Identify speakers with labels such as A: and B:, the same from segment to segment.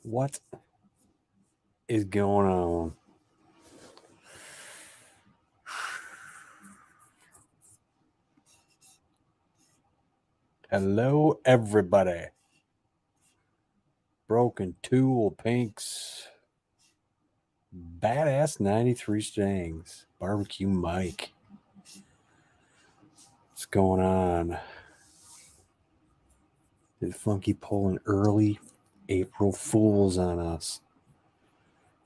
A: What is going on? Hello, everybody. Broken Tool Pinks. Badass 93 Stings. Barbecue Mike. What's going on? Did Funky pull an early April Fools on us?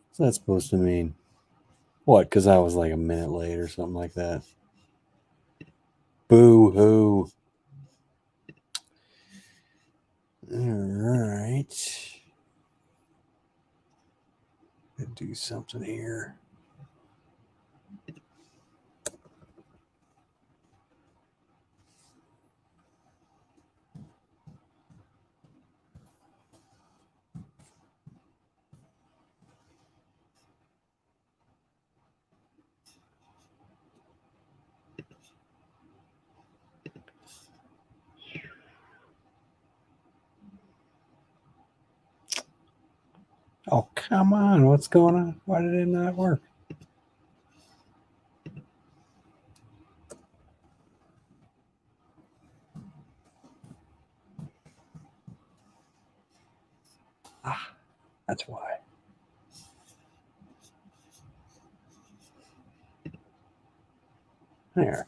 A: What's that supposed to mean? What? Because I was like a minute late or something like that. Boo hoo. All right. Do something here. Oh, come on. What's going on? Why did it not work? Ah, that's why. There.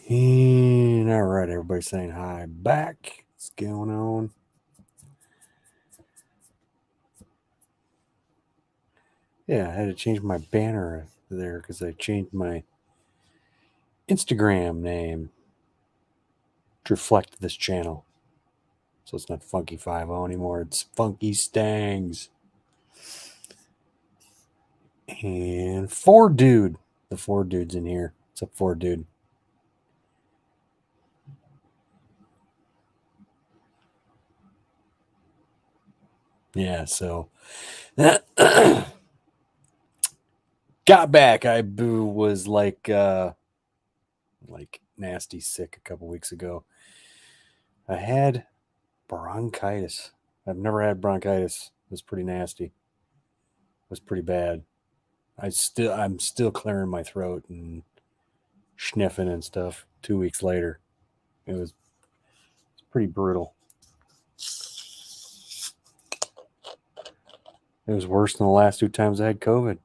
A: And all right, everybody saying hi back. What's going on? Yeah, I had to change my banner there because I changed my Instagram name to reflect this channel. So it's not Funky50 anymore. It's Funky Stangs. And Ford Dude. The Ford Dude's in here. What's up, Ford Dude? Yeah, so got back. I was like nasty sick a couple weeks ago. I had bronchitis. I've never had bronchitis. It was pretty nasty. It was pretty bad. I'm still clearing my throat and sniffing and stuff 2 weeks later. It's pretty brutal. It was worse than the last 2 times I had COVID.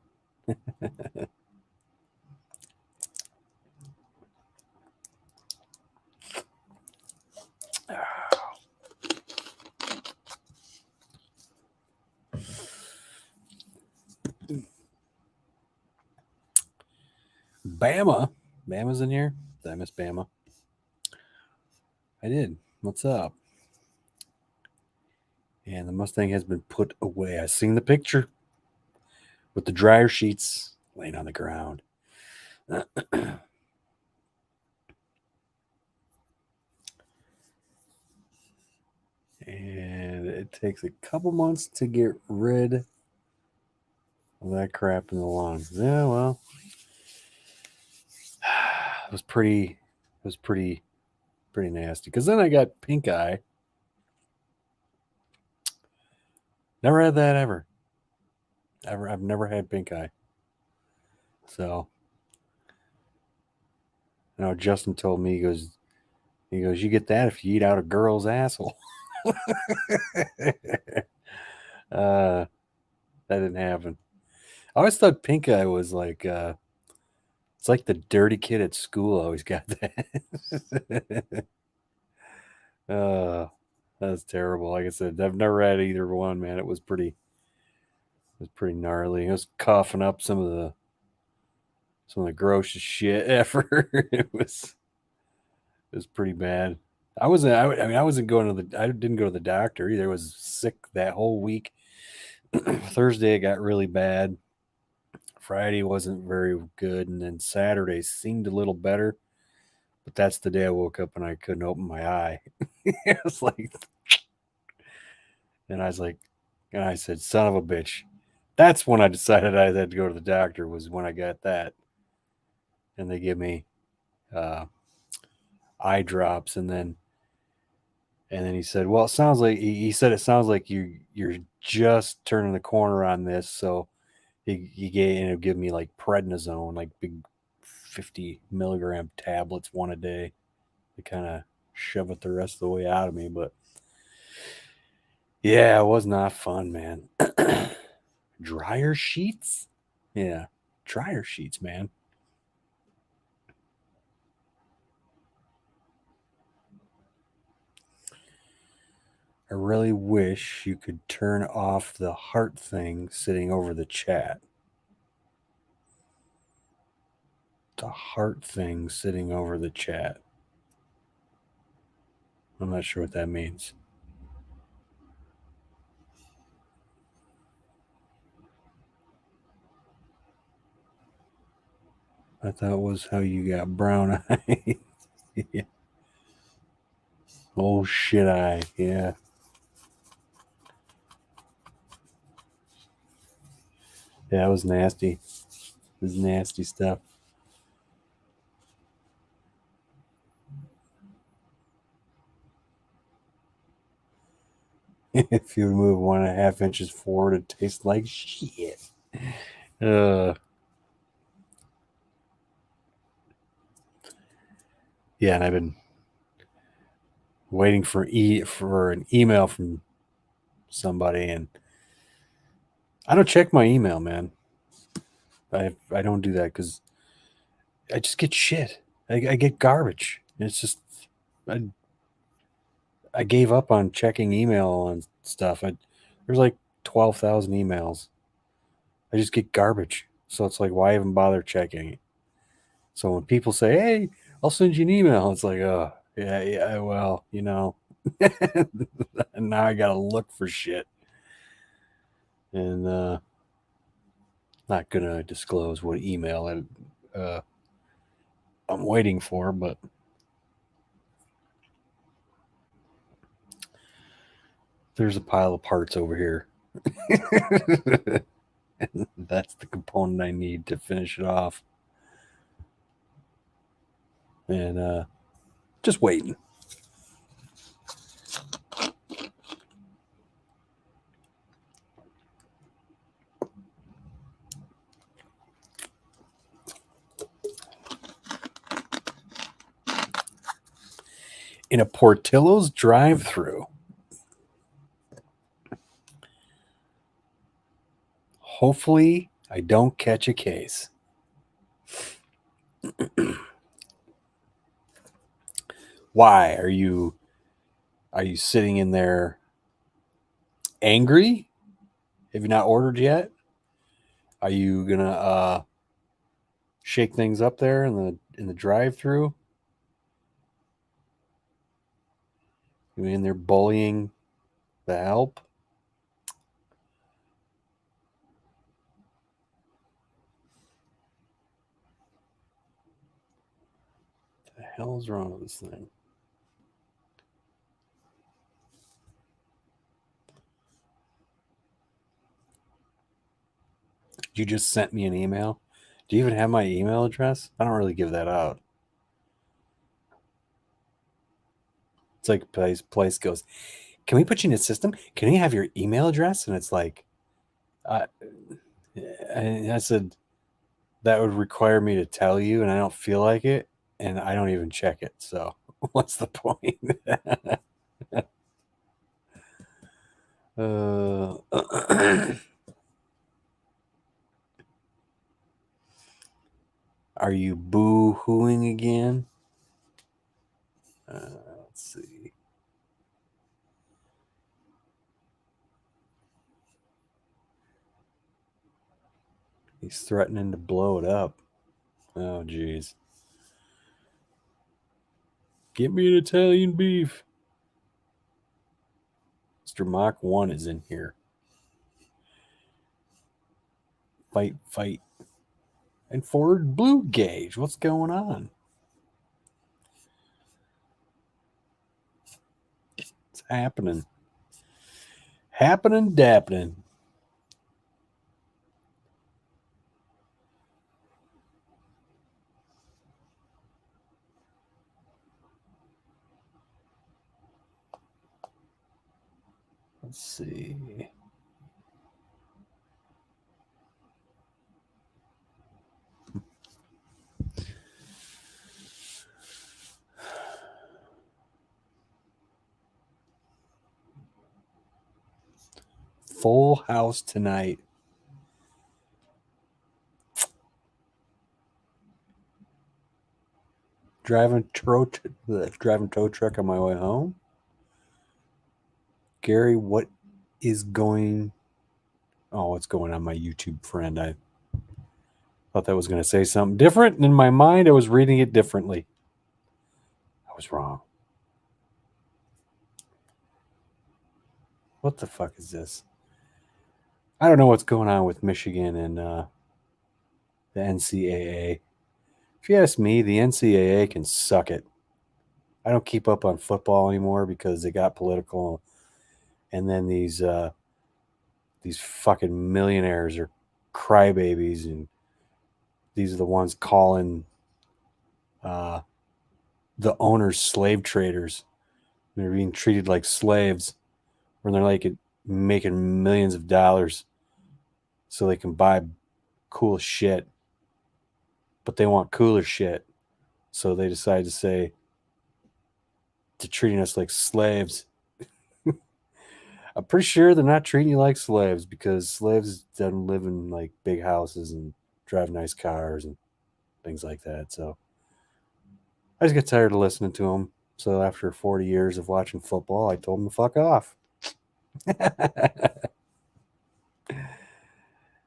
A: Bama's in here. Did I miss Bama? I did. What's up? And the Mustang has been put away. I seen the picture with the dryer sheets laying on the ground. And it takes a couple months to get rid of that crap in the lawn. Yeah, well, it was pretty nasty. Because then I got pink eye. Never had that ever. I've never had pink eye. So, Justin told me, he goes, you get that if you eat out a girl's asshole. That didn't happen. I always thought pink eye was like, it's like the dirty kid at school always got that. That's terrible. Like I said, I've never had either one, man. It was pretty gnarly. I was coughing up some of the grossest shit ever. It was pretty bad. I wasn't going to I didn't go to the doctor either. I was sick that whole week. Thursday it got really bad. Friday wasn't very good, and then Saturday seemed a little better. But that's the day I woke up and I couldn't open my eye. It was like, and I was like, and I said, "Son of a bitch." That's when I decided I had to go to the doctor. Was when I got that, and they give me eye drops, and then he said, "Well, it sounds like," he said, "it sounds like you're just turning the corner on this." So he ended up giving me like prednisone, like big 50 milligram tablets, one a day, to kind of shove it the rest of the way out of me. But yeah, it was not fun, man. Dryer sheets? Yeah, dryer sheets, man. I really wish you could turn off the heart thing sitting over the chat. The heart thing sitting over the chat. I'm not sure what that means. I thought it was how you got brown eye. Yeah. Oh, shit eye. Yeah. Yeah, it was nasty. It was nasty stuff. If you move 1.5 inches forward, it tastes like shit. Yeah, and I've been waiting for an email from somebody, and I don't check my email, man. I don't do that because I just get shit. I get garbage. It's just I I gave up on checking email and stuff. There's like 12,000 emails. I just get garbage. So it's like, why even bother checking it? So when people say, "Hey, I'll send you an email," it's like, oh, yeah, well, and now I gotta look for shit, and not gonna disclose what email I'm waiting for, but there's a pile of parts over here. And that's the component I need to finish it off. And just waiting. In a Portillo's drive-through. Hopefully, I don't catch a case. Why are you sitting in there angry? Have you not ordered yet? Are you gonna shake things up there in the drive-through? You in there bullying the help? What the hell is wrong with this thing? You just sent me an email. Do you even have my email address? I don't really give that out. It's like place goes, "Can we put you in a system? Can we have your email address?" And it's like, I, I said, that would require me to tell you, and I don't feel like it, and I don't even check it. So what's the point? Are you boo-hooing again? Let's see. He's threatening to blow it up. Oh, geez. Get me an Italian beef. Mr. Mach 1 is in here. Fight, fight. And Ford Blue Gauge. What's going on? It's happening. Happening, dappening. Let's see. Full house tonight. Driving tow truck on my way home. Gary, what is going? Oh, what's going on, my YouTube friend? I thought that was going to say something different. And in my mind, I was reading it differently. I was wrong. What the fuck is this? I don't know what's going on with Michigan and the NCAA. If you ask me, the NCAA can suck it. I don't keep up on football anymore because they got political, and then these fucking millionaires are crybabies, and these are the ones calling the owners slave traders. They're being treated like slaves, when they're like making millions of dollars, so they can buy cool shit, but they want cooler shit, so they decide to say they're treating us like slaves. I'm pretty sure they're not treating you like slaves, because slaves don't live in like big houses and drive nice cars and things like that. So I just get tired of listening to them. So after 40 years of watching football, I told them to fuck off.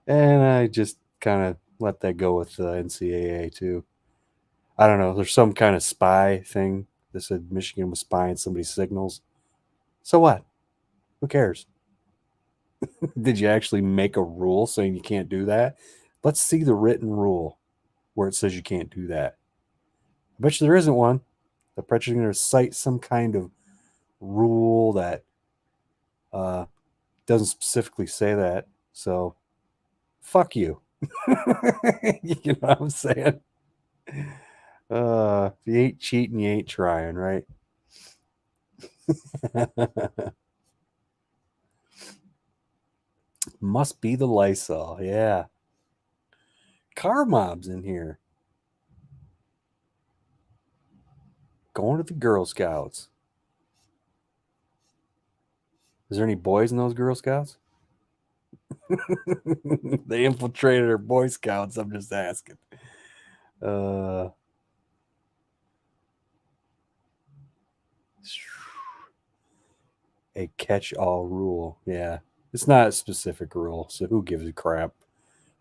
A: And I just kind of let that go with the NCAA too. I don't know. There's some kind of spy thing that said Michigan was spying somebody's signals. So what? Who cares? Did you actually make a rule saying you can't do that? Let's see the written rule where it says you can't do that. I bet you there isn't one. I bet you're going to cite some kind of rule that doesn't specifically say that. So, fuck you. You know what I'm saying? If you ain't cheating, you ain't trying, right? Must be the Lysol. Yeah. Car mobs in here. Going to the Girl Scouts. Is there any boys in those Girl Scouts? They infiltrated our Boy Scouts. I'm just asking. A catch-all rule. Yeah. It's not a specific rule, so who gives a crap?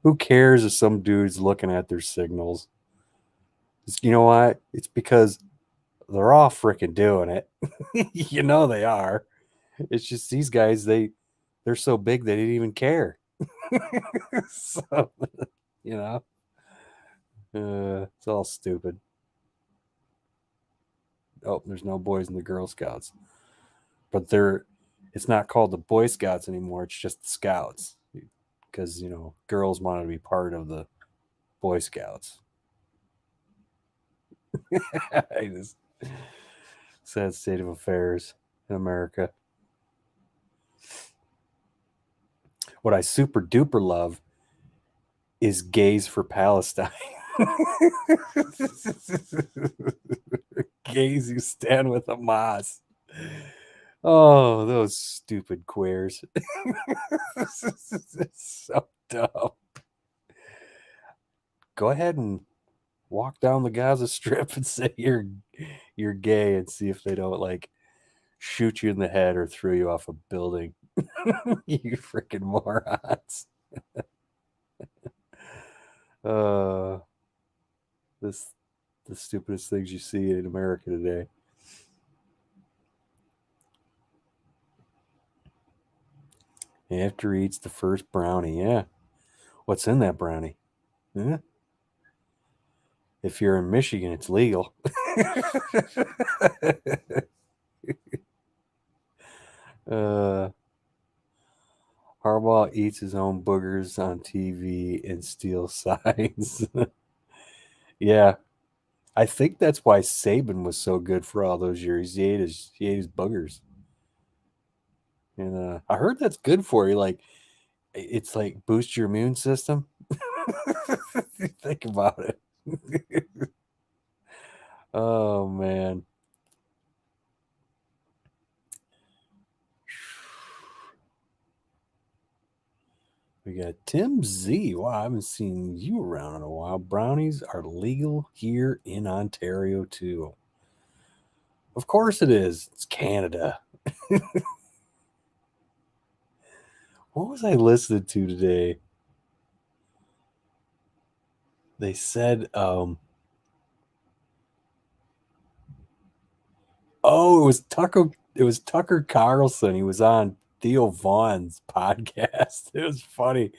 A: Who cares if some dude's looking at their signals? You know what? It's because they're all freaking doing it. You know they are. It's just these guys, they're so big they didn't even care. So, you know, it's all stupid. Oh, there's no boys in the Girl Scouts, but it's not called the Boy Scouts anymore. It's just the Scouts, because girls wanted to be part of the Boy Scouts. I just sad state of affairs in America. What I super duper love is Gays for Palestine. Gays who stand with Hamas. Oh, those stupid queers. So dumb. Go ahead and walk down the Gaza Strip and say you're gay, and see if they don't like shoot you in the head or throw you off a building. You freaking morons. This the stupidest things you see in America today. After he eats the first brownie, yeah. What's in that brownie? Yeah. If you're in Michigan, it's legal. Harbaugh eats his own boogers on TV and steals signs. Yeah, I think that's why Saban was so good for all those years. He ate his boogers. And I heard that's good for you. Like, it's like boost your immune system. Think about it. Oh man. We got Tim Z. Wow, I haven't seen you around in a while. Brownies are legal here in Ontario too. Of course it is. It's Canada. What was I listening to today? They said, oh, it was Tucker Carlson. He was on Theo Vaughn's podcast. It was funny.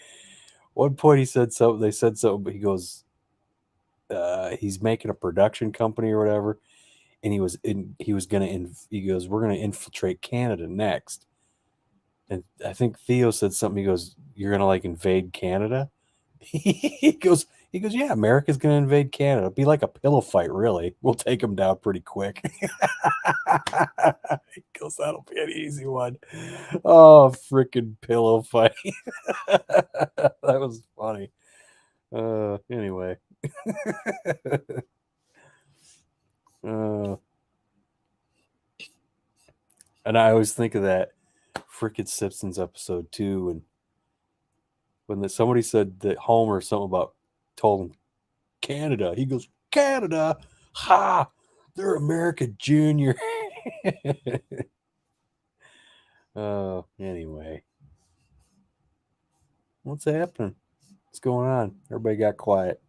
A: One point he said something. They said something, but he goes, he's making a production company or whatever, and he goes, we're gonna infiltrate Canada next. And I think Theo said something. He goes, "You're gonna like invade Canada?" he goes, "Yeah, America's gonna invade Canada. It'll be like a pillow fight, really. We'll take them down pretty quick." He goes, "That'll be an easy one." Oh, freaking pillow fight. That was funny. Anyway. And I always think of that freaking Simpsons episode too, and when somebody said that Homer told him Canada, he goes, "Canada, ha! They're America Junior." Anyway, what's happening? What's going on? Everybody got quiet.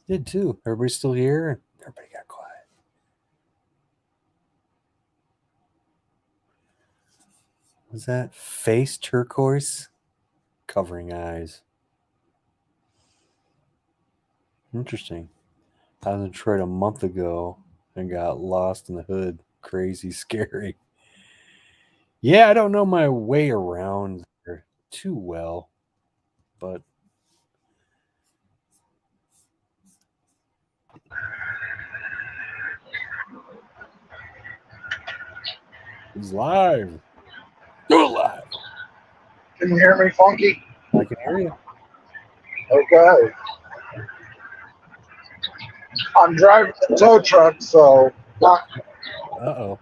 A: Did too. Everybody's still here. Everybody got quiet. Was that face turquoise? Covering eyes. Interesting. I was in Detroit a month ago and got lost in the hood. Crazy, scary. Yeah, I don't know my way around there too well, but he's live. You're live.
B: Can you hear me, Funky?
A: I can hear you.
B: Okay. I'm driving the tow truck, so
A: Uh-oh.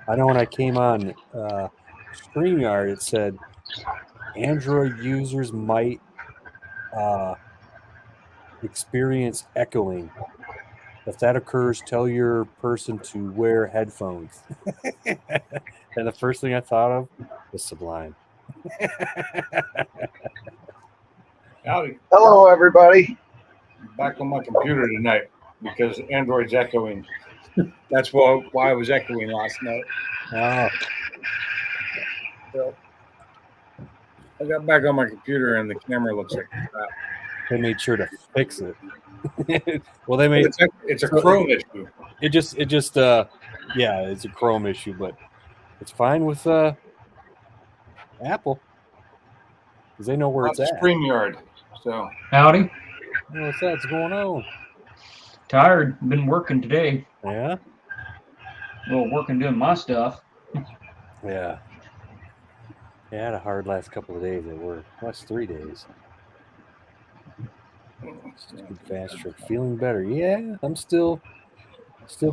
A: I know when I came on StreamYard, it said Android users might experience echoing. If that occurs, tell your person to wear headphones. And the first thing I thought of was Sublime.
C: Howdy.
B: hello, everybody.
C: Back on my computer tonight because Android's echoing. That's why I was echoing last night.
A: Oh,
C: So I got back on my computer and the camera looks like crap.
A: they made sure to fix it. Well, they made
C: It's a Chrome issue.
A: it just yeah, it's a Chrome issue, but it's fine with Apple because they know where it's at.
C: StreamYard. So
D: Howdy.
A: What's that? What's going on?
D: Tired. Been working today.
A: Yeah,
D: Well, working doing my stuff.
A: yeah. I had a hard last couple of days at work. Last 3 days. Good fast trip. Feeling better. Yeah, I'm still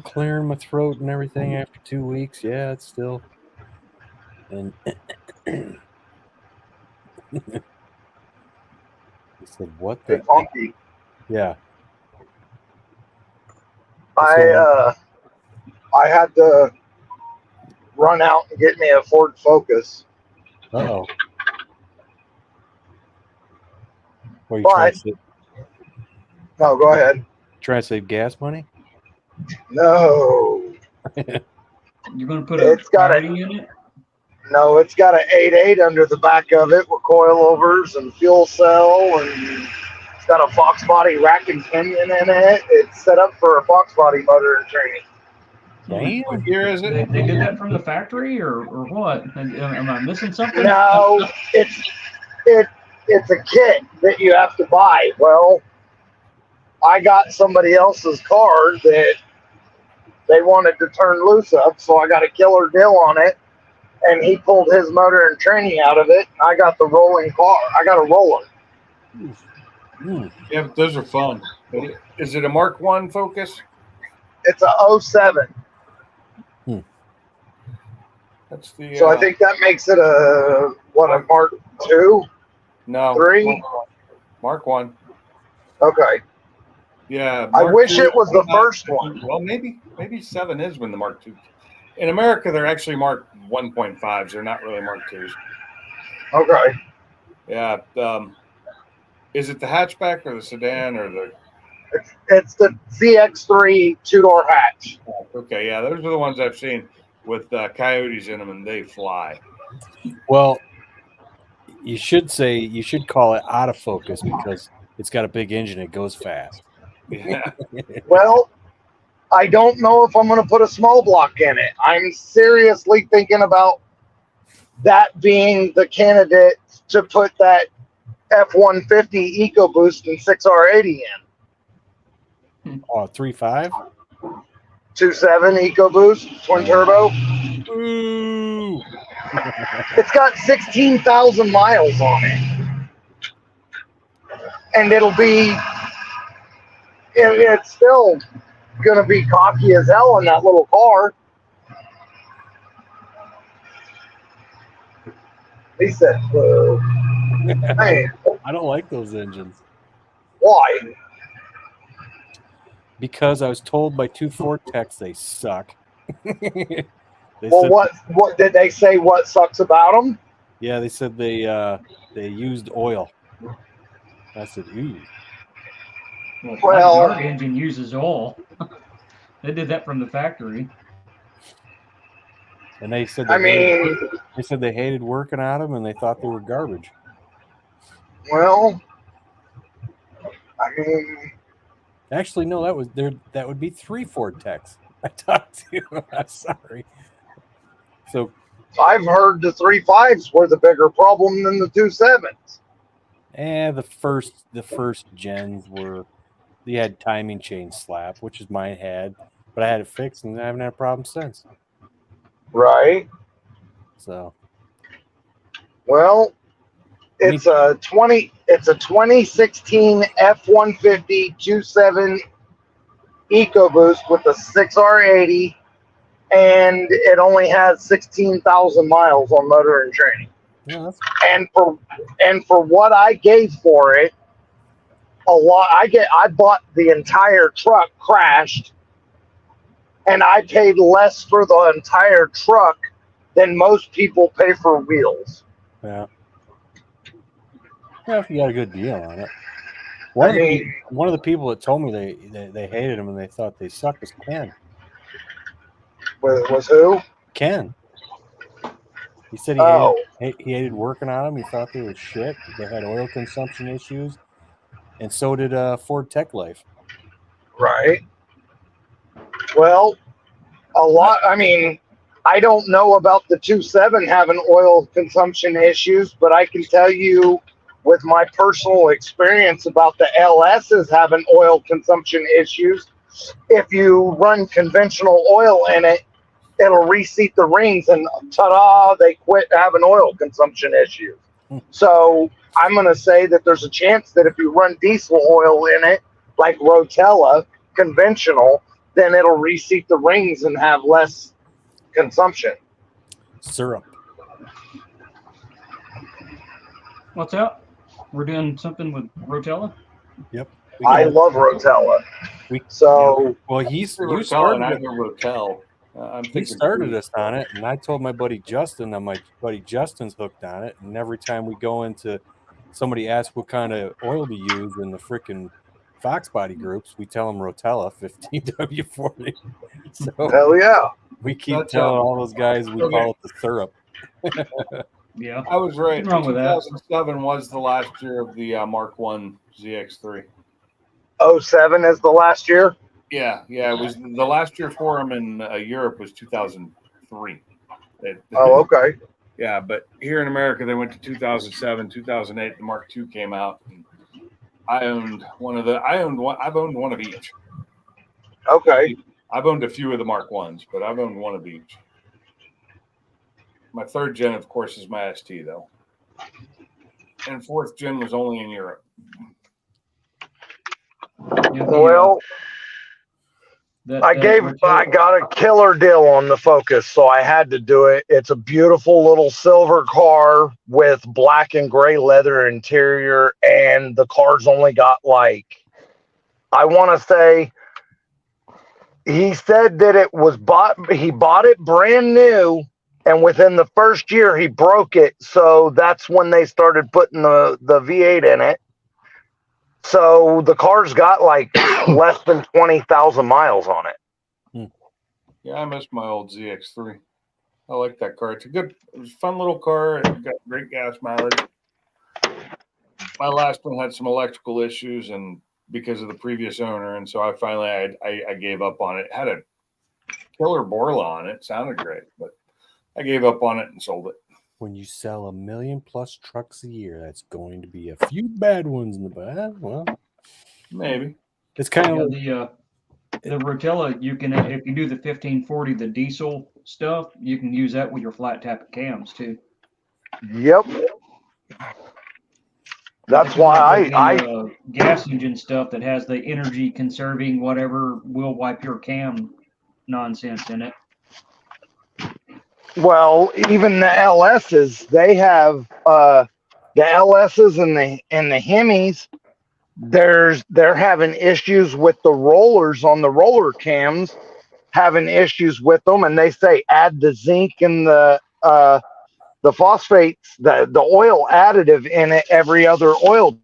A: clearing my throat and everything after 2 weeks. Yeah, it's still. And he said, "What
B: Hey,
A: the?"
B: Funky.
A: Yeah.
B: I had to run out and get me a Ford Focus.
A: Uh-oh. What are you
B: But no, go ahead.
A: trying to save gas money?
B: No,
D: You're going to put a
B: It's got a-
D: battery in it?
B: no, it's got an 8.8 under the back of it with coilovers and fuel cell, and it's got a Fox body rack and pinion in it. It's set up for a Fox body motor and training.
A: Damn.
C: What year is
D: They
C: it?
D: did that from the factory or what? Am I missing something?
B: No, it's a kit that you have to buy. Well, I got somebody else's car that they wanted to turn loose of, so I got a killer deal on it, and he pulled his motor and training out of it. I got the rolling car. I got a roller.
C: Yeah, but those are fun. But is it a Mark One Focus?
B: It's a 07.
C: That's the.
B: So I think that makes it a Mark II?
C: no
B: 3?
C: Mark One.
B: Okay.
C: Yeah.
B: I
C: Mark
B: wish
C: II
B: it was the
C: not-
B: first one.
C: Well, maybe 7 is when the Mark II. In America, they're actually Mark 1.5s. They're not really Mark 2s.
B: Okay.
C: Yeah. Is it the hatchback or the sedan or the?
B: It's the CX3 two-door hatch.
C: Okay, yeah, those are the ones I've seen with coyotes in them, and they fly.
A: Well, you should call it autofocus because it's got a big engine. It goes fast.
C: Yeah.
B: Well, I don't know if I'm going to put a small block in it. I'm seriously thinking about that being the candidate to put that F-150 EcoBoost and 6R80 in.
A: Oh, 3.5?
B: 2.7 EcoBoost, twin turbo.
A: Ooh.
B: It's got 16,000 miles on it. And it's still going to be cocky as hell in that little car. He said, man,
A: I don't like those engines
B: why?
A: because I was told by 2 Ford techs they suck. They
B: Well,
A: said,
B: what did they say? What sucks about them?
A: yeah, they said they used oil. I said, ooh.
B: Well-
D: our engine uses oil. They did that from the factory.
A: And they said
B: I mean,
A: they hated working on them and they thought they were garbage.
B: well, I mean,
A: Actually, no, that would be 3 Ford techs I talked to. I'm sorry. So
B: I've heard the 3.5s were the bigger problem than the 2.7s.
A: the first gens were, they had timing chain slap, which is mine had, but I had it fixed and I haven't had a problem since.
B: Right.
A: So
B: Well, it's a 2016 F-150 2.7 EcoBoost with a 6R80, and it only has 16,000 miles on motor and training.
A: yeah, that's
B: And for what I gave for it, I bought the entire truck crashed, and I paid less for the entire truck than most people pay for wheels.
A: yeah. Yeah, if you got a good deal on it.
B: I mean,
A: One of the people that told me they hated them and they thought they sucked was Ken.
B: was who?
A: Ken. He said
B: Oh,
A: he hated working on them. He thought they were shit. They had oil consumption issues, and so did Ford Tech Life.
B: right. Well, I mean, I don't know about the 2.7 having oil consumption issues, but I can tell you with my personal experience about the LSs having oil consumption issues. If you run conventional oil in it, it'll reseat the rings and ta-da, they quit having oil consumption issues. So I'm going to say that there's a chance that if you run diesel oil in it, like Rotella, conventional, then it'll reseat the rings and have less consumption.
A: Syrup.
D: What's up? We're doing something with Rotella?
A: Yep.
B: I love Rotella. So
A: Well,
C: You
A: you
C: started
A: started
C: I
A: it.
C: know Rotel. I'm
A: He
C: thinking
A: started us on it, and I told my buddy Justin that my buddy Justin's hooked on it, and every time we go into somebody asks what kind of oil to use in the freaking Fox body groups, we tell them Rotella 15W40. So
B: Hell yeah.
A: we keep
C: That's,
A: telling all those guys we
C: okay.
A: call it the syrup.
D: Yeah.
C: I was right.
D: Nothing wrong with that.
C: 2007 was the last year of the Mark 1 ZX3.
B: 07 is the last year.
C: Yeah, it was the last year for them in Europe was 2003.
B: Oh, okay.
C: Yeah, but here in America they went to 2007, 2008. The Mark II came out. And I've owned one of each.
B: Okay.
C: I've owned a few of the Mark 1s, but I've owned one of each. My third gen, of course, is my ST though, and fourth gen was only in Europe.
D: Yeah,
B: Well, I got a killer deal on the Focus, so I had to do it. It's a beautiful little silver car with black and gray leather interior, and the car's only got like, I want to say, he said that it was he bought it brand new, and within the first year he broke it, so that's when they started putting the V8 in it. So the car's got like less than 20,000 miles on it.
C: Yeah, I miss my old ZX3. I like that car. It was a fun little car. It got great gas mileage. My last one had some electrical issues, and because of the previous owner, and so I finally I gave up on it. It had a killer Borla on it. Sounded great, but I gave up on it and sold it.
A: When you sell 1 million plus trucks a year, that's going to be a few bad ones in the back. Well,
C: Maybe.
A: it's kind of
D: the Rotella. You can, if you do the 1540, the diesel stuff, you can use that with your flat tappet cams too.
B: Yep. That's why I
D: gas engine stuff that has the energy conserving whatever will wipe your cam nonsense in it.
B: Well, even the LSs, they have the LSs and the Hemis. They're having issues with the rollers on the roller cams, having issues with them, and they say add the zinc and the phosphates, the oil additive in it every other oil.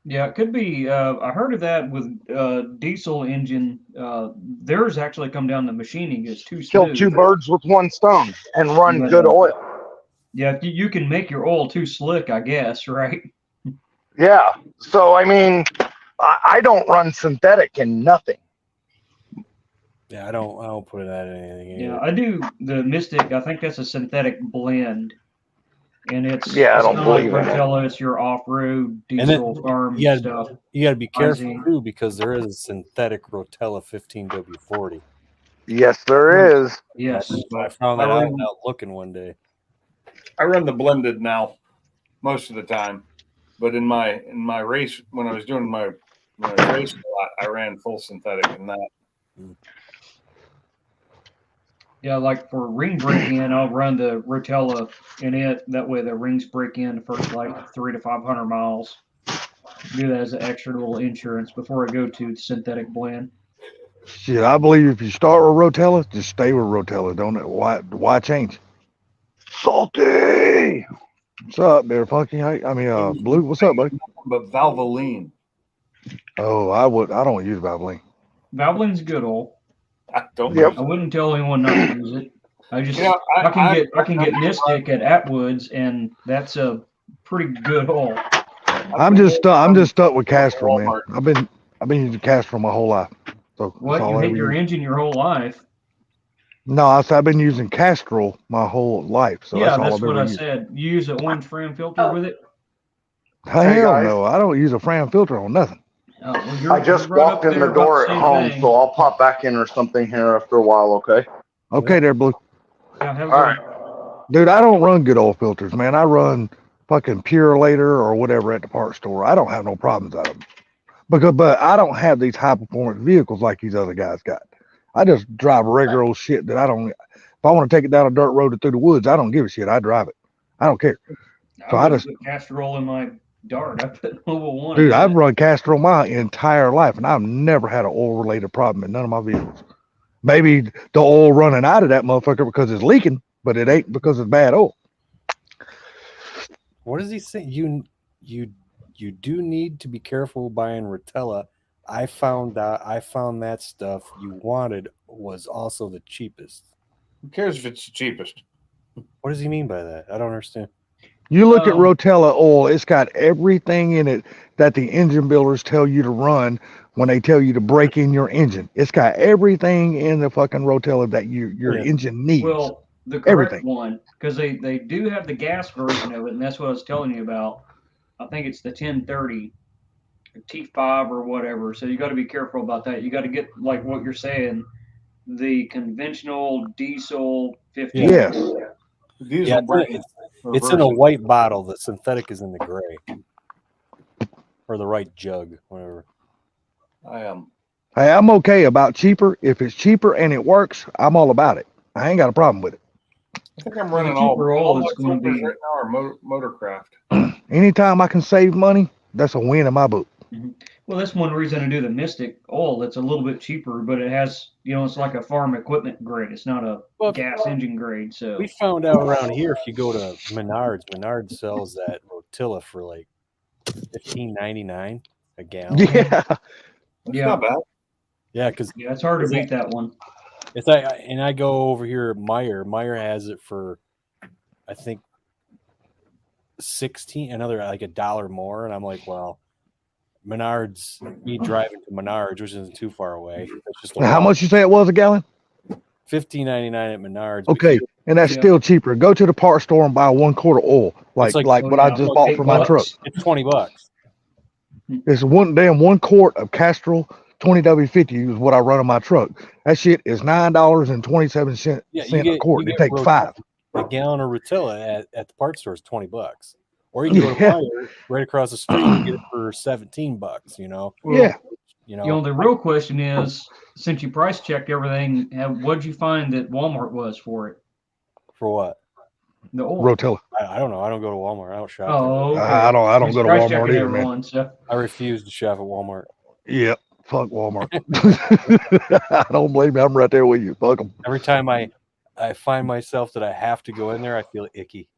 D: Yeah, it could be. I heard of that with diesel engine. Theirs actually come down to machining is too
B: Kill
D: smooth.
B: two birds with one stone and run
D: But,
B: good oil.
D: Yeah, you can make your oil too slick, I guess, right?
B: Yeah. So I mean, I don't run synthetic in nothing.
A: yeah. I don't put that in anything.
D: Yeah, I do the Mystic. I think that's a synthetic blend, and it's
B: Yeah, I
D: it's
B: don't
D: kinda like
B: believe in it.
D: Rotella. It's your off-road
A: then
D: diesel farm
A: you
D: stuff.
A: got to be careful
D: see.
A: too, because there is a synthetic Rotella 15W40.
B: Yes, there is.
D: Yes.
A: I found that out looking one day.
C: I run the blended now most of the time, but in my race when I was racing a lot, I ran full synthetic in that.
D: Yeah, like for ring break in, I'll run the Rotella in it. That way the rings break in the first like 300 to 500 miles. Do that as an extra little insurance before I go to the synthetic blend.
E: Shit, I believe if you start with Rotella, just stay with Rotella. Don't it? Why change?
B: Salty.
E: What's up, there, Funky? Blue. What's up, buddy?
C: But Valvoline,
E: Oh, I don't use Valvoline.
D: Valvoline's good oil.
C: I don't.
B: Yep.
D: I wouldn't tell anyone not to use it. I just
C: Yeah,
D: I can get Mystic at Atwoods, and that's a pretty good oil.
E: I'm just stuck with Castrol, man. I've been using Castrol my whole life. So that's
D: What,
E: all
D: you
E: I
D: hate
E: ever
D: your
E: use.
D: engine your whole life?
E: No, I've been using Castrol my whole life. So
D: Yeah,
E: that's all
D: that's
E: I've
D: what
E: ever
D: I
E: used.
D: said. You use an orange Fram filter with it?
B: Hey,
E: Hell
B: guys.
E: no, I don't use a Fram filter on nothing.
D: Well, you're
B: I just
D: right
B: walked
D: up
B: in
D: there
B: the
D: about
B: door
D: the
B: at
D: same
B: home,
D: thing.
B: so I'll pop back in or something here after a while, okay?
E: Okay, there, Blue.
D: Yeah, have a
B: All
D: good
B: right.
E: Dude, I don't run good oil filters, man. I run fucking Purelator or whatever at the parts store. I don't have no problems out of them. But I don't have these high performance vehicles like these other guys got. I just drive regular old shit that I don't. If I want to take it down a dirt road or through the woods, I don't give a shit. I drive it. I don't care. So I
D: wouldn't
E: just-
D: put castor oil in my Dart. I put Mobile One.
E: Dude,
D: in
E: I've
D: it.
E: run Castrol my entire life, and I've never had an oil related problem in none of my vehicles. Maybe the oil running out of that motherfucker because it's leaking, but it ain't because it's bad oil.
A: What does he say? You do need to be careful buying Rotella. I found that stuff you wanted was also the cheapest.
C: Who cares if it's the cheapest?
A: What does he mean by that? I don't understand.
E: You look at
D: Um,
E: Rotella oil, it's got everything in it that the engine builders tell you to run when they tell you to break in your engine. It's got everything in the fucking Rotella that your
A: Yeah.
E: engine needs.
D: Well, the correct
E: Everything.
D: one, because they do have the gas version of it, and that's what I was telling you about. I think it's the 1030 T5 or whatever. So you got to be careful about that. You got to get like what you're saying, the conventional diesel 15.
E: Yes.
C: The diesel
A: Yeah,
C: brand
A: it's in a
C: version.
A: white bottle. The synthetic is in the gray, or the right jug, whatever.
C: I am.
E: Hey, I'm okay about cheaper. If it's cheaper and it works, I'm all about it. I ain't got a problem with it.
C: I think I'm running
D: The
C: all
D: cheaper oil
C: all
D: is
C: my
D: gonna
C: filters
D: be-
C: right now are Motorcraft.
E: Anytime I can save money, that's a win in my book.
D: Well, that's one reason to do the Mystic oil. It's a little bit cheaper, but it has, it's like a farm equipment grade. It's not a
A: Well,
D: gas engine grade. So
A: we found out around here if you go to Menards sells that Rotilla for like $15.99 a gallon.
E: Yeah.
C: That's
D: yeah,
C: not bad.
A: Yeah, because
D: yeah, it's hard to beat that one.
A: it's I go over here at Meyer. Meyer has it for I think 16, another like $1 more, and I'm like, well, Menards, me driving to Menards, which isn't too far away. It's just
E: Now, how much you say it was a gallon?
A: $15.99 at Menards. but
E: Okay,
A: you-
E: and that's
D: Yeah.
E: still cheaper. Go to the parts store and buy 1 quart of oil, like
A: like-
E: like
D: Oh,
E: what I
D: yeah,
E: just
D: like
E: bought
D: $8
E: for my truck.
A: it's $20.
E: It's one quart of Castrol 20W50 is what I run on my truck. That shit is $9.27
A: Yeah, you
E: cent a
A: get-
E: quart.
A: you
E: You
A: get
E: take
A: Rotella.
E: 5.
A: A gallon of Rotilla at the parts store is $20. Or you can go to
E: Yeah.
A: Meyer right across the street and get it for $17.
D: Well,
E: Yeah.
D: The real question is, since you price checked everything, what'd you find that Walmart was for it?
A: For what?
D: The oil.
E: Rotella.
A: I don't know. I don't go to Walmart. I don't shop.
D: Oh,
A: there.
D: okay.
E: I don't
D: He's
E: go to
D: price
E: Walmart
D: checking
E: either, man.
D: everyone, so.
A: I refuse to shop at Walmart.
E: Yep. Fuck Walmart. I don't blame you. I'm right there with you. Fuck them.
A: Every time I find myself that I have to go in there, I feel icky.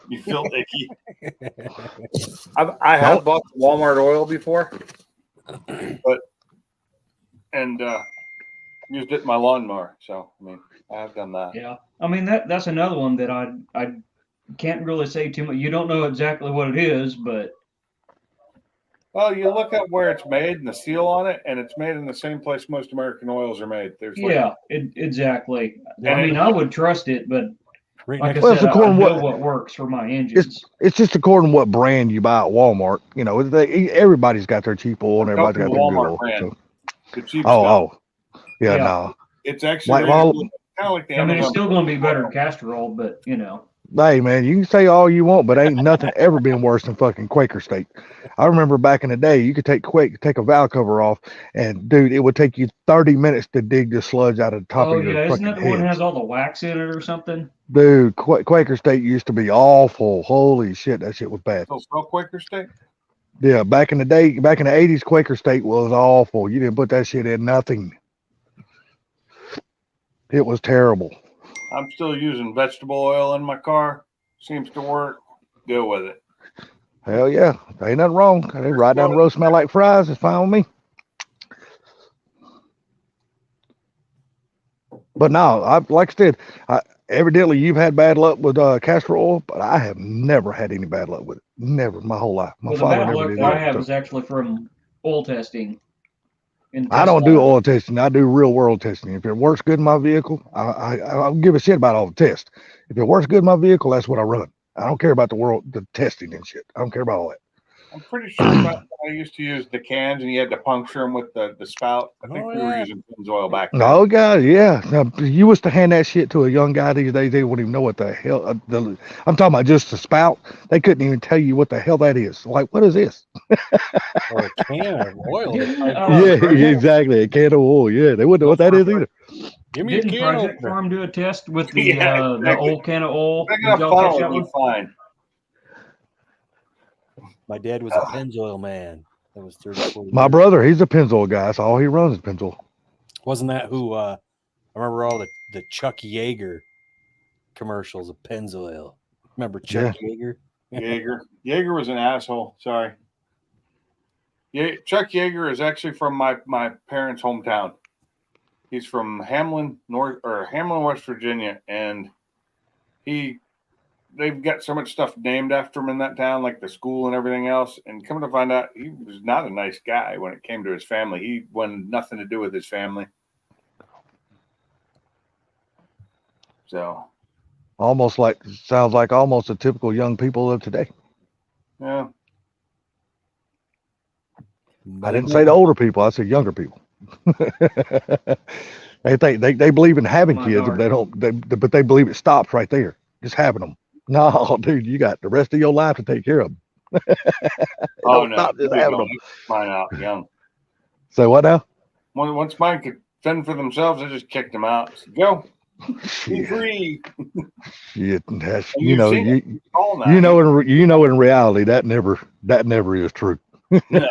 C: You feel icky. I have bought Walmart oil before, but used it in my lawnmower. So I mean, I have done that.
D: Yeah, I mean that's another one that I can't really say too much. You don't know exactly what it is, but
C: Well, you look at where it's made and the seal on it, and it's made in the same place most American oils are made. There's like,
D: exactly.
C: And
D: I mean, I would trust it, but
A: Right
D: like I
A: next
E: Well, it's
D: said, I
E: according
D: know
E: what-
D: what works for my engines.
E: It's just according to what brand you buy at Walmart. Everybody's got their cheap oil and
C: I'm
E: everybody's got
C: talking
E: their
C: the
E: good
C: Walmart
E: oil.
C: brand.
E: So,
C: the cheap stuff.
E: yeah,
D: Yeah.
E: no.
C: It's actually
E: Like, well-
C: kind of like the
D: I mean, it's
C: Amazon.
D: still going to be better than castor oil, but
E: Hey man, you can say all you want, but ain't nothing ever been worse than fucking Quaker State. I remember back in the day, you could take a valve cover off, and dude, it would take you 30 minutes to dig the sludge out of the top
D: oh
E: of your
D: yeah, isn't
E: fucking
D: that the one that
E: head.
D: has all the wax in it or something?
E: Dude, Quaker State used to be awful. Holy shit, that shit was bad.
C: Still smell Quaker State?
E: Yeah, back in the day, back in the 80s, Quaker State was awful. You didn't put that shit in nothing. It was terrible.
C: I'm still using vegetable oil in my car. Seems to work. Deal with it.
E: Hell yeah, ain't nothing wrong. They ride down the road, smell like fries. It's fine with me. But no, like I said, evidently you've had bad luck with castor oil, but I have never had any bad luck with it. Never, my whole life. My
D: Well, the
E: father
D: bad
E: never
D: luck
E: did.
D: that I
E: either,
D: have
E: so.
D: is actually from oil testing.
E: I don't do oil testing. I do real world testing. If it works good in my vehicle, I don't give a shit about all the tests. If it works good in my vehicle, that's what I run. I don't care about the testing and shit. I don't care about all that.
C: I'm pretty sure I used to use the cans and you had to puncture them with the spout. I think
A: Oh,
C: we were
A: yeah.
C: using Pennzoil back then.
E: No, God, yeah. Now, you was to hand that shit to a young guy these days, they wouldn't even know what the hell. I'm talking about just the spout. They couldn't even tell you what the hell that is. Like, what is this?
A: Or a can of oil.
E: Yeah, exactly. A can of oil. Yeah, they wouldn't know what that is either.
A: Give me a
D: Didn't
A: can
D: Project
A: opener.
D: Farm do a test with the
C: Yeah,
D: the
C: exactly.
D: old can of oil?
C: Big
D: Did
C: enough
D: y'all catch
C: funnel
D: that
C: would
D: one?
C: be fine.
A: My dad was a Pennzoil man. That was 34
E: My
A: years.
E: brother, he's a Pennzoil guy. That's all he runs is Pennzoil.
A: Wasn't that who I remember all the Chuck Yeager commercials of Pennzoil. Remember Chuck Yeager?
C: Jaeger was an asshole. Sorry. Chuck Yeager is actually from my parents' hometown. He's from Hamlin, West Virginia, and they've got so much stuff named after him in that town, like the school and everything else. And come to find out, he was not a nice guy when it came to his family. He wanted nothing to do with his family. So,
E: sounds like almost the typical young people of today.
C: yeah.
E: I didn't say the older people. I said younger people. They think they believe in having kids, but they don't. But they believe it stops right there, just having them. No, dude, you got the rest of your life to take care of them.
C: Oh no,
E: stop just having them.
C: Mine out young.
E: So what now?
C: Once mine could fend for themselves, I just kicked them out. So, go, be
E: Shit,
C: free.
E: shit, that's,
C: And
E: you
C: you've
E: know,
C: seen it all now.
E: you know, in reality, that never is true.
C: No.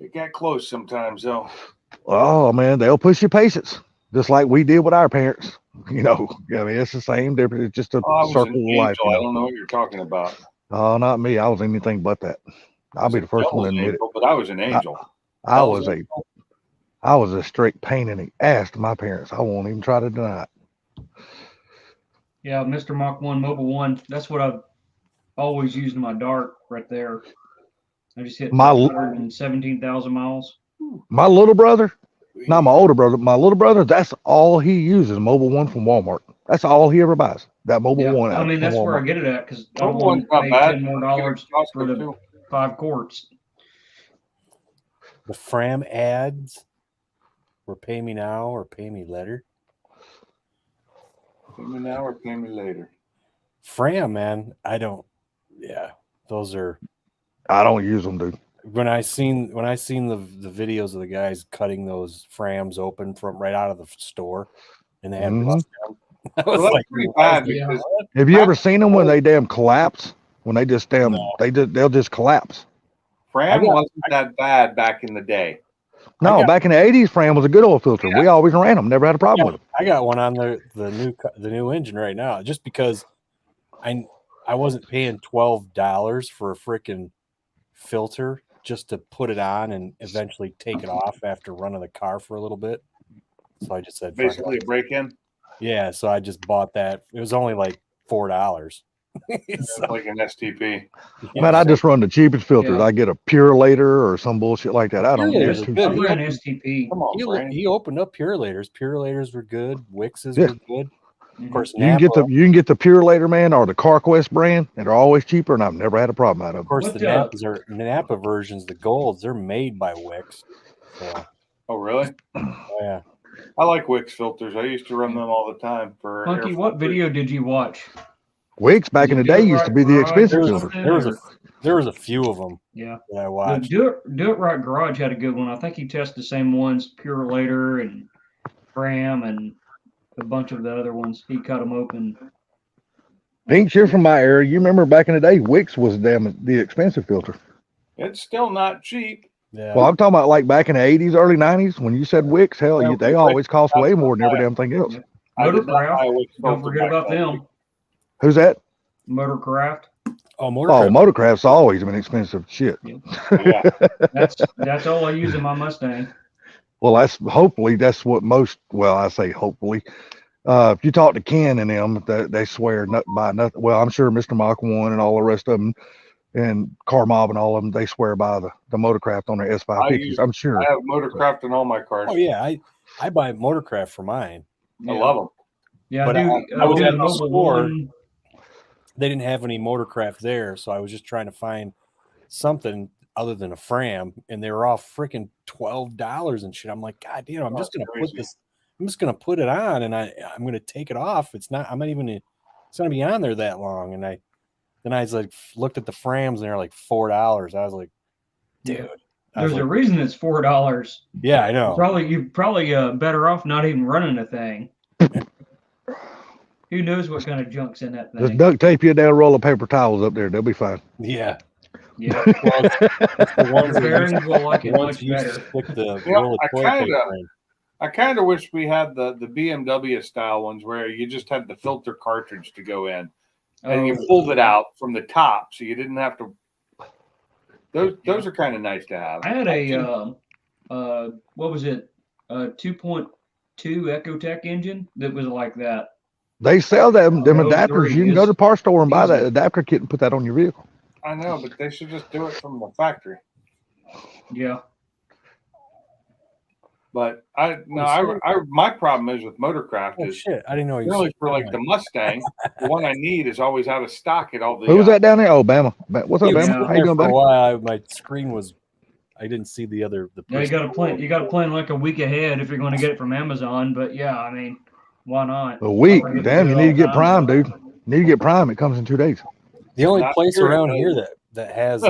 C: It got close sometimes, though.
E: Oh man, they'll push your patience, just like we did with our parents. You know, I mean, it's the same difference. It's just a
C: I was
E: circle
C: an
E: of life.
C: angel.
E: You
C: I
E: know?
C: don't know what you're talking about.
E: Oh, not me. I was anything but that. I'll be the first one to admit it.
C: Angel, but I was an angel.
E: I was a straight pain in the ass to my parents. I won't even try to deny it.
D: Yeah, Mr. Mach 1 Mobile 1. That's what I've always used in my dart right there. I just hit
E: My-
D: 117,000 miles.
E: My little brother, not my older brother, my little brother, that's all he uses, Mobile 1 from Walmart. That's all he ever buys. That Mobile
D: Yeah,
E: 1.
D: I mean,
E: from
D: that's where I
E: Walmart.
D: get it at because I don't
C: Mobile
D: want
C: one's
D: to
C: not
D: pay
C: bad.
D: $10 more for the
C: Too.
D: 5 quarts.
A: The Fram ads were pay me now or pay me later.
C: Pay me now or pay me later.
A: Fram, man, yeah, those are.
E: I don't use them, dude.
A: When I seen the videos of the guys cutting those Frams open from right out of the store, and they had
E: Mhm.
A: I was
C: Well, that's
A: like,
C: pretty bad
D: Yeah.
C: because
E: Have you ever seen them when they damn collapse? When they just
A: No.
E: they'll just collapse.
C: Fram
A: I got-
C: wasn't that bad back in the day.
E: No, back in the 80s, Fram was a good oil filter. We always ran them. Never had a problem with them.
A: I got one on the new engine right now, just because I wasn't paying $12 for a freaking filter just to put it on and eventually take it off after running the car for a little bit. So I just said, fuck it.
C: Basically a break-in.
A: Yeah, so I just bought that. It was only like $4.
C: It's like an STP.
E: Man, I just run the cheapest filters.
D: Yeah.
E: I get a Purelator or some bullshit like that. I don't
A: Purelator's
E: get
A: are
E: too
A: good.
D: I
E: cheap.
D: ran STP.
C: Come on, Frank.
A: He opened up Purelators. Purelators were good. Wixes
E: Yeah.
A: were good.
D: Mhm.
A: Of course,
E: You can get
A: Napa,
E: the Purelator, man, or the CarQuest brand, and they're always cheaper, and I've never had a problem out of
A: of
E: them.
A: course,
D: What
A: the
D: the-
A: Napa versions, the golds, they're made by Wix. So,
C: Oh, really?
A: yeah.
C: I like Wix filters. I used to run them all the time for
D: Monkey,
C: air
D: what
C: filters.
D: video did you watch?
E: Wix back in the day used to be the expensive
A: There
E: filter.
A: there was a few of them
D: Yeah.
A: that I
D: The
A: watched.
D: Do It Right Garage had a good one. I think he tested the same ones, Purelator and Fram and a bunch of the other ones. He cut them open.
E: Pink, you're from my area. You remember back in the day, Wix was the expensive filter.
C: It's still not cheap.
A: Yeah.
E: Well, I'm talking about like back in the 80s, early 90s. When you said Wix, hell,
C: Yeah,
E: they
C: Wix,
E: always cost way more than every damn thing else.
D: Yeah.
C: I did not
D: Motorcraft.
C: buy a Wix
D: Don't
C: filter
D: forget
C: back
D: about
C: then.
D: them.
E: Who's that?
D: Motorcraft.
A: Oh,
E: Oh,
A: Motorcraft.
E: Motorcraft's always been expensive shit.
C: Yeah.
D: That's all I use in my Mustang.
E: Well, that's what most. Well, I say hopefully. If you talk to Ken and them, they swear by nothing. Well, I'm sure Mr. Mach 1 and all the rest of them, and Car Mob and all of them, they swear by the Motorcraft on their S550s. I'm sure.
C: I have Motorcraft in all my cars.
A: Oh yeah, I buy Motorcraft for mine.
C: I love them.
D: Yeah,
A: But
D: I do.
A: I was
D: do
A: at
D: the
A: the
D: Mobile
A: store.
D: One.
A: They didn't have any Motorcraft there, so I was just trying to find something other than a Fram, and they were all freaking $12 and shit. I'm like, God damn, I'm just gonna
C: crazy.
A: put this. I'm just gonna put it on, and I'm gonna take it off. It's not. I'm not even. It's gonna be on there that long. And I was like, looked at the Frams, and they're like $4. I was like, dude. I was
D: There's a
A: like,
D: reason it's $4.
A: yeah, I know.
D: You're probably better off not even running the thing. Who knows what kind of junk's in that
E: Just
D: thing?
E: duct tape you down a roll of paper towels up there. They'll be fine.
A: Yeah.
D: Yeah,
A: Well, it's the ones
D: the
A: that
D: bearings will like it
A: once
D: much
A: you
D: better.
A: stick the
C: Yeah,
A: roll of
C: I
A: toilet
C: kinda-
A: paper in.
C: I kind of wish we had the BMW style ones where you just had the filter cartridge to go in. and you pulled it out from the top, so you didn't have to. Those are kind of nice to have.
D: I had a what was it? 2.2 Ecotech engine that was like that.
E: They sell them
D: Oh,
E: adapters. You can go to the parts store and buy that
D: easy.
E: adapter kit and put that on your vehicle.
C: I know, but they should just do it from the factory.
D: Yeah.
C: But my problem is with Motorcraft
A: Oh
C: is
A: shit! I didn't know you.
C: really for like the Mustang, the one I need is always out of stock at all the.
E: Who was that down there? Oh, Bama. What's up,
A: He was
E: Bama?
A: sitting
E: How you
A: there
E: doing,
A: for a
E: buddy?
A: while. My screen was. I didn't see the other.
D: Yeah, you got to plan. You got to plan like a week ahead if you're going to get it from Amazon. But yeah, I mean, why not?
E: A week.
D: I get to
E: Damn,
D: do
E: you
D: it
E: need to
D: all
E: get
D: the time.
E: Prime, dude. You need to get Prime. It comes in 2 days.
A: The only
C: Not
A: place
C: sure,
A: around
C: no.
A: here that has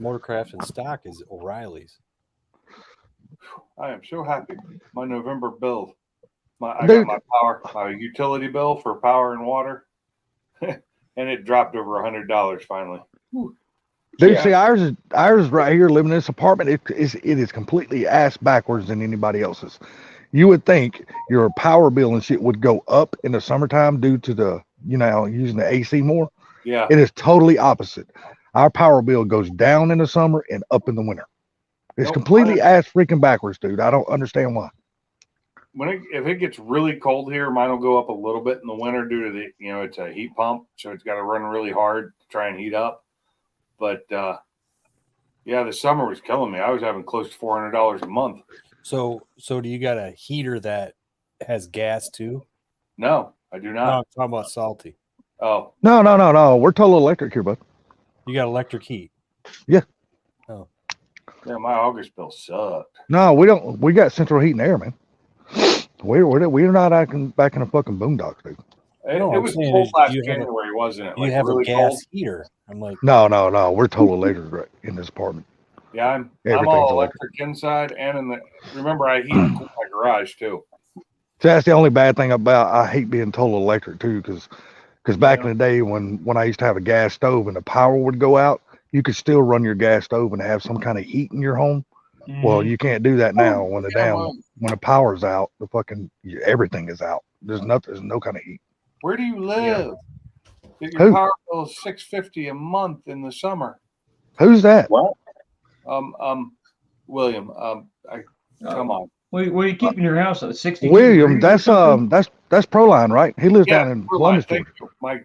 A: Motorcraft in stock is O'Reilly's.
C: I am so happy. My November bill. I
E: Dude.
C: got my utility bill for power and water, and it dropped over $100 finally.
E: Dude,
C: Yeah.
E: see, ours is right here living in this apartment. It is completely ass backwards than anybody else's. You would think your power bill and shit would go up in the summertime due to the, using the AC more.
C: Yeah,
E: It is totally opposite. Our power bill goes down in the summer and up in the winter. It's
C: Nope,
E: completely ass freaking backwards, dude. I don't understand why.
C: if it gets really cold here, mine will go up a little bit in the winter due to the it's a heat pump, so it's got to run really hard to try and heat up. But yeah, the summer was killing me. I was having close to $400 a month.
A: So do you got a heater that has gas too?
C: No, I do
A: No,
C: not.
A: I'm talking about salty.
C: Oh,
E: No. We're total electric here, bud.
A: You got electric heat.
C: yeah, my August bill sucked.
E: No, we don't. We got central heat and air, man. We're not acting back in the fucking boondocks, dude.
C: It
A: No, I'm
C: was
A: saying
C: cold
A: is
C: last
A: you have a-
C: January, wasn't it?
A: You have
C: really
A: a gas
C: cold.
A: heater. I'm like,
E: No. We're total electric right in this apartment.
C: Yeah, I'm
E: Everything's
C: all
E: electric.
C: electric inside and in the. Remember, I heat and cool my garage too.
E: So that's the only bad thing about. I hate being total electric too, because back in the day when I used to have a gas stove and the power would go out, you could still run your gas stove and have some kind of heat in your home. Well, you can't do that now when the power's out. The fucking everything is out. There's no kind of heat.
C: Where do you live? Get
E: Who?
C: your power bill is $650 a month in the summer.
E: Who's that?
C: William. Come on.
D: Where are you keeping your house at? 60.
E: William. That's Proline, right? He lives down in Columbus, Georgia.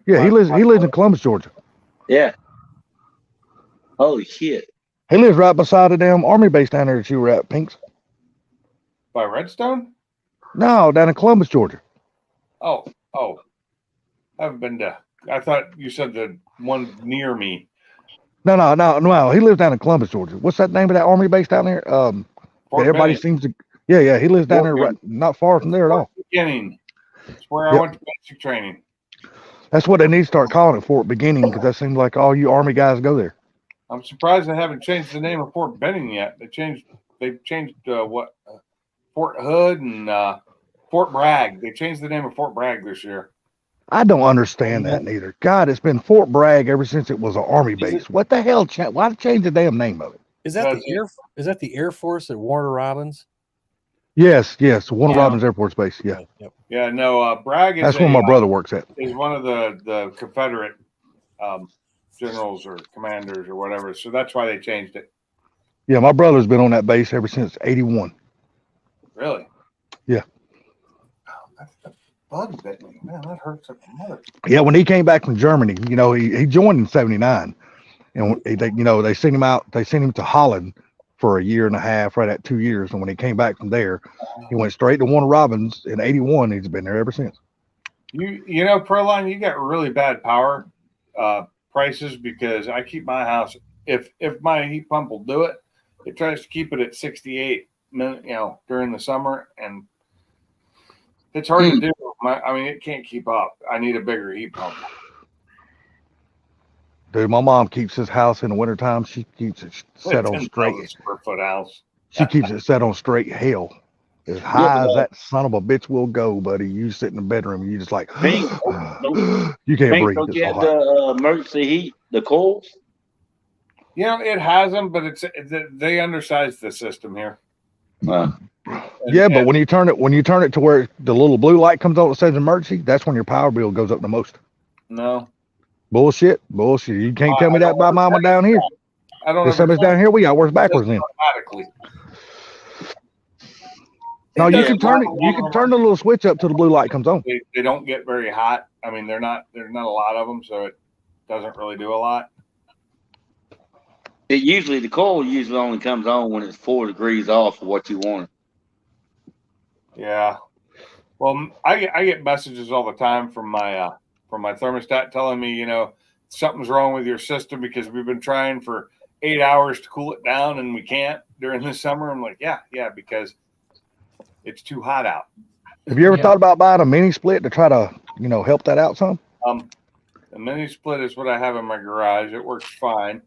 E: He lives in Columbus, Georgia.
F: Yeah. Holy shit.
E: He lives right beside the damn army base down there that you were at, Pinks.
C: By Redstone.
E: No, down in Columbus, Georgia.
C: Oh. I haven't been to. I thought you said the one near me.
E: No. He lives down in Columbus, Georgia. What's that name of that army base down there?
C: Fort
E: Everybody
C: Benning.
E: seems to. Yeah. He lives down
C: Fort
E: there, right, not far from there at all.
C: Beginning. It's where I
E: Yep.
C: went to basic training.
E: That's what they need to start calling it, Fort Beginning, because that seems like all you army guys go there.
C: I'm surprised they haven't changed the name of Fort Benning yet. They've changed Fort Hood and Fort Bragg. They changed the name of Fort Bragg this year.
E: I don't understand that neither. God, it's been Fort Bragg ever since it was an army base. What the hell? Why change the damn name of it?
A: is that the Air Force at Warner Robins?
E: Yes. Warner
C: Yeah.
E: Robins Air Force Base. Yeah,
A: Yep.
C: Yeah, no, Bragg is
E: that's where my brother works at.
C: is one of the Confederate generals or commanders or whatever. So that's why they changed it.
E: Yeah, my brother's been on that base ever since '81.
C: Really?
E: Yeah.
C: Oh, that bug bit me. Man, that hurts like a mother.
E: Yeah, when he came back from Germany, he joined in '79, and they sent him out. They sent him to Holland for a year and a half, right at 2 years. And when he came back from there, he went straight to Warner Robins in '81. He's been there ever since.
C: You know, Proline, you got really bad power prices because I keep my house. If my heat pump will do it, it tries to keep it at 68 during the summer, and it's hard to do. It can't keep up. I need a bigger heat pump.
E: Dude, my mom keeps his house in the wintertime. She keeps it set on
C: 10,000
E: straight.
C: square foot house.
E: She keeps it set on straight hell. As high as that son of a bitch will go, buddy. You sit in the bedroom, you just like,
F: Pink,
E: you can't
F: Pink,
E: breathe.
F: don't
E: It's
F: you
E: so
F: have
E: hot.
F: the emergency heat, the coils?
C: It has them, but they undersized the system here.
E: Yeah, but when you turn it to where the little blue light comes on that says emergency, that's when your power bill goes up the most.
C: No,
E: Bullshit. You can't tell me
C: I
E: that
C: don't
E: by mama down here.
C: I don't
E: There's something
C: ever
E: down here. We got worse backwards then.
C: automatically.
E: No,
C: It
E: you
C: doesn't
E: can turn it.
C: matter.
E: You can turn the little switch up till the blue light comes on.
C: They don't get very hot. I mean, there's not a lot of them, so it doesn't really do a lot.
F: The coil usually only comes on when it's 4 degrees off of what you want.
C: Yeah. Well, I get messages all the time from my thermostat telling me, something's wrong with your system because we've been trying for 8 hours to cool it down and we can't during the summer. I'm like, yeah, because it's too hot out.
E: Have you ever
D: Yeah.
E: thought about buying a mini split to try to, help that out some?
C: The mini split is what I have in my garage. It works fine.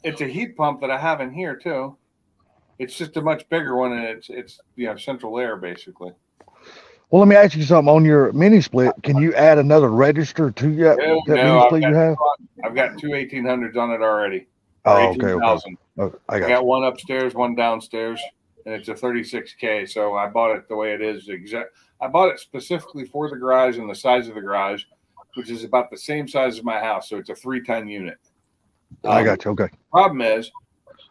C: It's a heat pump that I have in here too. It's just a much bigger one, and it's central air basically.
E: Well, let me ask you something. On your mini split, can you add another register to that mini split you have?
C: I've got two 1800s on it already.
E: Oh,
C: Or
E: okay.
C: 18,000.
E: Oh, I
C: I
E: got
C: got
E: you.
C: one upstairs, one downstairs, and it's a 36K. So I bought it the way it is. I bought it specifically for the garage and the size of the garage, which is about the same size as my house. So it's a 3-ton unit.
E: I got you. Okay.
C: Problem is,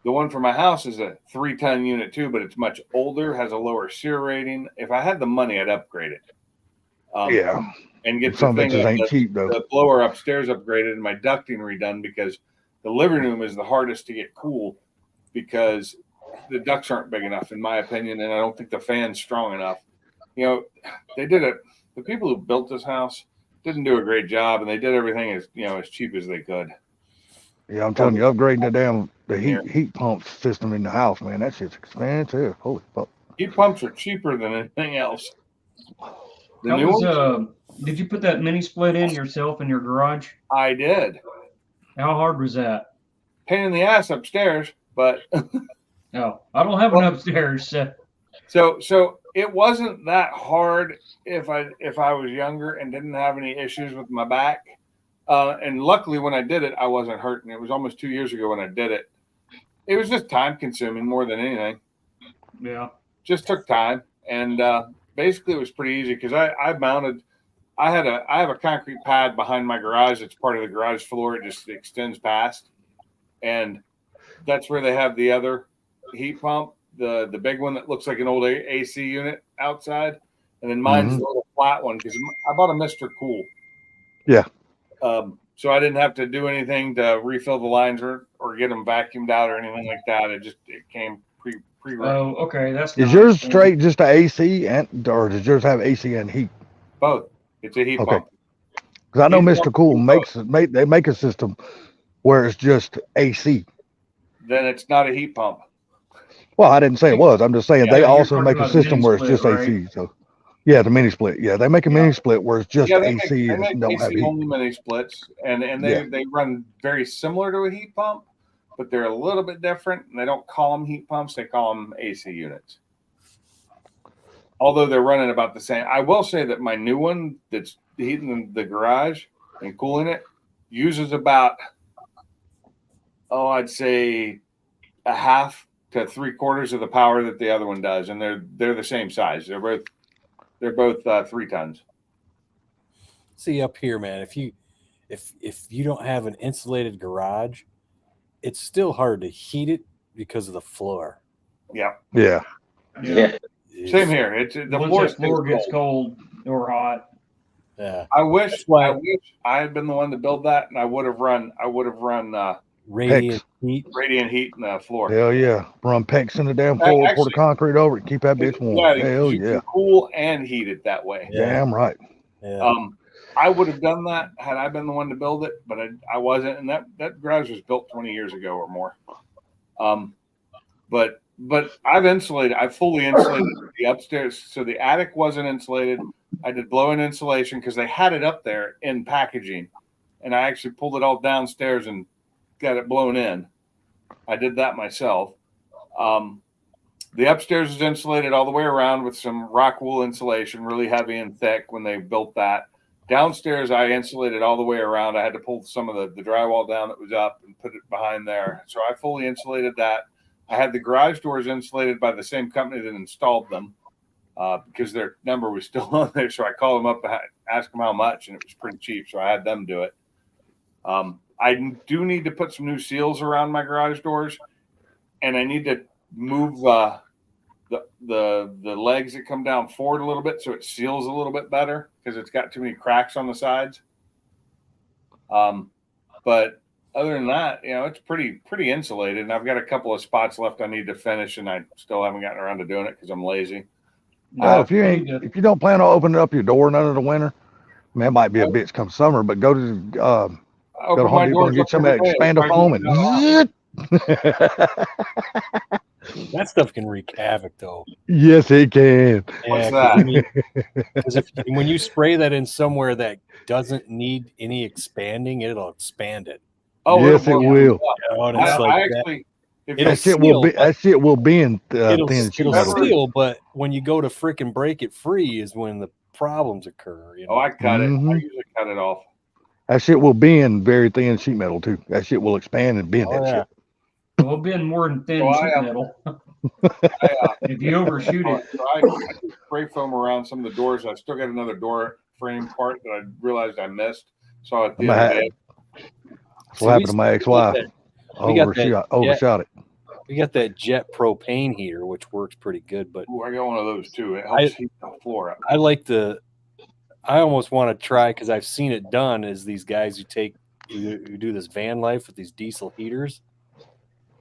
C: the one for my house is a 3-ton unit too, but it's much older, has a lower SEER rating. If I had the money, I'd upgrade it.
E: Yeah.
C: And get
E: Some
C: the
E: bitches ain't cheap though.
C: the blower upstairs upgraded and my ducting redone because the living room is the hardest to get cool because the ducts aren't big enough, in my opinion, and I don't think the fan's strong enough. They did it. The people who built this house didn't do a great job, and they did everything as cheap as they could.
E: Yeah, I'm telling you, upgrading the heat pump system in the house, man, that shit's expensive. Holy fuck.
C: Heat pumps are cheaper than anything else. The
D: How
C: new
D: was,
C: ones,
D: did you put that mini split in yourself in your garage?
C: I did.
D: How hard was that?
C: Pain in the ass upstairs, but
D: Oh, I don't have an upstairs.
C: so it wasn't that hard if I was younger and didn't have any issues with my back. And luckily, when I did it, I wasn't hurting. It was almost 2 years ago when I did it. It was just time consuming more than anything.
D: Yeah.
C: Just took time, and basically it was pretty easy because I have a concrete pad behind my garage. It's part of the garage floor. It just extends past, and that's where they have the other heat pump, the big one that looks like an old AC unit outside, and then mine's the little flat one because I bought a Mr. Cool.
E: Yeah.
C: So I didn't have to do anything to refill the lines or get them vacuumed out or anything like that. It came pre.
D: Oh, okay. That's
E: Is
D: nice.
E: yours straight just a AC or does yours have AC and heat?
C: Both. It's a heat
E: Okay.
C: pump.
E: Because I know
C: Heat
E: Mr.
C: pump,
E: Cool
C: both.
E: they make a system where it's just AC.
C: Then it's not a heat pump.
E: Well, I didn't say it was. I'm just saying
D: Yeah,
E: they
D: you're
E: also
D: talking
E: make a
D: about the
E: system
D: mini
E: where it's
D: split,
E: just AC. So yeah, the mini split. Yeah, they make a mini split where it's just
C: They
E: AC
C: make
E: and don't have
C: AC
E: heat.
C: only mini splits, and they run very similar to a heat pump, but they're a little bit different. And they don't call them heat pumps; they call them AC units. Although they're running about the same. I will say that my new one that's heating the garage and cooling it uses about, I'd say a half to 3/4 of the power that the other one does, and they're the same size. They're both 3 tons.
A: See up here, man. If you don't have an insulated garage, it's still hard to heat it because of the floor.
C: Yeah,
E: Yeah.
F: Yeah.
C: same here. It's the
D: Once
C: floor
D: that floor gets cold or hot.
A: Yeah.
C: I wish
A: why-
C: I had been the one to build that, and I would have run
A: Radiant heat.
C: radiant heat in the floor.
E: Hell yeah. Run PEX in the damn floor, pour the
C: Actually-
E: concrete over it, keep that bitch warm. Hell
C: you
E: yeah.
C: can cool and heat it that way.
A: Yeah.
E: Damn right.
A: Yeah.
C: I would have done that had I been the one to build it, but I wasn't, and that garage was built 20 years ago or more. But I've fully insulated the upstairs, so the attic wasn't insulated. I did blow-in insulation because they had it up there in packaging, and I actually pulled it all downstairs and got it blown in. I did that myself. The upstairs is insulated all the way around with some rock wool insulation, really heavy and thick when they built that. Downstairs, I insulated all the way around. I had to pull some of the drywall down that was up and put it behind there. So I fully insulated that. I had the garage doors insulated by the same company that installed them because their number was still on there. So I called them up, asked them how much, and it was pretty cheap. So I had them do it. I do need to put some new seals around my garage doors, and I need to move the legs that come down forward a little bit so it seals a little bit better because it's got too many cracks on the sides. But other than that, it's pretty insulated, and I've got a couple of spots left I need to finish, and I still haven't gotten around to doing it because I'm lazy.
E: Well, if you don't plan on opening up your door none of the winter, I mean, it might be a bitch come summer, but go to Home Depot and get some of that expander foam and
A: That stuff can wreak havoc, though.
E: yes, it can.
C: What's
A: Yeah,
C: that?
A: because when you spray that in somewhere that doesn't need any expanding, it'll expand it.
C: Oh,
E: Yes, it will.
A: And it's
C: I
A: like that.
C: actually, if
A: It'll
E: That shit will be.
A: seal, but
E: That shit will bend
A: It'll,
E: thin sheet
A: it'll
E: metal.
A: seal, but when you go to frickin' break it free is when the problems occur.
C: I cut it. I
E: Mhm.
C: usually cut it off.
E: That shit will bend very thin sheet metal too. That shit will expand and bend
A: Oh,
E: that
A: yeah.
E: shit.
D: We'll bend more than thin
C: Well,
D: sheet metal. If you overshoot it.
C: So I put spray foam around some of the doors. I still got another door frame part that I realized I missed. Saw it the
E: I'm
C: other day.
E: That's what happened to my ex-wife.
A: we got that-
E: Overshot it.
A: We got that jet propane heater, which works pretty good, but
C: Ooh, I got one of those too. It helps heat the floor up.
A: I almost want to try because I've seen it done. Is these guys who do this van life with these diesel heaters,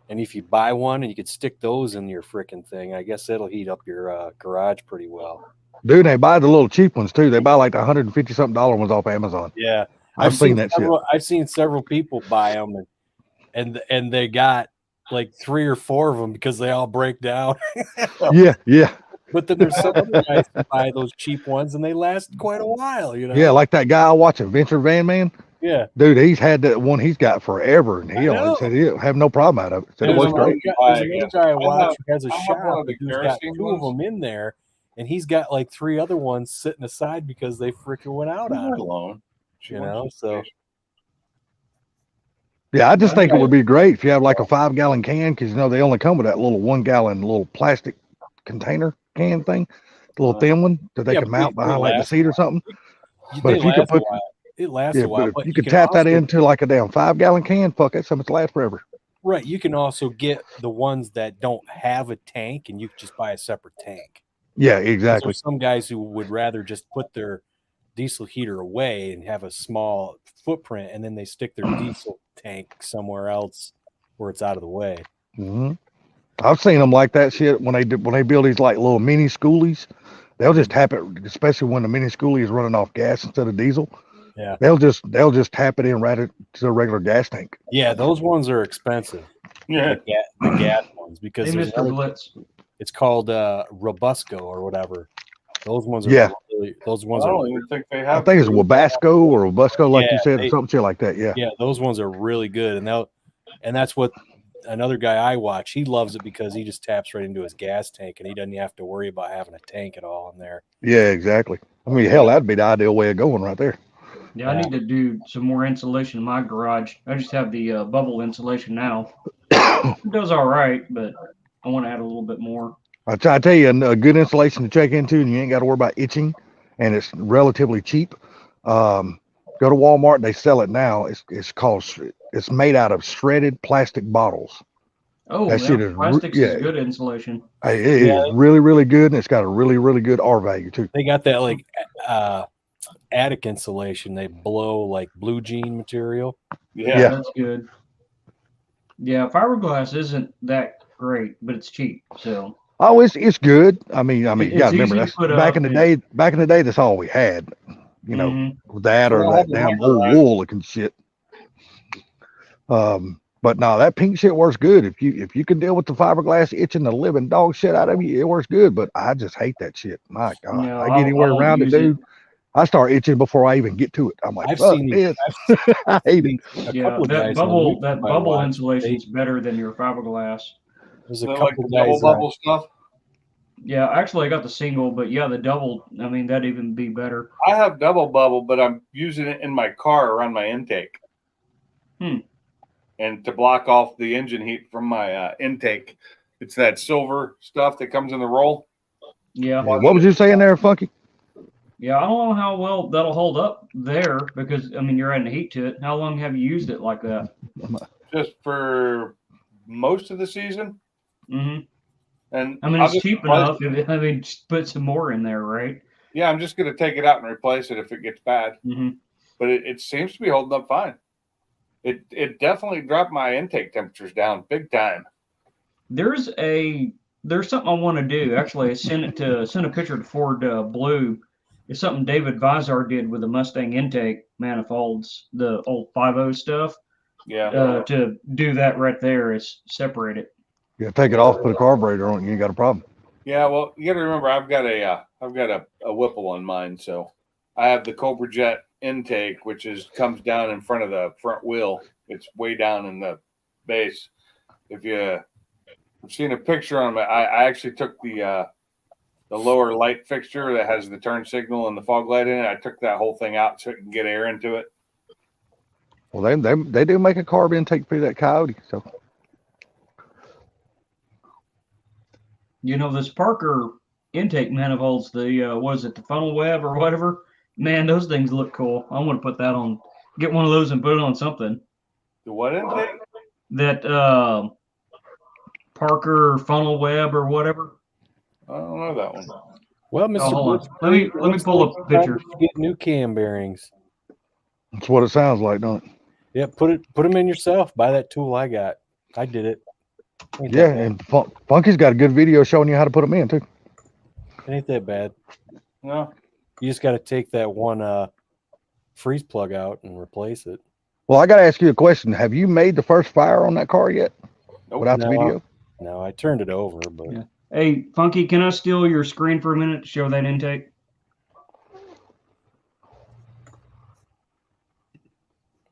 A: and if you buy one and you could stick those in your frickin' thing, I guess it'll heat up your garage pretty well.
E: Dude, they buy the little cheap ones too. They buy like the $150 something ones off Amazon.
A: Yeah,
E: I've seen that shit.
A: I've seen several people buy them, and they got like 3 or 4 of them because they all break down.
E: Yeah.
A: But then there's some other guys who buy those cheap ones and they last quite a while.
E: Yeah, like that guy I watch, Adventure Van Man.
A: Yeah.
E: Dude, he's had that one he's got forever, and he
A: I know.
E: always said he'll have no problem out of it. Said it
A: There's
E: works great.
A: another guy I watch who has a
C: I have
A: shop
C: one of the
A: who's got
C: kerosene
A: 2 of
C: ones.
A: them in there, and he's got like 3 other ones sitting aside because they freaking went out on him.
C: Alone.
A: So
E: Yeah, I just think it would be great if you have like a 5-gallon can, because they only come with that little 1-gallon little plastic container can thing, the little thin one that they
A: Yeah,
E: can
A: but
E: mount
A: they
E: behind like the
A: last-
E: seat or something. But
A: they
E: if you could
A: last a
E: put-
A: while. It lasts
E: Yeah,
A: a while.
E: but
A: But
E: if you could tap that
A: also-
E: into like a damn 5-gallon can, fuck, that something's last forever.
A: Right. You can also get the ones that don't have a tank, and you can just buy a separate tank.
E: Yeah,
A: 'Cause
E: exactly.
A: There's some guys who would rather just put their diesel heater away and have a small footprint, and then they stick their diesel tank somewhere else where it's out of the way.
E: hmm I've seen them like that shit when they build these like little mini schoolies. They'll just tap it, especially when the mini schoolie is running off gas instead of diesel.
A: Yeah.
E: They'll just tap it in right to the regular gas tank.
A: Yeah, those ones are expensive.
C: Yeah.
A: The gas ones, because
D: Hey,
A: there's
D: Mr.
A: another-
D: Blitz.
A: it's called Robusco or whatever. Those ones are
E: Yeah.
A: those ones
C: I
A: are
C: don't even think they
E: I
C: have.
E: think it's Wabasco or Wabusco, like
A: Yeah,
E: you said,
A: they-
E: or something shit like that. Yeah.
A: yeah, those ones are really good, and that's what another guy I watch, he loves it because he just taps right into his gas tank and he doesn't have to worry about having a tank at all in there.
E: Yeah, exactly. I mean, hell, that'd be the ideal way of going right there.
D: Yeah, I need to do some more insulation in my garage. I just have the bubble insulation now. It does all right, but I want to add a little bit more.
E: I tell you, a good insulation to check into, and you ain't got to worry about itching, and it's relatively cheap. Go to Walmart; they sell it now. It's made out of shredded plastic bottles.
D: Oh,
E: That shit is
D: plastics
E: yeah.
D: is good insulation.
E: It is really, really good, and it's got a really, really good R value too.
A: They got that like attic insulation. They blow like blue jean material.
E: Yeah.
D: That's good. Yeah, fiberglass isn't that great, but it's cheap. So
E: Oh, it's good. I mean, you
D: It's
E: got to remember
D: easy to
E: that's
D: put
E: back
D: up
E: in the
D: and-
E: day. Back in the day, that's all we had.
D: mhm.
E: With that or
C: Well,
E: that
C: I
E: damn
C: remember
E: old
C: that.
E: wool looking shit. But no, that pink shit works good. If you can deal with the fiberglass itching the living dog shit out of you, it works good. But I just hate that shit. My God,
D: No,
E: I get anywhere
D: I'll
E: around it,
D: use it.
E: dude. I start itching before I even get to it. I'm like,
A: I've
E: fuck
A: seen
E: this. I hate it.
A: A
D: Yeah,
A: couple of
D: that
A: guys on
D: bubble
A: YouTube I
D: bubble
A: watch,
D: insulation is better than your fiberglass.
A: There's a
C: They
A: couple
C: like the
A: of
C: double
A: guys.
C: bubble stuff.
D: Yeah, actually, I got the single, but yeah, the double. I mean, that'd even be better.
C: I have double bubble, but I'm using it in my car around my intake.
D: Hmm.
C: and to block off the engine heat from my intake. It's that silver stuff that comes in the roll.
D: Yeah.
E: What was you saying there, Funky?
D: Yeah, I don't know how well that'll hold up there because, I mean, you're adding heat to it. How long have you used it like that?
C: Just for most of the season.
D: Hmm.
C: And
D: I mean,
C: I'll
D: it's
C: just
D: cheap
C: replace
D: enough. I mean, just put some more in there, right?
C: Yeah, I'm just going to take it out and replace it if it gets bad.
D: Hmm.
C: But it seems to be holding up fine. It definitely dropped my intake temperatures down big time.
D: There's something I want to do. Actually, I sent a picture to Ford Blue. It's something David Vizar did with the Mustang intake manifolds, the old 5.0 stuff.
C: Yeah.
D: To do that right there is separate it.
E: Yeah, take it off, put a carburetor on it, you ain't got a problem.
C: Yeah, well, you got to remember, I've got a Whipple on mine, so I have the Cobra Jet intake, which comes down in front of the front wheel. It's way down in the base. If you've seen a picture on my, I actually took the lower light fixture that has the turn signal and the fog light in it. I took that whole thing out so it can get air into it.
E: Well, they do make a carb intake for that Coyote, so.
D: You know, this Parker intake manifolds, the was it the funnel web or whatever? Man, those things look cool. I want to put that on, get one of those and put it on something.
C: The what intake?
D: That Parker funnel web or whatever.
C: I don't know that one.
A: Well, Mr.
D: hold on.
A: Blitzkrieg,
D: Let me
A: looks
D: pull
A: like
D: up a picture.
A: you Get new cam bearings.
E: That's what it sounds like, don't it?
A: Yeah, put them in yourself. Buy that tool I got. I did it. Ain't
E: Yeah,
A: that bad.
E: and Funky's got a good video showing you how to put them in, too.
A: It ain't that bad.
C: No.
A: You just got to take that one freeze plug out and replace it.
E: Well, I got to ask you a question. Have you made the first fire on that car yet?
C: Nope.
E: Without the
A: No.
E: video?
A: No, I turned it over, but
D: Yeah. Hey, Funky, can I steal your screen for a minute to show that intake?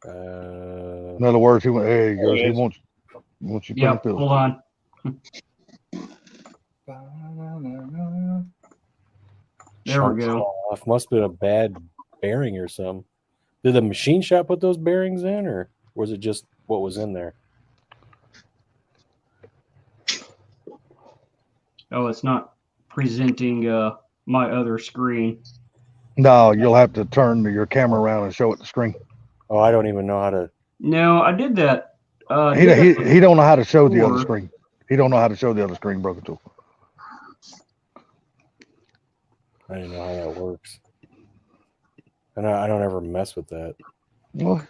E: In other words, he went, there he goes. He
C: Yes.
E: wants you
D: Yeah,
E: putting
D: hold on. There we go.
A: off. Must have been a bad bearing or something. Did the machine shop put those bearings in, or was it just what was in there?
D: Oh, it's not presenting my other screen.
E: No, you'll have to turn your camera around and show it the screen.
A: Oh, I don't even know how to.
D: No, I did that.
E: He don't know how to show the other
D: Or-
E: screen. He don't know how to show the other screen, Broken Tool.
A: I don't know how that works. And I don't ever mess with that.
E: Well,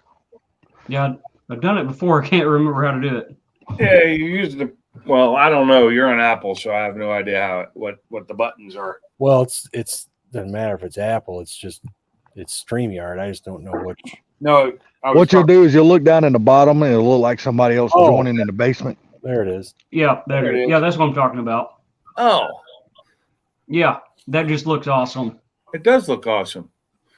D: Yeah, I've done it before. I can't remember how to do it.
C: Yeah, you use the. Well, I don't know. You're on Apple, so I have no idea what the buttons are.
A: Well, it's doesn't matter if it's Apple. It's StreamYard. I just don't know which.
C: No,
E: what you'll do is you'll look down in the bottom and it'll look like somebody else
A: Oh.
E: joining in the basement.
A: There it is.
D: Yeah,
C: There it is.
D: yeah, that's what I'm talking about.
C: Oh,
D: Yeah, that just looks awesome.
C: it does look awesome.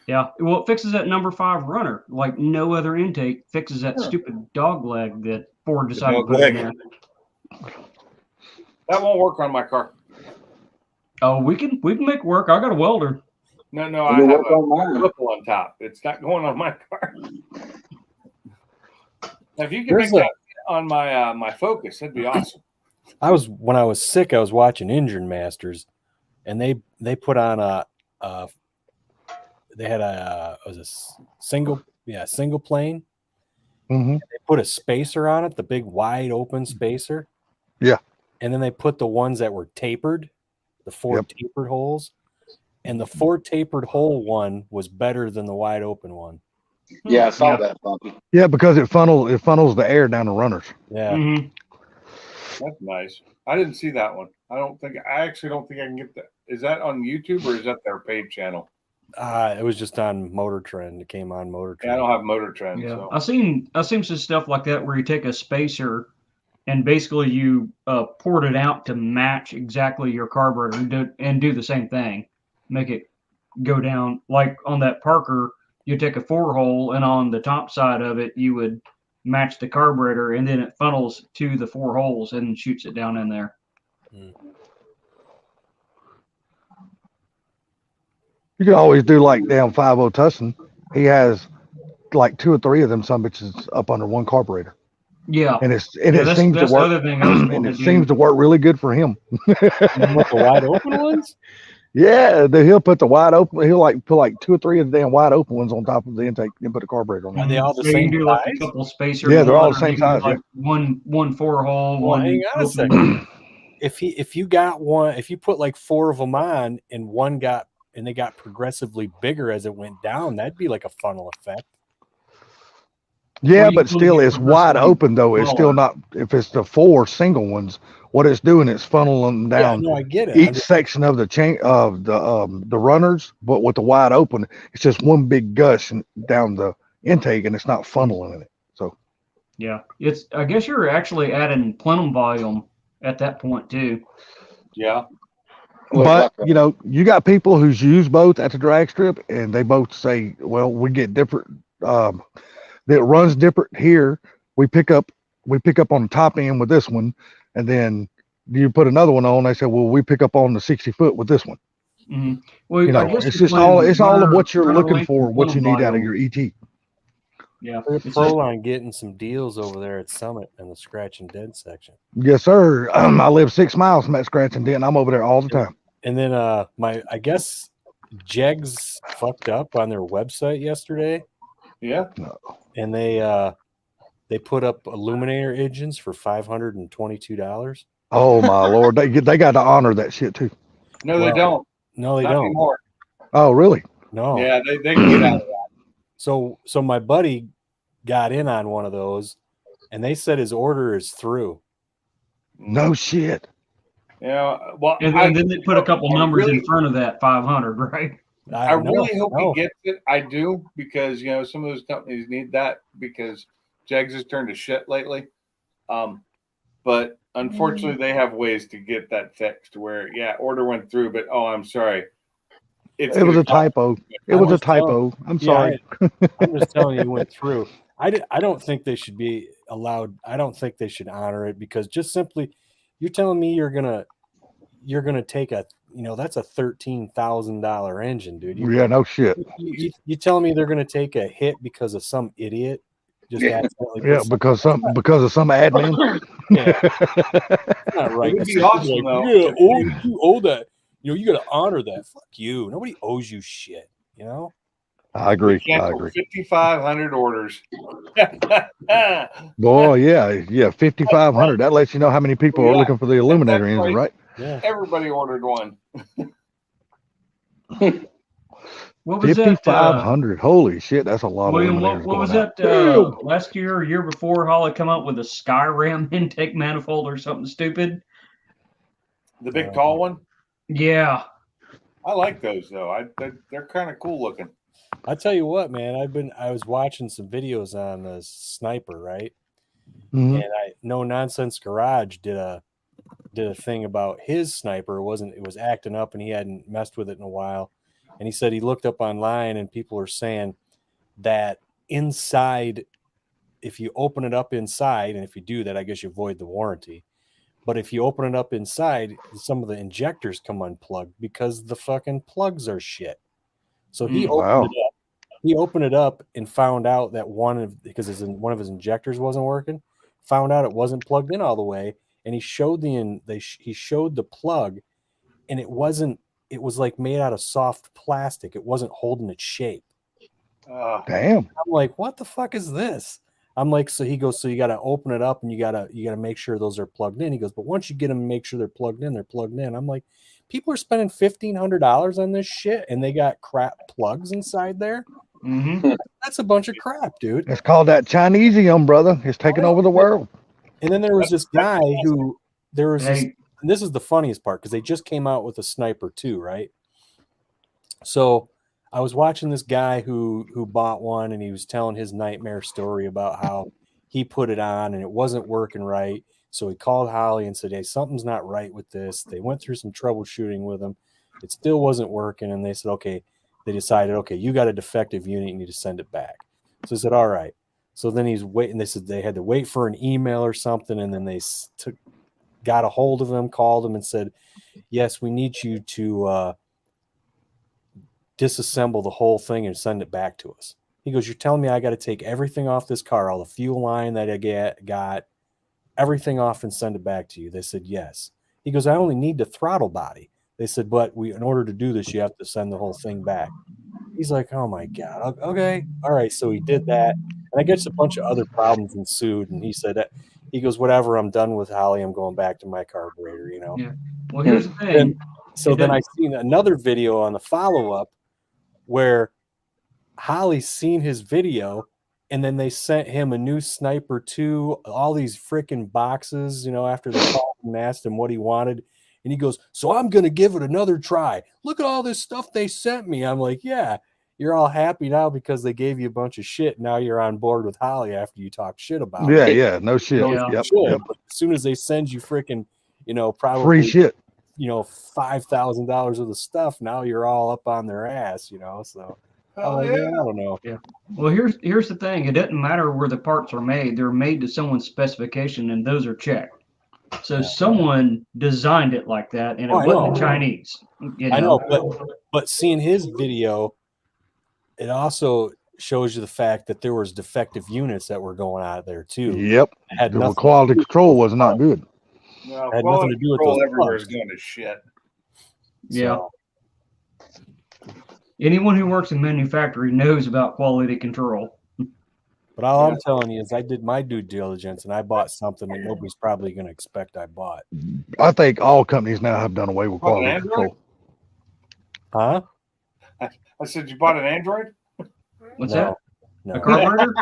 D: Yeah, well, it fixes that number 5 runner like no other intake. Fixes that
C: Huh.
D: stupid dog leg that Ford decided to
C: dog
D: put in
C: leg.
D: there.
C: That won't work on my car.
D: Oh, we can make work. I got a welder.
C: No, I
F: It'll
C: have
F: work
C: a
F: on mine.
C: Whipple on top. It's not going on my car. Now, if you can
A: There's
C: make that on my my Focus, that'd be awesome.
A: When I was sick, I was watching Engine Masters, and they put on they had single plane.
E: Mm-hmm.
A: They put a spacer on it, the big wide open spacer.
E: Yeah.
A: And then they put the ones that were tapered, the 4 tapered holes. And the 4 tapered hole one was better than the wide open one.
F: Yeah, I saw
D: Yeah.
F: that, Funky.
E: Yeah, because it funnels the air down the runners.
A: Yeah.
D: Mm-hmm.
C: That's nice. I didn't see that one. I actually don't think I can get that. Is that on YouTube or is that their paid channel?
A: It was just on Motor Trend. It came on Motor
C: Yeah, I
A: Trend.
C: don't have Motor Trend.
D: Yeah,
C: So.
D: I've seen some stuff like that where you take a spacer and basically you port it out to match exactly your carburetor and do the same thing. Make it go down like on that Parker. You take a 4 hole and on the top side of it you would match the carburetor and then it funnels to the 4 holes and shoots it down in there.
E: You can always do like down 5.0 Tussin. He has like 2 or 3 of them some bitches up under one carburetor.
D: Yeah.
E: and it
D: Yeah,
E: seems to
D: that's the
E: work.
D: other thing I was
E: And
D: wanting
E: it
D: to do.
E: seems to work really good for him.
A: With the wide open ones?
E: Yeah, he'll put the wide open. He'll like put like 2 or 3 of the damn wide open ones on top of the intake and put a carburetor on
A: Are
E: it.
A: they all the
D: So you
A: same
D: can do like a
A: size?
D: couple spacers.
E: Yeah, they're all
D: one,
E: the
D: or
E: same
D: you can do
E: size,
D: Like one 4-hole,
A: Well,
D: one
A: hang on a
D: open.
A: second. If you got one, if you put like 4 of them on and one got and they got progressively bigger as it went down, that'd be like a funnel effect.
E: Yeah,
D: Well, you
E: but
D: can
E: still,
D: get
E: it's wide
D: progressively
E: open though. It's still
D: smaller.
E: not. If it's the 4 single ones, what it's doing is funneling
A: Yeah,
E: down
A: no, I get it.
E: each section of the chain of the runners. But with the wide open, it's just one big gush down the intake, and it's not funneling in it. So
D: Yeah, it's. I guess you're actually adding plenum volume at that point too.
C: Yeah.
F: Well,
E: but
F: it's
E: you know, you got people who's used both at the drag strip, and they both say, "Well, we get different. That runs different here. We pick up on the top end with this one, and then you put another one on. They say, well, we pick up on the 60-foot with this one.
D: Mm-hmm. Well,
E: You
D: I
E: know,
D: guess
E: it's
D: you're
E: just
D: playing
E: all
D: with
E: it's all of
D: runner-
E: what you're
D: runner
E: looking
D: length
E: for,
D: and
E: what you
D: plenum
E: need out of
D: volume.
E: your ET.
D: Yeah,
A: Look at
D: it's just,
A: Proline getting some deals over there at Summit in the scratch and dead section.
E: Yes, sir. I live 6 miles from that scratch and dent. I'm over there all the time.
A: And then I guess Jegs fucked up on their website yesterday,
C: Yeah.
A: and they put up Illuminator engines for $522.
E: Oh my lord, they got to honor that shit too.
C: No, they
A: Well,
C: don't.
A: No, they
C: Not
A: don't.
C: anymore.
E: Oh really?
A: No.
C: Yeah, they can get out of that.
A: So my buddy got in on one of those, and they said his order is through.
E: No shit.
C: Yeah. Well,
D: and then they put a couple numbers in front of that 500, right?
C: I really hope
A: no.
C: he gets it. I do, because some of those companies need that, because Jags has turned to shit lately. But unfortunately, they have ways to get that fixed where, order went through, but I'm sorry.
E: It was a typo. It was a typo. I'm sorry.
A: I'm just telling you, it went through. I don't think they should be allowed. I don't think they should honor it, because just simply, you're telling me you're gonna take a, that's a $13,000 engine, dude.
E: Yeah, no shit.
A: You telling me they're gonna take a hit because of some idiot just accidentally?
E: Yeah, because of some admin.
A: Yeah, not right.
C: It would be awesome, though.
A: You owe that. You got to honor that. Fuck you. Nobody owes you shit.
E: I agree. I
C: Cancel
E: agree.
C: 5,500 orders.
E: Boy, yeah, 5,500. That lets you know how many people are looking for the Illuminator
C: That's
E: engine, right?
A: Yeah.
C: Everybody ordered one.
D: What was that?
E: 5,500. Holy shit, that's a lot
D: William,
E: of Illuminators
D: what was
E: going out.
D: that last year or year before? Holly come up with a Skyrim intake manifold or something stupid.
C: The big tall one.
D: Yeah,
C: I like those though. They're kind of cool looking.
A: I tell you what, man. I was watching some videos on the Sniper, right?
E: Mhm.
A: And No Nonsense Garage did a thing about his Sniper. It was acting up, and he hadn't messed with it in a while. And he said he looked up online, and people are saying that inside, if you open it up inside, and if you do that, I guess you void the warranty. But if you open it up inside, some of the injectors come unplugged because the fucking plugs are shit. So he opened it up. He opened it up and found out that one of his injectors wasn't working. Found out it wasn't plugged in all the way, and he showed he showed the plug, and it wasn't. It was like made out of soft plastic. It wasn't holding its shape.
E: Damn.
A: I'm like, what the fuck is this? I'm like, so he goes, so you got to open it up and you got to make sure those are plugged in. He goes, but once you get them, make sure they're plugged in. They're plugged in. I'm like, people are spending $1,500 on this shit, and they got crap plugs inside there.
D: Mm-hmm.
A: That's a bunch of crap, dude.
E: It's called that Chinesium, brother. It's taking over the world.
A: And then there was this guy who
D: Hey,
A: and this is the funniest part, because they just came out with a Sniper 2, right? So I was watching this guy who bought one, and he was telling his nightmare story about how he put it on and it wasn't working right. So he called Holly and said, hey, something's not right with this. They went through some troubleshooting with him. It still wasn't working. And they said, okay, they decided, okay, you got a defective unit. You need to send it back. So I said, all right. So then he's waiting. They said they had to wait for an email or something. And then they got a hold of him, called him and said, yes, we need you to disassemble the whole thing and send it back to us. He goes, "You're telling me I got to take everything off this car, all the fuel line that I got everything off and send it back to you?" They said, "Yes." He goes, "I only need the throttle body." They said, "But in order to do this, you have to send the whole thing back." He's like, "Oh my God. Okay. All right." So he did that. And I guess a bunch of other problems ensued. And he said, he goes, "Whatever, I'm done with Holly. I'm going back to my carburetor, you know?"
D: Yeah. Well, here's the thing.
A: And so then I seen another video on the follow-up where Holly's seen his video, and then they sent him a new Sniper 2, all these freaking boxes, you know, after they called him and asked him what he wanted. And he goes, "So I'm going to give it another try. Look at all this stuff they sent me." I'm like, "Yeah, you're all happy now because they gave you a bunch of shit. Now you're on board with Holly after you talk shit about
E: Yeah,
A: it."
E: yeah, no shit.
D: Yeah.
E: Yep,
A: Should,
E: yep.
A: but as soon as they send you freaking, you know, probably
E: Free shit.
A: you know, $5,000 of the stuff, now you're all up on their ass, you know. So
C: Hell
A: I
C: yeah.
A: don't know.
D: Well, here's the thing. It doesn't matter where the parts are made. They're made to someone's specification, and those are checked. So
A: Yeah.
D: someone designed it like that, and it
A: Oh, I
D: wasn't
A: know.
D: the Chinese. You
A: I know, but seeing his video, it also shows you the fact that there was defective units that were going out there too.
E: Yep.
A: It had
E: The
A: nothing
E: quality control was not good.
C: No,
A: Had nothing
C: quality
A: to do with
C: control
A: those
C: everywhere is
A: plugs.
C: going to shit.
D: Yeah.
A: So,
D: Anyone who works in manufacturing knows about quality control.
A: but all I'm telling you is I did my due diligence and I bought something that nobody's probably going to expect I bought.
E: I think all companies now have done away with
C: Oh, an
E: quality
C: Android?
E: control.
A: Huh?
C: I said, you bought an Android?
D: What's
A: No.
D: that?
A: No.
D: A carburetor?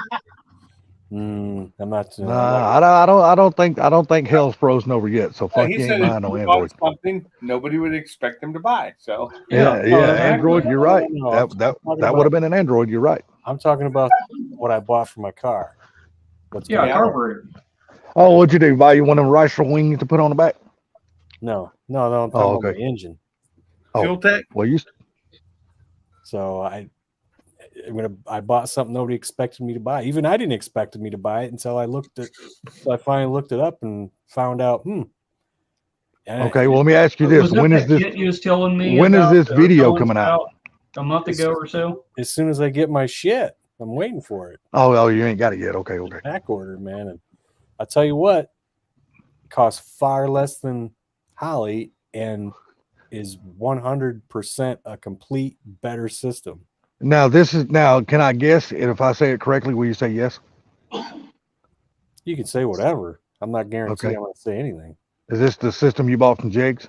A: I'm not.
E: Nah, I don't think hell's frozen over yet. So fuck
C: He
E: you,
C: said
E: ain't
C: if
E: buying no
C: you bought
E: Android.
C: something nobody would expect him to buy. So
E: Yeah,
D: Yeah,
E: Android. You're right.
A: No,
E: That would have been an Android. You're right.
A: I'm talking about what I bought for my car. What's
D: Yeah,
A: going
D: a
A: on?
D: carburetor.
E: Oh, what'd you do? Buy you one of them Ricer wings to put on the back?
A: No. I'm talking
E: Oh,
A: about
E: okay.
A: the engine.
E: Oh.
C: Fuel Tech?
E: Well, you
A: So I bought something nobody expected me to buy. Even I didn't expect me to buy it until I finally looked it up and found out. And
E: okay? Well, let me ask you this:
D: Was that
E: when is
D: that
E: this?
D: kit you was telling me
E: when is
D: about,
E: this video
D: telling us
E: coming out?
D: about a month ago or so?
A: As soon as I get my shit, I'm waiting for it.
E: Oh, you ain't got it yet. Okay.
A: Back order, man. And I'll tell you what, it costs far less than Holly and is 100% a complete better system.
E: Now, can I guess? And if I say it correctly, will you say yes?
A: You can say whatever. I'm not guaranteed
E: Okay.
A: I'm going to say anything.
E: Is this the system you bought from Jegs?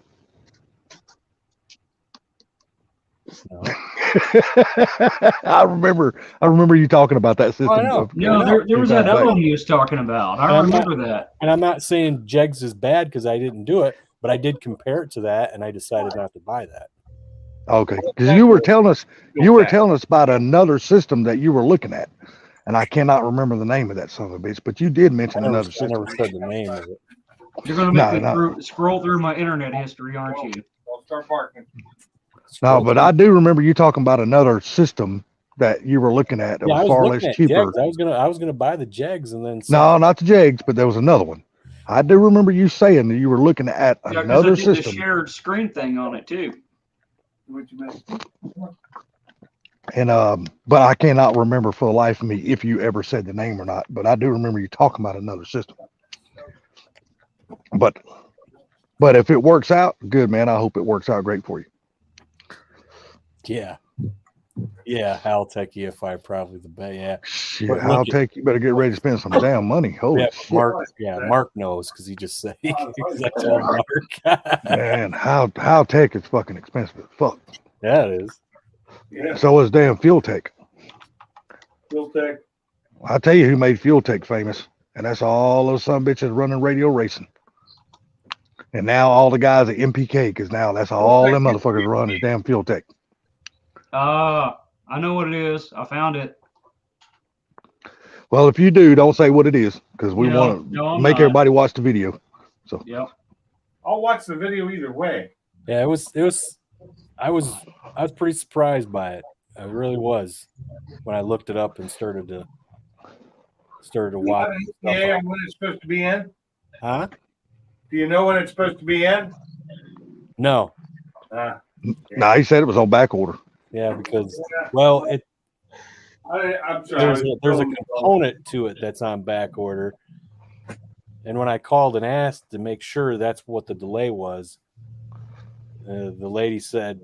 A: No.
E: I remember you talking about that system.
A: I know.
D: No, there was that other one he was talking about. I remember that.
A: And I'm not saying Jegs is bad because I didn't do it, but I did compare it to that, and I decided not to buy that.
E: Okay, because you were telling us about another system that you were looking at, and I cannot remember the name of that son of a bitch. But you did mention another
A: I
E: system.
A: never said the name of it.
D: You're going to make
E: No.
D: me scroll through my internet history, aren't you?
C: Don't start barking.
E: No, but I do remember you talking about another system that you were looking at that
A: Yeah, I
E: was
A: was
E: far
A: looking
E: less
A: at
E: cheaper.
A: Jegs. I was gonna buy the Jegs, and then
E: No, not the Jegs, but there was another one. I do remember you saying that you were looking at
D: Yeah, 'cause
E: another
D: I did the
E: system.
D: shared screen thing on it too.
C: What'd you miss?
E: And but I cannot remember for the life of me if you ever said the name or not. But I do remember you talking about another system. But if it works out, good man. I hope it works out great for you.
A: yeah, Haltech EFI probably the best. Yeah,
E: Shit,
A: But
E: I'll
A: look at-
E: take you. Better get ready to spend some damn money. Holy
A: yeah,
E: shit,
A: Mark knows because he just said because I told Mark.
E: man! How tech is fucking expensive as fuck.
A: Yeah, it is.
C: Yeah,
E: So is damn Fuel Tech.
C: Fuel Tech.
E: I'll tell you who made Fuel Tech famous, and that's all those some bitches running radio racing. And now all the guys at MPK, because now that's all them motherfuckers run is damn Fuel Tech.
D: I know what it is. I found it.
E: Well, if you do, don't say what it is, because we want to
D: No, I'm
E: make
D: not.
E: everybody watch the video.
D: Yep.
C: I'll watch the video either way.
A: Yeah, it was. I was pretty surprised by it. I really was when I looked it up and started to watch.
C: Yeah, when it's supposed to be in.
A: Huh?
C: Do you know when it's supposed to be in?
A: No.
E: No, he said it was on back order.
A: Yeah, because well,
C: I'm sorry.
A: There's a component to it that's on back order. And when I called and asked to make sure that's what the delay was, the lady said,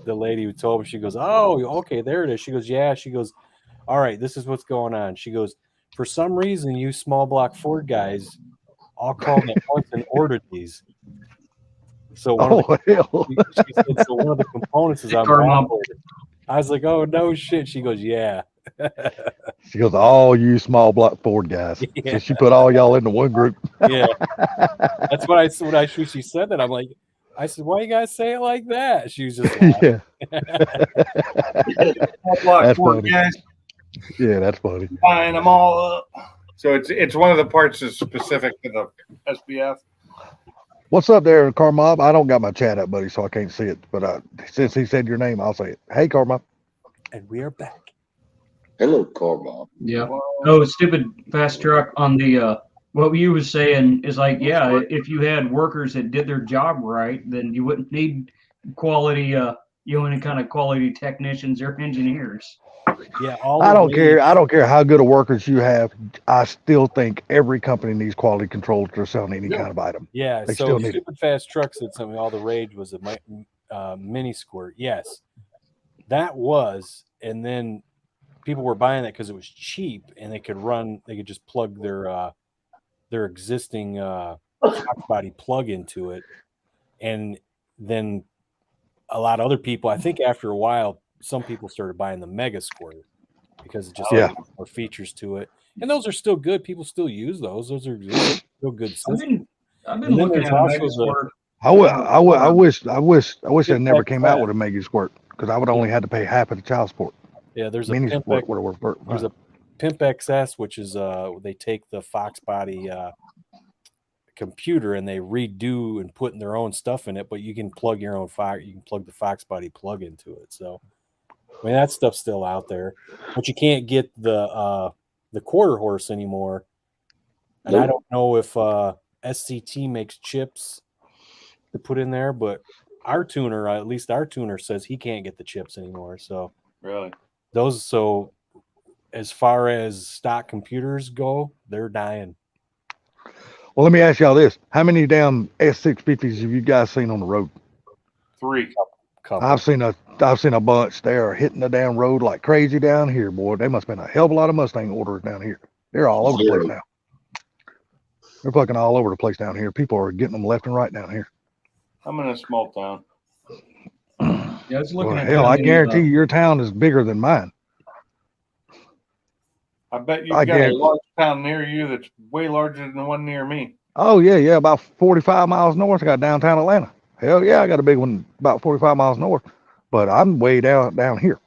A: the lady who told me, she goes, "Oh, okay, there it is." She goes, "Yeah." She goes, "All right, this is what's going on." She goes, "For some reason, you small block Ford guys all called at once and ordered these." So one of the,
E: hell.
A: she said, so one of the components is on back order. I was like, "Oh no shit." She goes, "Yeah."
E: She goes, all you small block Ford guys.
A: Yeah.
E: So she put all y'all into one group.
A: Yeah, that's what she said that. I'm like, I said, "Why you guys say it like that?" She was just laughing.
E: Yeah.
C: Block
E: That's
C: Ford
E: funny.
C: guys
E: Yeah, that's funny.
C: buying them all up. So it's one of the parts that's specific to the SBF.
E: What's up there, Carmob? I don't got my chat up, buddy, so I can't see it. But since he said your name, I'll say it. Hey, Carmob.
A: And we are back.
F: Hello, Carbob.
D: Yeah. Oh, stupid fast truck on the what you was saying is like, yeah, if you had workers that did their job right, then you wouldn't need quality any kind of quality technicians or engineers.
A: Yeah, all
E: I
A: the
E: don't
A: ways-
E: care. I don't care how good of workers you have. I still think every company needs quality control if they're selling any kind of item.
A: Yeah,
E: They
A: so
E: still need it.
A: Stupid Fast Truck said something. All the rage was a mini squirt. Yes, that was, and then people were buying that because it was cheap and they could just plug their existing stock body plug into it, and then a lot of other people. I think after a while, some people started buying the Mega Squirt because it just had more features to it, and those are still good. People still use those. Those are still good systems.
D: I've been
A: And then
D: looking
A: there's
D: at a
A: also
D: Mega
A: the-
D: Squirt.
E: I wish they never
A: Pimp
E: came out
A: XS.
E: with a Mega Squirt because I would only have to pay half of the child support.
A: Yeah, there's a
E: Mini
A: Pimp
E: Squirt
A: X-
E: would have worked.
A: There's a Pimp XS, which is they take the Fox body computer and they redo and put in their own stuff in it, but you can plug your own Fox. You can plug the Fox body plug into it. So, I mean, that stuff's still out there, but you can't get the quarter horse anymore. And I don't know if SCT makes chips to put in there, but our tuner, at least our tuner, says he can't get the chips anymore. So
C: Really?
A: so as far as stock computers go, they're dying.
E: Well, let me ask y'all this: how many damn S650s have you guys seen on the road?
C: 3.
A: Couple.
E: I've seen a bunch. They are hitting the damn road like crazy down here, boy. They must have been a hell of a lot of Mustang orders down here. They're all over the place now. They're fucking all over the place down here. People are getting them left and right down here.
C: I'm in a small town.
D: Yeah, I was looking
E: Well,
D: at
E: hell,
D: down
E: I
D: the,
E: guarantee your town is bigger than mine.
C: I bet you've
E: I
C: got a
E: guarantee-
C: large town near you that's way larger than the one near me.
E: Oh yeah, about 45 miles north. I got downtown Atlanta. Hell yeah, I got a big one about 45 miles north. But I'm way down here.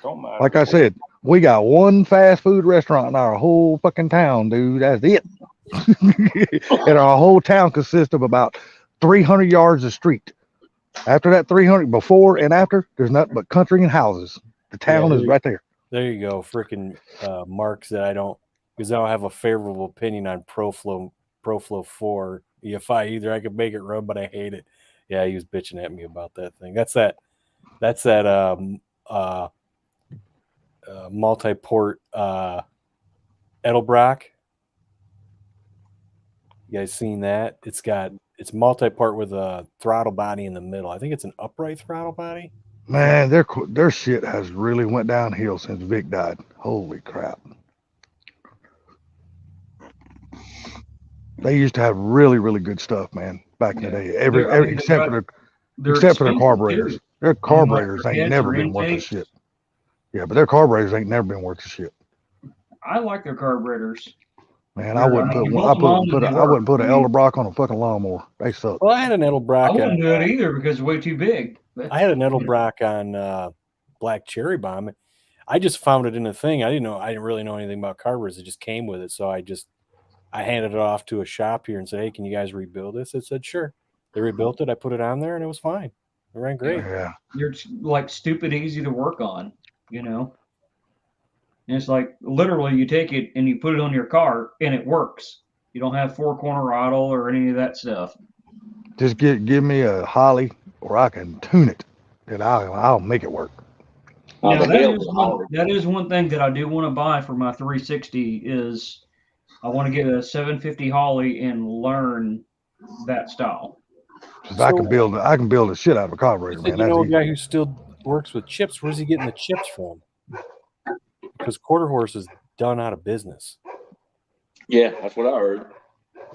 C: Don't matter.
E: Like I said, we got one fast food restaurant in our whole fucking town, dude. That's it. And our whole town consists of about 300 yards of street. After that 300, before and after, there's nothing but country and houses. The town is right there.
A: There you go. Freaking Mark said I don't have a favorable opinion on ProFlow 4 EFI either. I could make it run, but I hate it. Yeah, he was bitching at me about that thing. That's that multi-port Edelbrock. You guys seen that? It's multi-part with a throttle body in the middle. I think it's an upright throttle body.
E: Man, their shit has really went downhill since Vic died. Holy crap. They used to have really, really good stuff, man, back in the day. Except for their
D: expensive,
E: carburetors.
D: too.
E: Their carburetors ain't
D: heads
E: never
D: or
E: been worth a
D: intakes.
E: shit. Yeah, but their carburetors ain't never been worth a shit.
D: I like their carburetors.
E: Man, I wouldn't put
D: you
E: one.
D: bolt them on and they
E: I wouldn't put
D: work.
E: an Edelbrock on a fucking lawnmower. They suck.
A: Well, I had an
D: I
A: Edelbrock.
D: wouldn't do it either because it's way too big. But
A: I had an Edelbrock on Black Cherry Bomb. I just found it in a thing. I didn't really know anything about carburetors. It just came with it. So I handed it off to a shop here and said, "Hey, can you guys rebuild this?" It said, "Sure." They rebuilt it. I put it on there and it was fine. It ran great.
E: Yeah.
D: you're like stupid easy to work on, you know. And it's like literally you take it and you put it on your car and it works. You don't have 4-corner idle or any of that stuff.
E: Just give me a Holly or I can tune it and I'll make it work.
D: Now
F: the
D: that
F: hell
D: is
F: with
D: one,
F: all
D: that is one thing that I do want to buy for my 360 is I want to get a 750 Holly and learn that style.
E: 'Cause I can build the shit out of a
A: You
E: carburetor,
A: said
E: man.
A: you
E: That's
A: know a
E: easy.
A: guy who still works with chips. Where's he getting the chips from? Because Quarter Horse is done out of business.
F: Yeah, that's what I heard.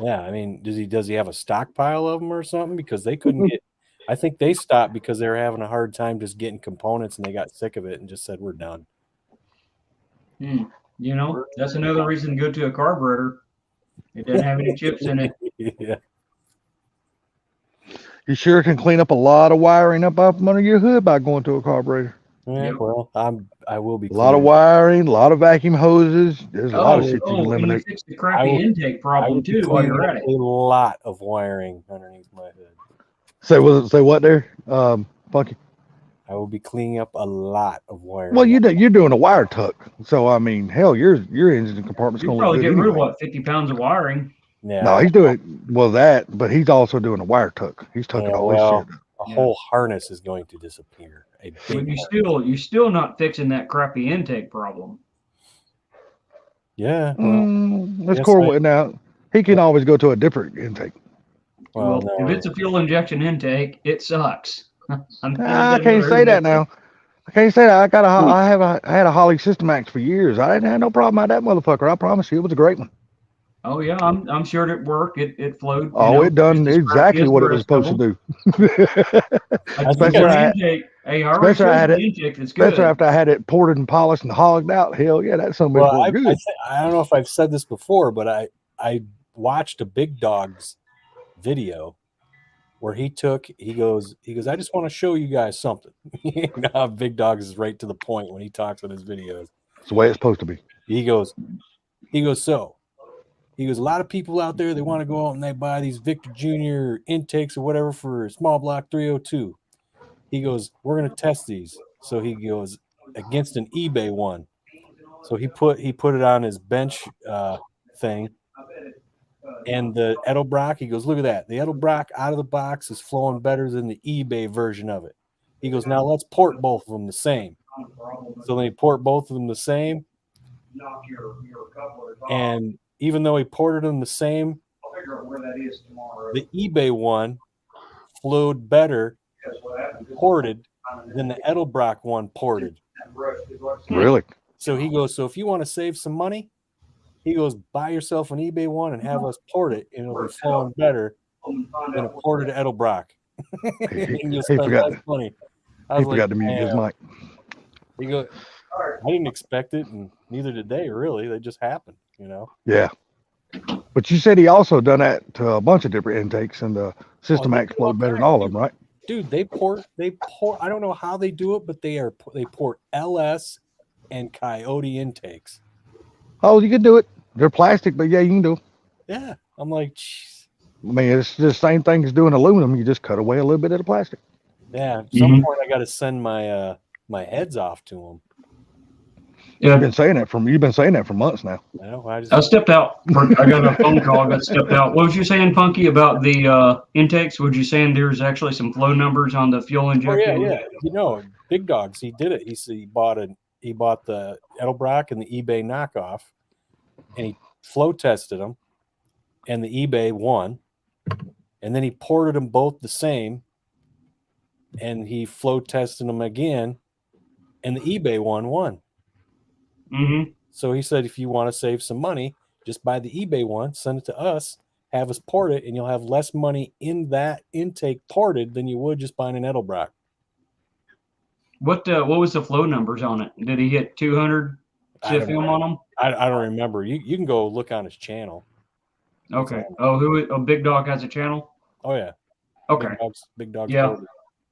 A: Yeah, I mean, does he have a stockpile of them or something? Because they couldn't get. I think they stopped because they were having a hard time just getting components, and they got sick of it and just said we're done.
D: You know, that's another reason to go to a carburetor. It doesn't have any chips in it.
A: Yeah.
E: You sure can clean up a lot of wiring up under your hood by going to a carburetor.
A: Yeah,
D: Yep.
A: well, I will be
E: A lot of
A: cleaning.
E: wiring, a lot of vacuum hoses. There's a lot of shit you can
D: And you
E: eliminate.
D: fix the crappy
A: will-
D: intake
A: I
D: problem
A: will be
D: too while
A: cleaning
D: you're
A: up
D: at it.
A: a lot of wiring underneath my hood.
E: Say what there, Funky?
A: I will be cleaning up a lot of wiring.
E: Well, you're doing a wire tuck, so I mean, hell, your engine compartment's
D: You
E: gonna look
D: probably
E: good
D: get rid of
E: anyway.
D: what 50 pounds of wiring.
A: Yeah,
E: No, he's doing that, but he's also doing a wire tuck. He's tucking
A: Yeah,
E: all
A: well,
E: this shit.
A: a whole harness is going to disappear. A
D: But
A: big
D: you're still not fixing that crappy intake problem.
A: Yeah. Well,
E: That's
A: yes,
E: Corwin. Now he can always go to a different intake.
A: well,
D: Well,
A: no,
D: if it's a fuel injection intake, it sucks.
E: I can't say that now. I can't say that. I had a Holly Systemax for years. I didn't have no problem with that motherfucker. I promise you, it was a great one.
D: Oh yeah, I'm sure it worked. It flowed.
E: Oh, it done
D: just as crappy
E: exactly
D: as
E: what
D: the
E: it was
D: rest of
E: supposed to
D: them.
E: do.
D: Like
E: Especially
D: the
E: I-
D: intake. Hey, I already
E: especially I
D: showed
E: had
D: you
E: it-
D: the intake. It's good.
E: Especially after I had it ported and polished and hogged out. Hell yeah, that son of a bitch
A: well,
E: worked good.
A: I don't know if I've said this before, but I watched a Big Dogs video where he goes, I just want to show you guys something. You know how Big Dogs is right to the point when he talks in his videos.
E: It's the way it's supposed to be.
A: He goes, a lot of people out there, they want to go out and they buy these Victor Jr. intakes or whatever for a small block 302. He goes, we're going to test these. So he goes against an eBay one. So he put it on his bench thing. And the Edelbrock, he goes, look at that. The Edelbrock out of the box is flowing better than the eBay version of it. He goes, now let's port both of them the same. So they port both of them the same. And even though he ported them the same, the eBay one flowed better ported than the Edelbrock one ported.
E: Really?
A: So he goes, so if you want to save some money, he goes, buy yourself an eBay one and have us port it, and it'll be flowing better than a ported Edelbrock. And you'll spend less money.
E: He forgot to mute his mic.
A: He goes, I didn't expect it, and neither did they. Really, they just happened, you know.
E: Yeah. But you said he also done that to a bunch of different intakes, and the Systemax flowed better than all of them, right?
A: Dude, they port. I don't know how they do it, but they port LS and Coyote intakes.
E: Oh, you can do it. They're plastic, but yeah, you can do it.
A: Yeah, I'm like, jeez.
E: I mean, it's the same thing as doing aluminum. You just cut away a little bit of the plastic.
A: Yeah, at some point I got to send my my heads off to them.
E: You've
D: Yeah,
E: been saying that for months now.
A: You know, I
D: I stepped out. I got a phone call. I got stepped out. What was you saying, Punky, about the intakes? Was you saying there's actually some flow numbers on the fuel
A: Oh
D: injection?
A: yeah. You know, Big Dogs, he did it. He bought the Edelbrock and the eBay knockoff, and he flow tested them, and the eBay won, and then he ported them both the same, and he flow tested them again, and the eBay one won.
D: Mm-hmm.
A: So he said, if you want to save some money, just buy the eBay one, send it to us, have us port it, and you'll have less money in that intake ported than you would just buying an Edelbrock.
D: What was the flow numbers on it? Did he hit 200
A: I don't
D: CFM on them?
A: I don't remember. You can go look on his channel.
D: Okay. Oh, Big Dog has a channel?
A: Oh yeah.
D: Okay.
A: Big Dogs.
D: Yeah.
A: Ported.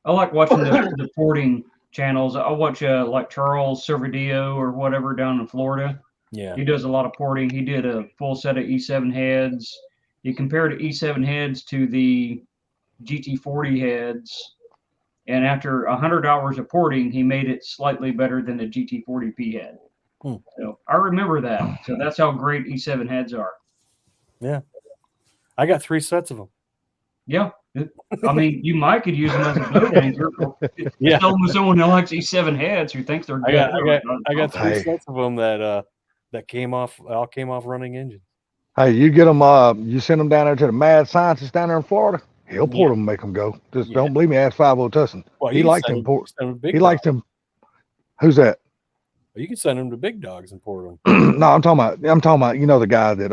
D: I like watching the porting channels. I watch like Charles Servadio or whatever down in Florida.
A: Yeah.
D: He does a lot of porting. He did a full set of E7 heads. He compared E7 heads to the GT40 heads. And after 100 hours of porting, he made it slightly better than the GT40P head. So I remember that. So that's how great E7 heads are.
A: Yeah. I got 3 sets of them.
D: Yeah. I mean, you might could use them as a boat anchor. Or
A: Yeah.
D: sell them to someone who likes these 7 heads who thinks they're
A: I
D: good.
A: got 3
E: Hey.
A: sets of them that all came off running engines.
E: Hey, you get them. You send them down there to the mad scientist down there in Florida. He'll port them and make them go. Just
A: Yeah.
E: don't believe me. Ask 50 Tussin.
A: Well,
E: He
A: you can
E: likes
A: send
E: them port.
A: send them to big
E: He likes
A: dogs.
E: them. Who's that?
A: You can send them to big dogs and port them.
E: No, I'm talking about. You know the guy that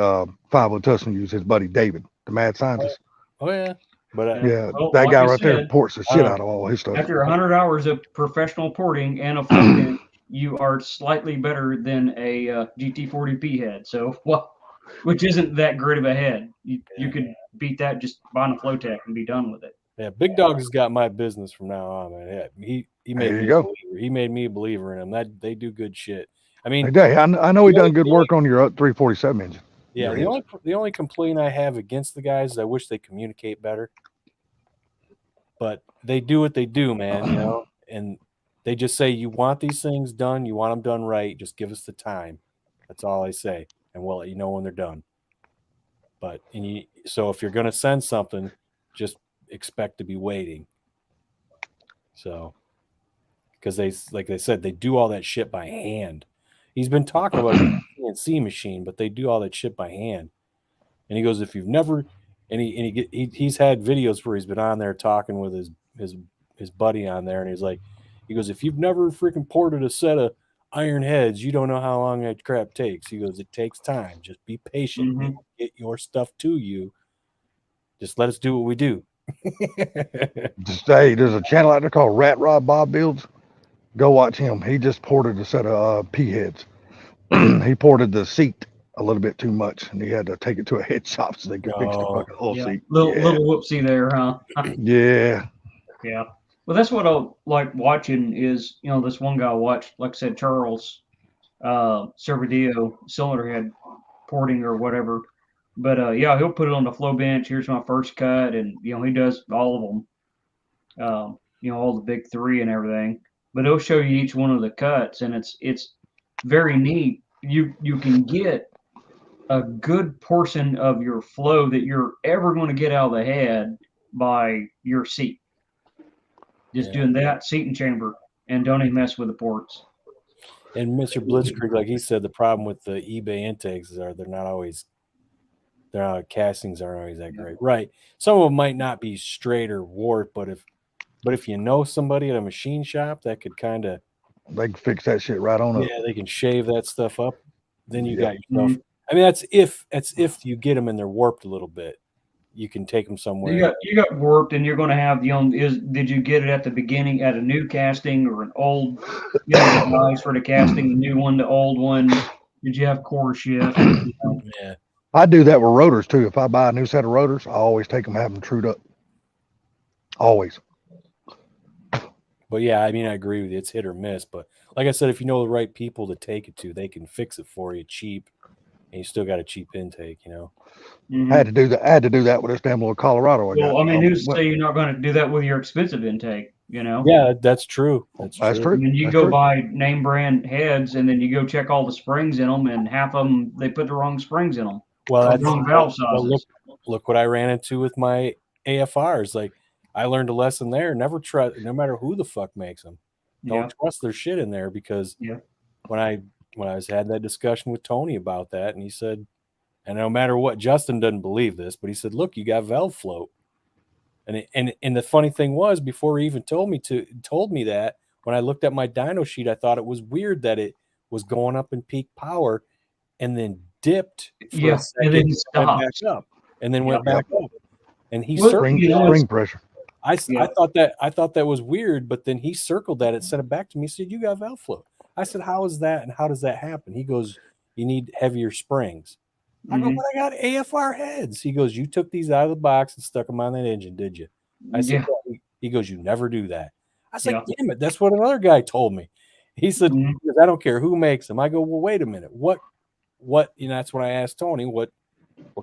E: 50 Tussin used, his buddy David, the mad scientist.
A: Oh yeah, but
E: Yeah,
D: Well,
E: that
D: like
E: guy
D: you
E: right there
D: said,
E: ports the shit out of all his stuff.
D: after 100 hours of professional porting and a float bench, you are slightly better than a GT40P head. So, well, which isn't that great of a head. You could beat that just buying a Flowtech and be done with it.
A: yeah, Big Dogs has got my business from now on, man. Yeah, he made
E: There you
A: me
E: go.
A: a believer. He made me a believer in them. That they do good shit. I mean,
E: Hey, I know he done good work on your 347 engine.
A: yeah, the only complaint I have against the guys is I wish they communicate better. But they do what they do, man, you know, and they just say, you want these things done, you want them done right, just give us the time. That's all I say, and we'll let you know when they're done. But so if you're going to send something, just expect to be waiting. So, because like they said, they do all that shit by hand. He's been talking about a CNC machine, but they do all that shit by hand. And he goes, if you've never, and he's had videos where he's been on there talking with his buddy on there, and he goes, if you've never freaking ported a set of iron heads, you don't know how long that crap takes. He goes, it takes time. Just be patient.
D: Mhm.
A: We'll get your stuff to you. Just let us do what we do.
E: Just hey, there's a channel out there called Rat Rod Bob Builds. Go watch him. He just ported a set of P heads. He ported the seat a little bit too much, and he had to take it to a head shop so they could fix the fucking whole
D: Yeah.
E: seat.
D: Little
E: Yeah.
D: whoopsie there, huh?
E: Yeah.
D: Yeah. Well, that's what I like watching is, this one guy I watched, like I said, Charles Servadio, cylinder head porting or whatever. But yeah, he'll put it on the flow bench. Here's my first cut. And, he does all of them, all the big 3 and everything. But he'll show you each one of the cuts, and it's very neat. You can get a good portion of your flow that you're ever going to get out of the head by your seat. Just doing that, seat and chamber, and don't even mess with the ports.
A: And Mr. Blitzkrieg, like he said, the problem with the eBay intakes is castings aren't always that great. Right. Some of them might not be straight or warped, but if you know somebody at a machine shop that could kind of,
E: They can fix that shit right on up.
A: yeah, they can shave that stuff up, then you
E: Yeah.
A: got yourself. I mean, that's if you get them and they're warped a little bit, you can take them somewhere.
D: You got warped, and you're going to have did you get it at the beginning at a new casting or an old, device for the casting, the new one, the old one? Did you have core shift?
A: Yeah.
E: I do that with rotors too. If I buy a new set of rotors, I always take them, have them trued up. Always.
A: But yeah, I mean, I agree with you. It's hit or miss. But like I said, if you know the right people to take it to, they can fix it for you cheap, and you still got a cheap intake,
D: Mhm.
E: I had to do that. I had to do that with this damn little Colorado.
D: Well, I mean, who's to say you're not going to do that with your expensive intake?
A: Yeah, that's true. That's true.
D: I mean, you
E: That's
D: go
E: true.
D: buy name brand heads, and then you go check all the springs in them, and half of them they put the wrong springs in them.
A: Well,
D: Or
A: that's
D: wrong valve
A: well,
D: sizes.
A: look what I ran into with my AFRs. Like, I learned a lesson there. Never trust, no matter who the fuck makes them. Don't trust their shit in there, because when I had that discussion with Tony about that, and he said, and no matter what, Justin doesn't believe this, but he said, look, you got valve float. And the funny thing was, before he even told me that, when I looked at my dyno sheet, I thought it was weird that it was going up in peak power and then dipped for a second,
D: and then
A: went
D: stopped.
A: back up, and then went back up. And he
D: Well,
A: circled
E: Spring pressure.
A: I thought that was weird, but then he circled that and sent it back to me. He said, you got valve float. I said, how is that, and how does that happen? He goes, you need heavier springs. I go, but I got AFR heads. He goes, you took these out of the box and stuck them on that engine, did you? I said, yeah. He goes, you never do that. I was like, damn it, that's what another guy told me. He said, I don't care who makes them. I go, well, wait a minute. What, that's when I asked Tony, what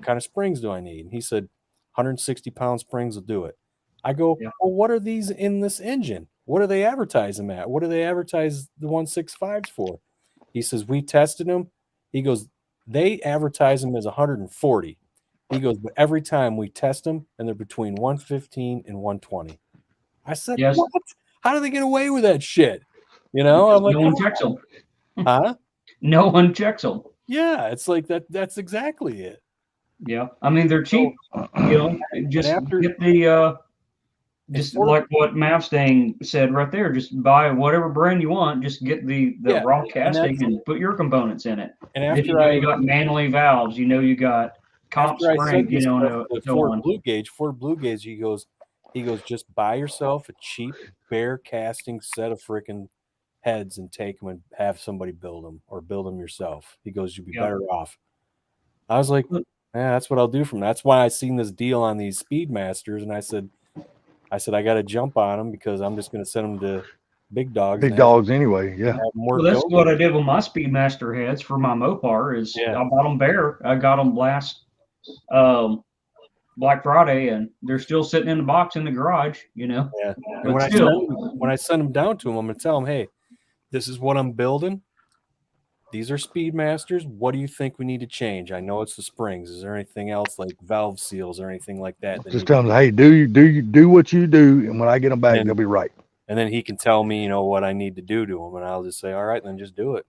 A: kind of springs do I need? And he said, 160-pound springs will do it. I go, well, what are these in this engine? What do they advertise them at? What do they advertise the 165s for? He says, we tested them. He goes, they advertise them as 140. He goes, but every time we test them, and they're between 115 and 120. I said,
D: Yes.
A: what? How do they get away with that shit? You know, I'm like,
D: no one checks them.
A: huh?
D: No one checks them.
A: Yeah, it's like that. That's exactly it.
D: Yeah, I mean they're cheap. You know, just
A: after-
D: get the just
A: for-
D: like what Mavstang said right there. Just buy whatever brand you want. Just get the
A: Yeah,
D: raw
A: and
D: casting and put your components in it.
A: And
D: Then
A: after
D: you know you got Manley valves. You know you got comp
A: after I
D: spring.
A: said
D: You
A: this
D: know,
A: stuff
D: and
A: to
D: so
A: Ford
D: on.
A: Blue Gauge, he goes, just buy yourself a cheap bare casting set of freaking heads and take them and have somebody build them or build them yourself. He goes, you'd be better off. I was like, yeah, that's what I'll do from that. That's why I seen this deal on these Speedmasters, and I said I got to jump on them because I'm just going to send them to big dogs.
E: Big dogs anyway. Yeah.
A: Have more
D: Well, that's
A: dope.
D: what I did with my Speedmaster heads for my Mopar. Is
A: Yeah.
D: I bought them bare. I got them last Black Friday, and they're still sitting in the box in the garage. You know.
A: Yeah.
D: But
A: And
D: still,
A: when I send them down to them, I'm going to tell them, hey, this is what I'm building. These are Speedmasters. What do you think we need to change? I know it's the springs. Is there anything else like valve seals or anything like that?
E: Just tell them, hey, do what you do, and when I get them back, they'll be right.
A: And then he can tell me, you know, what I need to do to them, and I'll just say, all right, then just do it.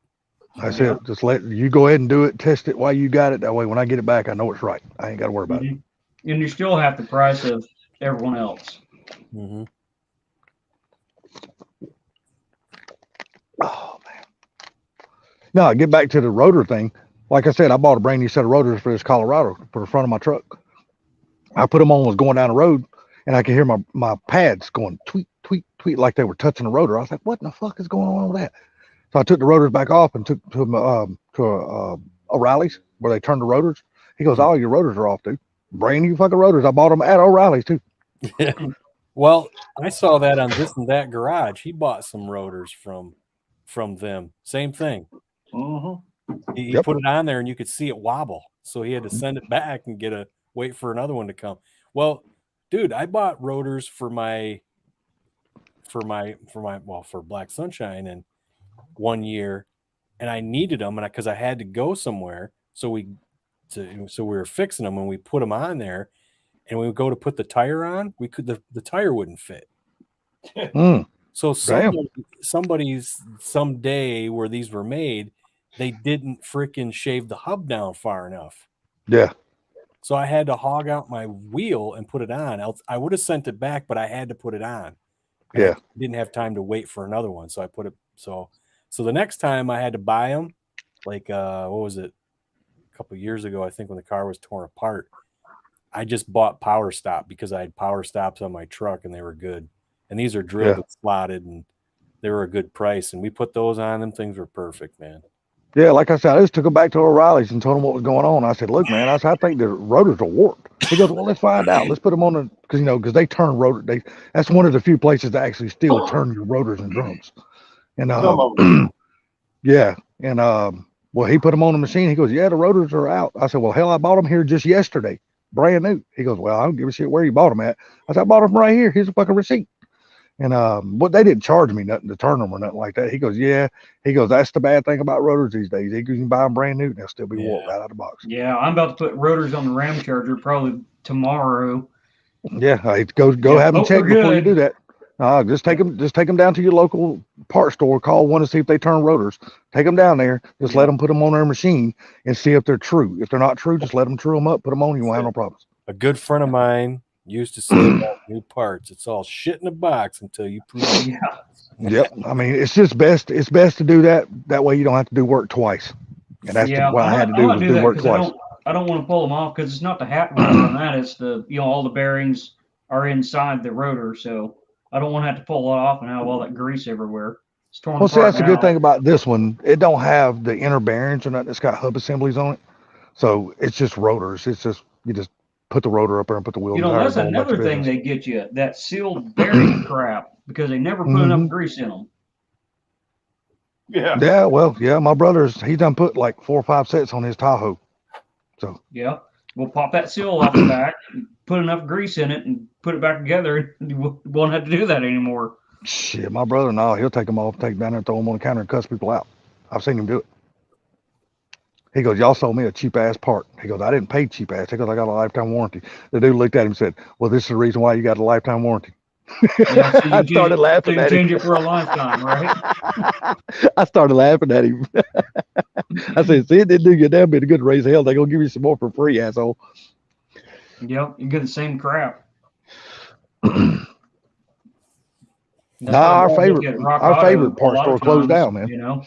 E: That's it. Just let you go ahead and do it. Test it while you got it. That way, when I get it back, I know it's right. I ain't got to worry about it.
D: And you still have the price of everyone else.
A: Mm-hmm.
E: Oh man. No, get back to the rotor thing. Like I said, I bought a brand new set of rotors for this Colorado for the front of my truck. I put them on, was going down the road, and I could hear my pads going tweet, tweet, tweet like they were touching the rotor. I was like, what in the fuck is going on with that? So I took the rotors back off and took to O'Reilly's where they turn the rotors. He goes, all your rotors are off, dude. Brand new fucking rotors. I bought them at O'Reilly's too.
A: Well, I saw that on This and That Garage. He bought some rotors from them. Same thing.
C: Mm-hmm.
A: He
E: Yep.
A: put it on there and you could see it wobble. So he had to send it back and wait for another one to come. Well, dude, I bought rotors for Black Sunshine and 1 year, and I needed them because I had to go somewhere. So we were fixing them and we put them on there, and we would go to put the tire on. We could the tire wouldn't fit. So someday where these were made, they didn't freaking shave the hub down far enough.
E: Yeah.
A: So I had to hog out my wheel and put it on. Else I would have sent it back, but I had to put it on.
E: Yeah.
A: I didn't have time to wait for another one. So I put it. So the next time I had to buy them, like, what was it? A couple of years ago, I think when the car was torn apart, I just bought Power Stop because I had Power Stops on my truck and they were good. And these are drilled and slotted and they were a good price. And we put those on them. Things were perfect, man.
E: Yeah, like I said, I just took them back to O'Reilly's and told them what was going on. I said, look, man, I think the rotors are warped. He goes, well, let's find out. Let's put them on because they turn rotor. That's one of the few places that actually still turn your rotors and drums. And yeah, and well, he put them on the machine. He goes, yeah, the rotors are out. I said, well, hell, I bought them here just yesterday, brand new. He goes, well, I don't give a shit where you bought them at. I said, I bought them right here. Here's a fucking receipt. And but they didn't charge me nothing to turn them or nothing like that. He goes, yeah. He goes, that's the bad thing about rotors these days. You can buy them brand new and they'll still be warped right out of the box.
D: Yeah, I'm about to put rotors on the Ram Charger probably tomorrow.
E: Yeah, go have them checked before you do that. Just take them down to your local parts store. Call one to see if they turn rotors. Take them down there. Just let them put them on their machine and see if they're true. If they're not true, just let them true them up. Put them on. You won't have no problems.
A: A good friend of mine used to say about new parts, it's all shit in a box until you prove it.
D: Yeah.
E: Yep. I mean, it's just best. It's best to do that. That way you don't have to do work twice. And that's what I had to do was do work twice.
D: I don't want to pull them off because it's not the hat rotor on that. It's all the bearings are inside the rotor. So I don't want to have to pull it off and have all that grease everywhere. It's torn
E: Well, see, that's the
D: now.
E: good thing about this one. It don't have the inner bearings or nothing. It's got hub assemblies on it. So it's just rotors. It's just, you just put the rotor up there and put the wheel.
D: That's another thing they get you, that sealed bearing crap, because they never put enough grease in them.
C: Yeah.
E: Yeah. Well, yeah. My brother's, he done put like 4 or 5 sets on his Tahoe. So
D: yeah, we'll pop that seal off the back, put enough grease in it, and put it back together. And you won't have to do that anymore.
E: Shit, my brother, no, he'll take them off, take them down there, throw them on the counter, and cuss people out. I've seen him do it. He goes, y'all sold me a cheap ass part. He goes, I didn't pay cheap ass. He goes, I got a lifetime warranty. The dude looked at him and said, well, this is the reason why you got a lifetime warranty.
D: Yeah, so you
E: I started laughing
D: so you
E: at him.
D: change it for a lifetime, right?
E: I started laughing at him. I said, see, it didn't do you a damn bit of good to raise hell. They're going to give you some more for free, asshole.
D: Yep, you get the same crap. That's
E: Nah,
D: why
E: our
D: I look
E: favorite-
D: at Rock
E: our
D: Auto
E: favorite
D: a
E: parts
D: lot
E: store
D: of
E: closed
D: times,
E: down, man.
D: You know,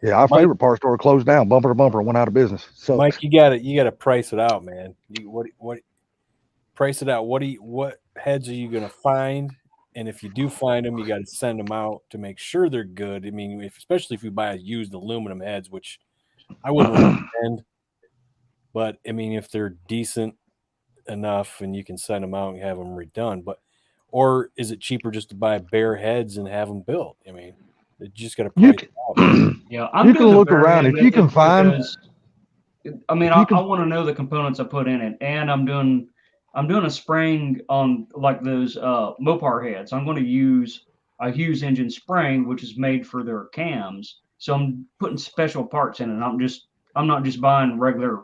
E: Yeah, our
A: Mike-
E: favorite parts store closed down, bumper to bumper, went out of business. So
A: Mike, you gotta price it out, man. What price it out? What heads are you gonna find? And if you do find them, you got to send them out to make sure they're good. I mean, especially if you buy used aluminum heads, which I wouldn't recommend. But I mean, if they're decent enough and you can send them out and have them redone, or is it cheaper just to buy bare heads and have them built? I mean, you just got to
E: you
A: price
E: can,
A: it out. Man.
D: yeah, I'm
E: You can
D: doing the
E: look around.
D: variant
E: If you can
D: method
E: find-
D: because, I mean,
E: if you can-
D: I want to know the components I put in it, and I'm doing a spring on like those Mopar heads. I'm going to use a Hughes engine spring, which is made for their cams. So I'm putting special parts in it. I'm not just buying regular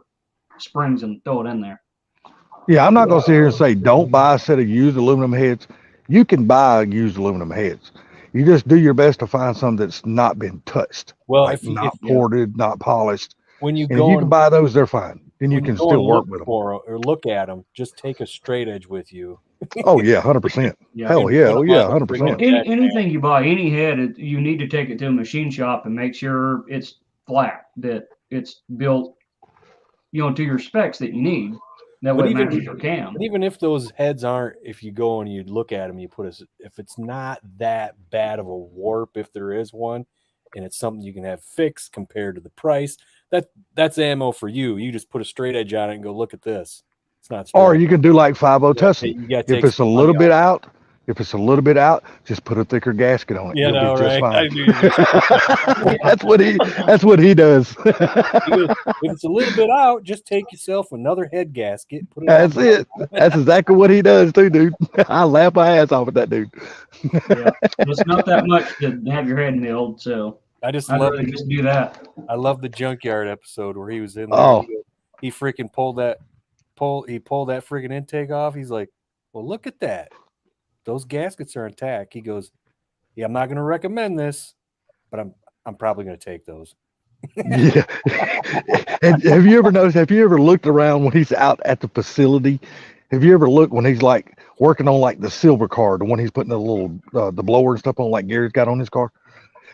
D: springs and throw it in there.
E: Yeah, I'm not going to sit here and say don't buy a set of used aluminum heads. You can buy used aluminum heads. You just do your best to find some that's not been touched,
A: Well,
E: like not ported, not polished.
A: when you
E: And
A: go
E: if you can buy those, they're fine. Then you
A: when
E: can
A: go
E: still
A: and
E: work
A: look
E: with them.
A: for or look at them, just take a straight edge with you.
E: Oh yeah, 100%.
D: Yeah.
E: Hell yeah, oh yeah,
A: Well,
E: 100%.
D: Anything you buy, any head, you need to take it to a machine shop and make sure it's flat, that it's built, to your specs that you need. That
A: But
D: way it
A: even-
D: matches your cam.
A: But even if those heads aren't, if you go and you look at them, if it's not that bad of a warp, if there is one, and it's something you can have fixed compared to the price, that's ammo for you. You just put a straight edge on it and go, look at this. It's not straight.
E: Or you can do like 5.0 Tussin.
A: You gotta take
E: If it's a
A: some
E: little
A: money
E: bit
A: off.
E: out, just put a thicker gasket on it.
A: Yeah,
E: You'll
A: no,
E: be just
A: right. I
E: fine.
A: knew you
E: That's what he does.
A: He goes, if it's a little bit out, just take yourself another head gasket. Put it
E: That's
A: on.
E: it. That's exactly what he does too, dude. I laugh my ass off at that dude.
D: It's not that much to have your head milled, so
A: I just
D: I'd
A: love
D: rather just do that.
A: I love the junkyard episode where he was in there.
E: Oh.
A: He freaking pulled that freaking intake off. He's like, well, look at that. Those gaskets are intact. He goes, yeah, I'm not going to recommend this, but I'm probably going to take those.
E: Yeah. And have you ever looked around when he's out at the facility? Have you ever looked when he's like working on like the silver car, the one he's putting the little the blower and stuff on, like Gary's got on his car?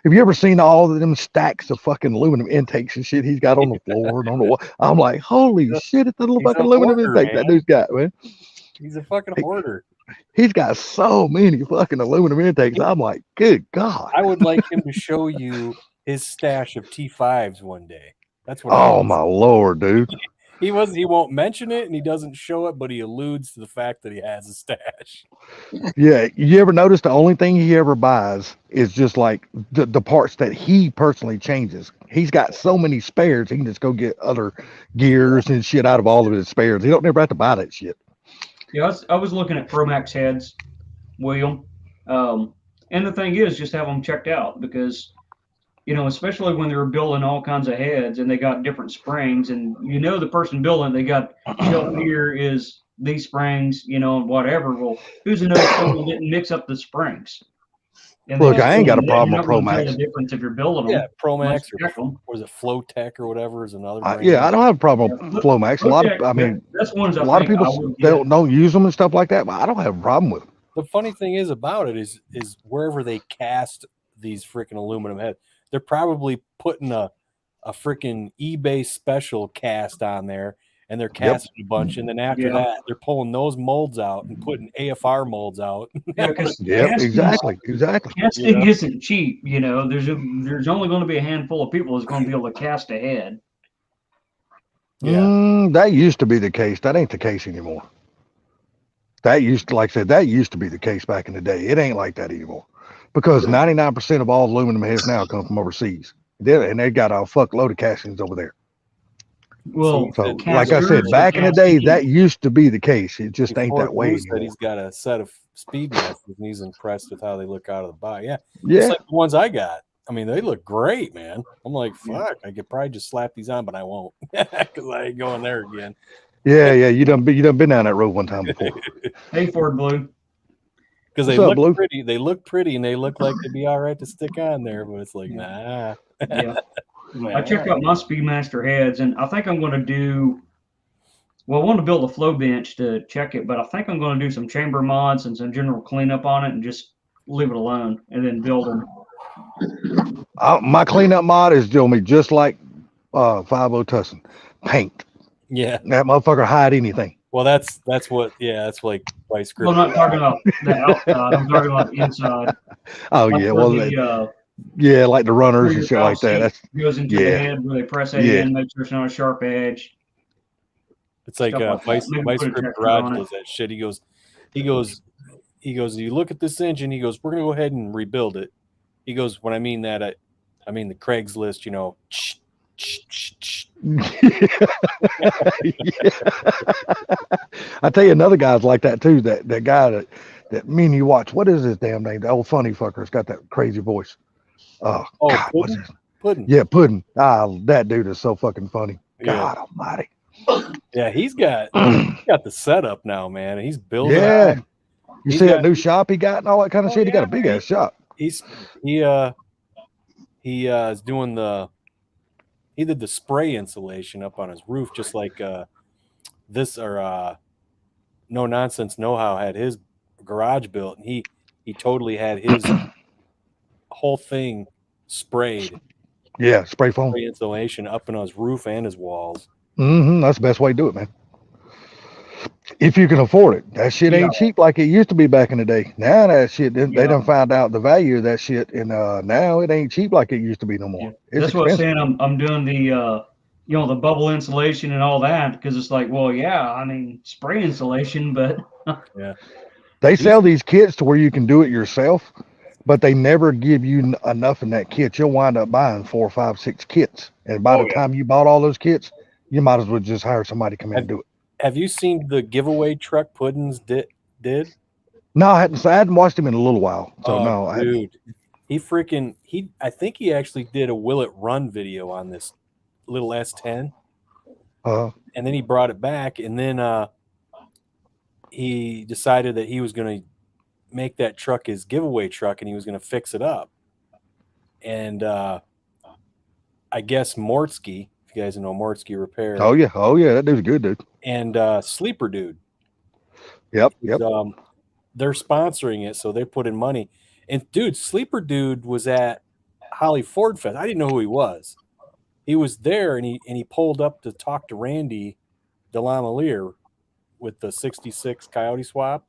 E: Have you ever seen all of them stacks of fucking aluminum intakes and shit he's got on the floor and on the wall? I'm like, holy shit, it's the little
A: He's a
E: fucking aluminum
A: hoarder,
E: intake that
A: man.
E: dude's got, man.
A: He's a fucking hoarder.
E: He's got so many fucking aluminum intakes. I'm like, good God.
A: I would like him to show you his stash of T5s one day. That's what.
E: Oh my Lord, dude.
A: He won't mention it and he doesn't show it, but he alludes to the fact that he has a stash.
E: Yeah, you ever notice the only thing he ever buys is just like the parts that he personally changes. He's got so many spares, he can just go get other gears and shit out of all of his spares. He don't never have to buy that shit.
D: Yeah, I was looking at Promax heads, William. And the thing is, just have them checked out because, especially when they're building all kinds of heads and they got different springs and the person building, they got shelf here is these springs, whatever. Well, who's to know if someone didn't mix up the springs? And
E: Look,
D: then
E: I ain't got a
D: you're
E: problem
D: not
E: with
D: gonna tell
E: Promax.
D: The difference if you're building them.
A: Yeah, Promax
D: Let's check
A: or
D: 'em.
A: was it Flowtech or whatever is another brand.
E: Yeah, I don't have a problem with
D: Yeah.
E: Flowmax. A lot of,
D: Okay,
E: I mean,
D: that's ones
E: a lot of people don't use them and stuff like that, but I don't have a problem with them.
A: The funny thing is about it is wherever they cast these freaking aluminum heads, they're probably putting a freaking eBay special cast on there and they're casting a bunch, and then after that they're pulling those molds out and putting AFR molds out.
D: Yeah, because
E: Yeah, exactly.
D: casting isn't cheap. There's only going to be a handful of people that's going to be able to cast a head.
A: Yeah.
E: That used to be the case. That ain't the case anymore. That used to, like I said, that used to be the case back in the day. It ain't like that anymore because 99% of all aluminum heads now come from overseas. And they got a fuckload of castings over there.
D: Well,
E: So,
A: the
E: like I said,
D: casters
E: back
D: are
E: in the day,
D: casting.
E: that used to be the case. It just ain't
A: Before
E: that way
A: Blue said
E: anymore.
A: he's got a set of Speedmasters and he's impressed with how they look out of the box. Yeah,
E: Yeah.
A: just like the ones I got. I mean, they look great, man. I'm like, fuck, I could probably just slap these on, but I won't because I ain't going there again.
E: Yeah, you done been down that road one time before.
D: Hey, Ford Blue.
A: Because they
E: What's up,
A: look
E: Blue?
A: pretty. They look pretty, and they look like they'd be all right to stick on there. But it's like, nah.
D: Yeah. I checked out my Speedmaster heads, and I think I'm going to do. Well, I want to build a flow bench to check it, but I think I'm going to do some chamber mods and some general cleanup on it, and just leave it alone, and then build them.
E: My cleanup mod is doing me just like 50 Tussin. Paint.
A: Yeah.
E: That motherfucker hide anything.
A: Well, that's what. Yeah, that's like Vice Grip.
D: Well, I'm not talking about the outside. I'm talking about the inside.
E: Oh
D: Like
E: yeah,
D: where
E: well
D: the,
E: yeah, like the runners
D: where
E: and
D: your
E: shit like that.
D: valve
E: That's
D: seat goes into
E: yeah.
D: the head where they press that
E: Yeah.
D: in, make sure it's not a sharp edge.
A: It's like
D: Stuff like that.
A: Vice
D: Maybe
A: Vice
D: put a
A: Grip
D: texture
A: Garage
D: on it.
A: does that shit. He goes. You look at this engine. He goes, we're gonna go ahead and rebuild it. He goes, when I mean that, I mean the Craigslist. You know.
E: I tell you, another guy's like that too. That guy that me and you watch. What is his damn name? The old funny fucker's got that crazy voice.
A: Oh,
E: God, what's
A: Puddin'?
E: his?
A: Puddin'.
E: Yeah, Puddin'. That dude is so fucking funny.
A: Yeah.
E: God Almighty.
A: Yeah, he's got the setup now, man. He's building.
E: Yeah.
A: it.
E: You
A: He's
E: see
A: got-
E: that new shop he got and all that kind of
A: Oh,
E: shit? He got a
A: yeah,
E: big
A: man.
E: ass shop.
A: He is doing he did the spray insulation up on his roof, just like this or No Nonsense Know-How had his garage built, and he totally had his whole thing sprayed,
E: Yeah, spray foam.
A: spray insulation up on his roof and his walls.
E: That's the best way to do it, man. If you can afford it. That shit ain't
D: Yeah.
E: cheap like it used to be back in the day. Now that shit, they
D: Yeah.
E: done found out the value of that shit, and now it ain't cheap like it used to be no more.
D: Yeah.
E: It's
D: That's what I'm
E: expensive.
D: saying. I'm doing the the bubble insulation and all that because it's like, well, yeah, I mean spray insulation, but
E: They sell these kits to where you can do it yourself, but they never give you enough in that kit. You'll wind up buying 4, 5, 6 kits, and by
C: Oh,
E: the
C: yeah.
E: time you bought all those kits, you might as well just hire somebody to come in and do it.
A: Have you seen the giveaway truck Puddins did?
E: No, I hadn't watched him in a little while, so
A: Oh,
E: no. I hadn't.
A: dude, I think he actually did a Will It Run video on this little S10, and then he brought it back, and then he decided that he was going to make that truck his giveaway truck, and he was going to fix it up. And I guess Mortsky, if you guys know Mortsky Repair,
E: Oh yeah, that dude's a good dude.
A: and Sleeper Dude,
E: Yep.
A: they're sponsoring it, so they put in money. And dude, Sleeper Dude was at Holly Ford Fest. I didn't know who he was. He was there, and he pulled up to talk to Randy DeLamalier with the '66 Coyote Swap.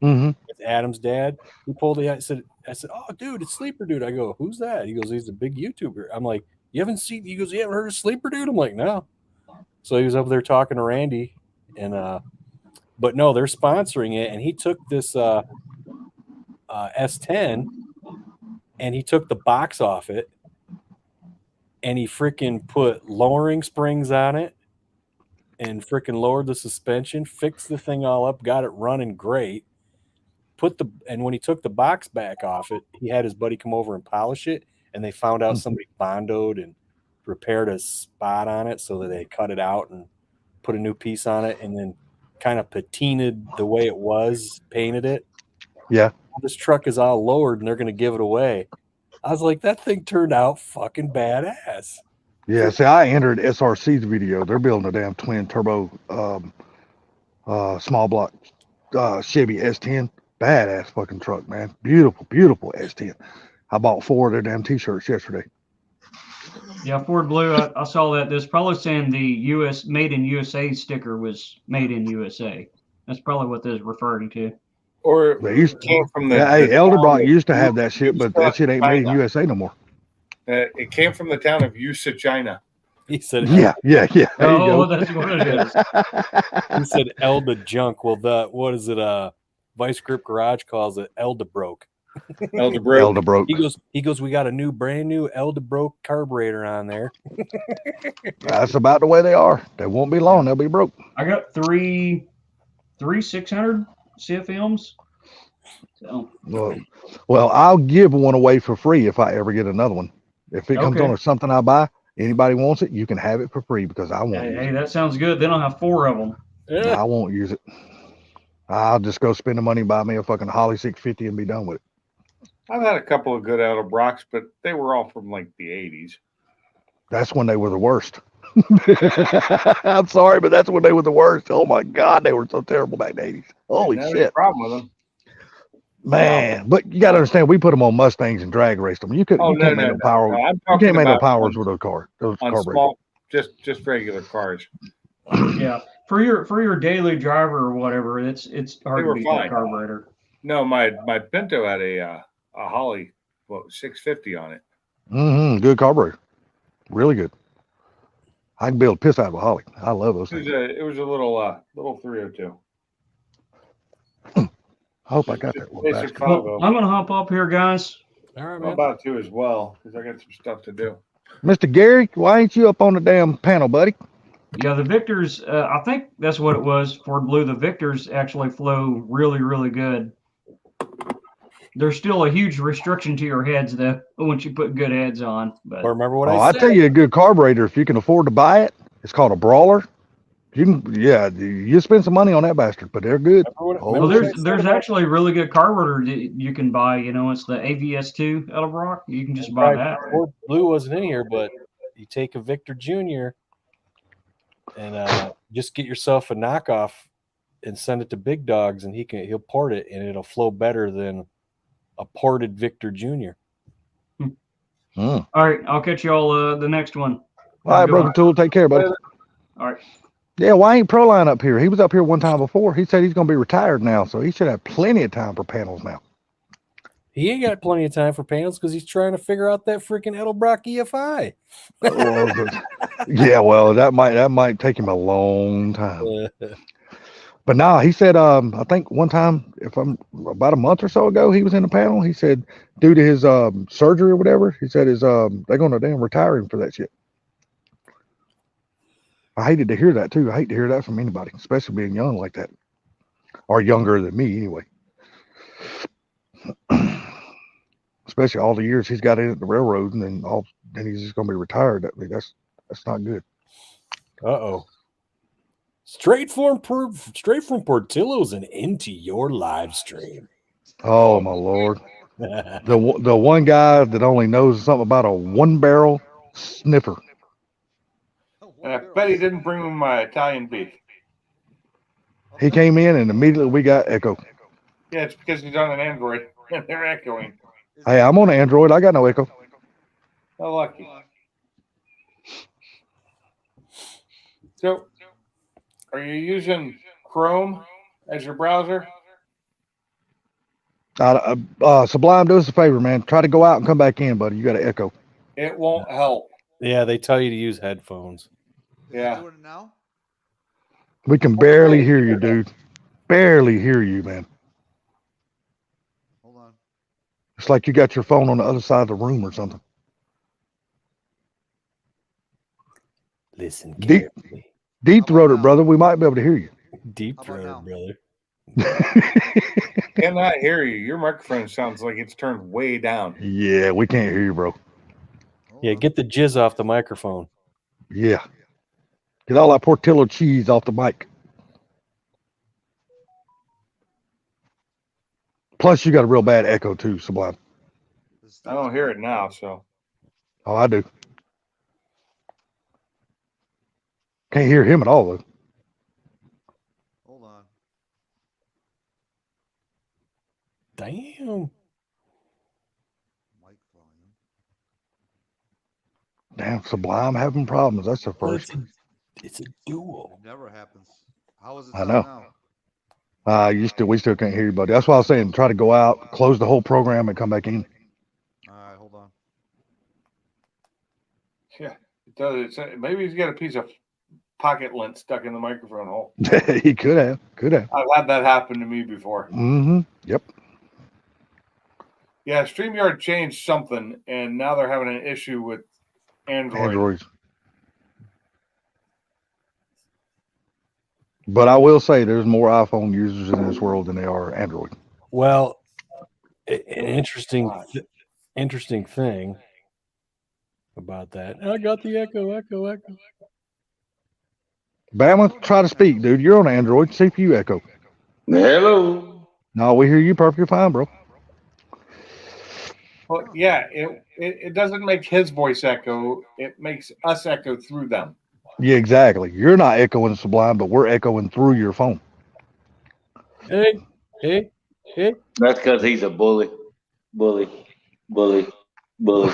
E: Mm-hmm.
A: It's Adam's dad. He pulled it. I said, "Oh, dude, it's Sleeper Dude." I go, "Who's that?" He goes, "He's a big YouTuber." I'm like, "You haven't seen?" He goes, "You haven't heard of Sleeper Dude?" I'm like, "No." So he was up there talking to Randy, and but no, they're sponsoring it, and he took this S10, and he took the box off it, and he freaking put lowering springs on it, and freaking lowered the suspension, fixed the thing all up, got it running great. And when he took the box back off it, he had his buddy come over and polish it, and they found out somebody bondoed and repaired a spot on it, so that they cut it out and put a new piece on it, and then kind of patinaed the way it was, painted it.
E: Yeah.
A: This truck is all lowered, and they're going to give it away. I was like, that thing turned out fucking badass.
E: Yeah. See, I entered SRC's video. They're building a damn twin turbo small block Chevy S10. Badass fucking truck, man. Beautiful, beautiful S10. I bought 4 of their damn t-shirts yesterday.
D: yeah, Ford Blue. I saw that. There's probably saying the U.S. Made in USA sticker was made in USA. That's probably what this is referring to.
C: Or
E: They used
C: it came from the.
E: Hey,
C: the
E: Elderbrock
C: town of
E: used to have that shit, but that shit ain't made in
C: China.
E: USA no more.
C: It came from the town of Usa, China.
A: He said,
E: Yeah. There you
D: Oh,
E: go.
D: that's what it is.
A: he said Elda junk. Well, what is it? Vice Grip Garage calls it Elda broke.
C: Elder Broke.
E: Elderbrook.
A: He goes, we got a brand new Elda broke carburetor on there.
E: That's about the way they are. They won't be long. They'll be broke.
D: I got three 600 CFMs. So
E: Well, I'll give one away for free if I ever get another one. If it comes
D: Okay.
E: on as something I buy, anybody wants it, you can have it for free because I won't use
D: hey,
E: it.
D: that sounds good. Then I'll have 4 of them.
E: I won't use it. I'll just go spend the money and buy me a fucking Holly 650 and be done with it.
C: I've had a couple of good Edelbrocks, but they were all from like the 80s.
E: That's when they were the worst. I'm sorry, but that's when they were the worst. Oh my God, they were so terrible back in the 80s. Holy
C: Didn't have any
E: shit.
C: problem with them.
E: Man, but you got to understand, we put them on Mustangs and drag raced them. You can't make no power.
C: I'm
E: You
C: talking
E: can't make no
C: about
E: powers with those cars. Those
C: on
E: carburetors.
C: small, just regular cars.
D: Yeah. For your daily driver or whatever, it's hard to
C: were
D: beat
C: fine.
D: that carburetor.
C: No, my Pinto had a Holly 650 on it.
E: Good carburetor. Really good. I can build piss out of a Holly. I love those things.
C: It was a little 302.
E: I hope I got that little
C: Basic
E: bastard.
C: 50.
D: Well, I'm gonna hop up here, guys.
A: All right,
C: I'm
A: man.
C: about to as well because I got some stuff to do.
E: Mr. Gary, why ain't you up on the damn panel, buddy?
D: Yeah, the Victors. I think that's what it was. Ford Blue. The Victors actually flow really, really good. There's still a huge restriction to your heads though once you put good heads on. But
A: Or remember what
E: Oh,
A: I
E: I
A: said?
E: tell you a good carburetor if you can afford to buy it. It's called a Brawler. You can, yeah, you spend some money on that bastard, but they're good.
A: Remember
E: Oh,
D: well,
A: what I said
D: there's
A: about-
D: actually a really good carburetor that you can buy. You know, it's the AVS2 Edelbrock. You can just buy
A: Right,
D: that.
A: Ford Blue wasn't in here, but you take a Victor Jr. and just get yourself a knockoff and send it to Big Dogs, and he'll port it, and it'll flow better than a ported Victor Jr.
D: All right, I'll catch y'all the next one.
E: All right,
D: Good
E: Broken
D: one.
E: Tool, take care, buddy.
D: All right.
E: Yeah, why ain't Proline up here? He was up here one time before. He said he's going to be retired now, so he should have plenty of time for panels now.
A: He ain't got plenty of time for panels because he's trying to figure out that freaking Edelbrock EFI.
E: Yeah, well, that might take him a long time. But nah, he said, I think one time, if I'm about a month or so ago, he was in the panel. He said, due to his surgery or whatever, he said they're going to damn retire him for that shit. I hated to hear that too. I hate to hear that from anybody, especially being young like that, or younger than me anyway. Especially all the years he's got in at the railroad, and then he's just going to be retired. That's not good.
A: Uh-oh. Straight from Portillo's and into your live stream.
E: Oh my Lord. The one guy that only knows something about a one barrel sniffer.
C: And I bet he didn't bring me my Italian beef.
E: He came in and immediately we got echo.
C: Yeah, it's because he's on an Android and they're echoing.
E: Hey, I'm on Android. I got no echo.
C: How lucky. So, are you using Chrome as your browser?
E: Sublime, do us a favor, man. Try to go out and come back in, buddy. You got an echo.
C: It won't help.
A: Yeah, they tell you to use headphones.
C: Yeah.
G: Doing it now?
E: We can barely hear you, dude. Barely hear you, man.
G: Hold on.
E: It's like you got your phone on the other side of the room or something.
A: Listen
E: Deep-
A: carefully.
E: Deep throated, brother. We might be able to hear you.
A: Deep
G: How about
A: throat,
G: now?
A: brother.
C: Cannot hear you. Your microphone sounds like it's turned way down.
E: Yeah, we can't hear you, bro.
G: Hold
A: Yeah,
G: on.
A: get the jizz off the microphone.
E: Yeah. Get all that Portillo cheese off the mic. Plus, you got a real bad echo too, Sublime.
G: This
C: I don't
G: thing's
C: hear it
G: working.
C: now, so.
E: Oh, I do. Can't hear him at all, though.
G: Hold on.
A: Damn.
G: Mic volume.
E: Damn, Sublime having problems. That's the first.
A: It's a duo.
G: It never happens. How is it
E: I
G: sound
E: know.
G: now?
E: We still can't hear you, buddy. That's why I was saying try to go out, close the whole program, and come back in.
G: All right, hold on.
C: Yeah, it does. Maybe he's got a piece of pocket lint stuck in the microphone hole.
E: He could have.
C: I've had that happen to me before.
E: Mm-hmm. Yep.
C: Yeah, StreamYard changed something, and now they're having an issue with Android.
E: Androids. But I will say there's more iPhone users in this world than there are Android.
A: Well, an interesting thing about that. I got the echo.
E: Bama, try to speak, dude. You're on Android. See if you echo.
F: Hello.
E: No, we hear you perfectly fine, bro.
C: Well, yeah, it doesn't make his voice echo. It makes us echo through them.
E: Yeah, exactly. You're not echoing Sublime, but we're echoing through your phone.
A: Hey.
F: That's because he's a bully. Bully. Bully. Bully.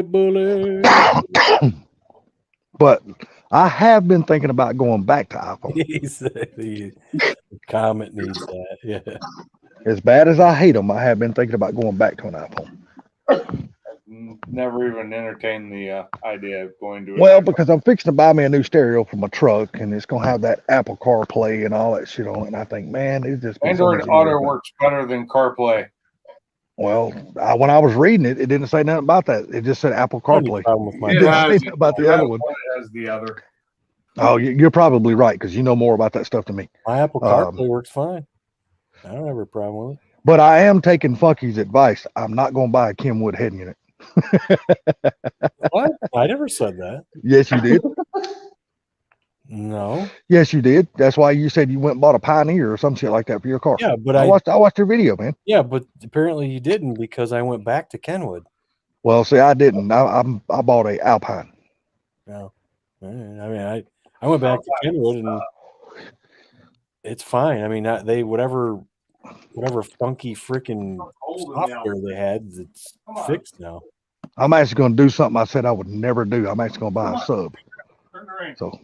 A: Bully.
E: But I have been thinking about going back to iPhone.
A: He said the comment needs that. Yeah.
E: As bad as I hate them, I have been thinking about going back to an iPhone.
C: Never even entertained the idea of going to it.
E: Well, because I'm fixing to buy me a new stereo for my truck, and it's gonna have that Apple CarPlay and all that shit on it. And I think, man, it's just been so
C: Android
E: much
C: Auto
E: easier.
C: works better than CarPlay.
E: Well, when I was reading it, it didn't say nothing about that. It just said Apple
A: I have no
E: CarPlay.
A: problem with my
E: It didn't say nothing about the other one.
C: It has the other.
E: Oh, you're probably right because you know more about that stuff than me.
A: My Apple CarPlay works fine. I don't have a problem with it.
E: But I am taking Funky's advice. I'm not going to buy a Kenwood head unit.
A: What? I never said that.
E: Yes, you did.
A: No.
E: Yes, you did. That's why you said you went and bought a Pioneer or some shit like that for your car.
A: Yeah, but
E: I watched your video, man.
A: Yeah, but apparently you didn't because I went back to Kenwood.
E: Well, see, I didn't. I bought a Alpine.
A: No. I mean, I went back to Kenwood and it's fine. I mean, they whatever funky freaking software they had, it's fixed now.
E: I'm actually going to do something I said I would never do. I'm actually going to buy a sub. So,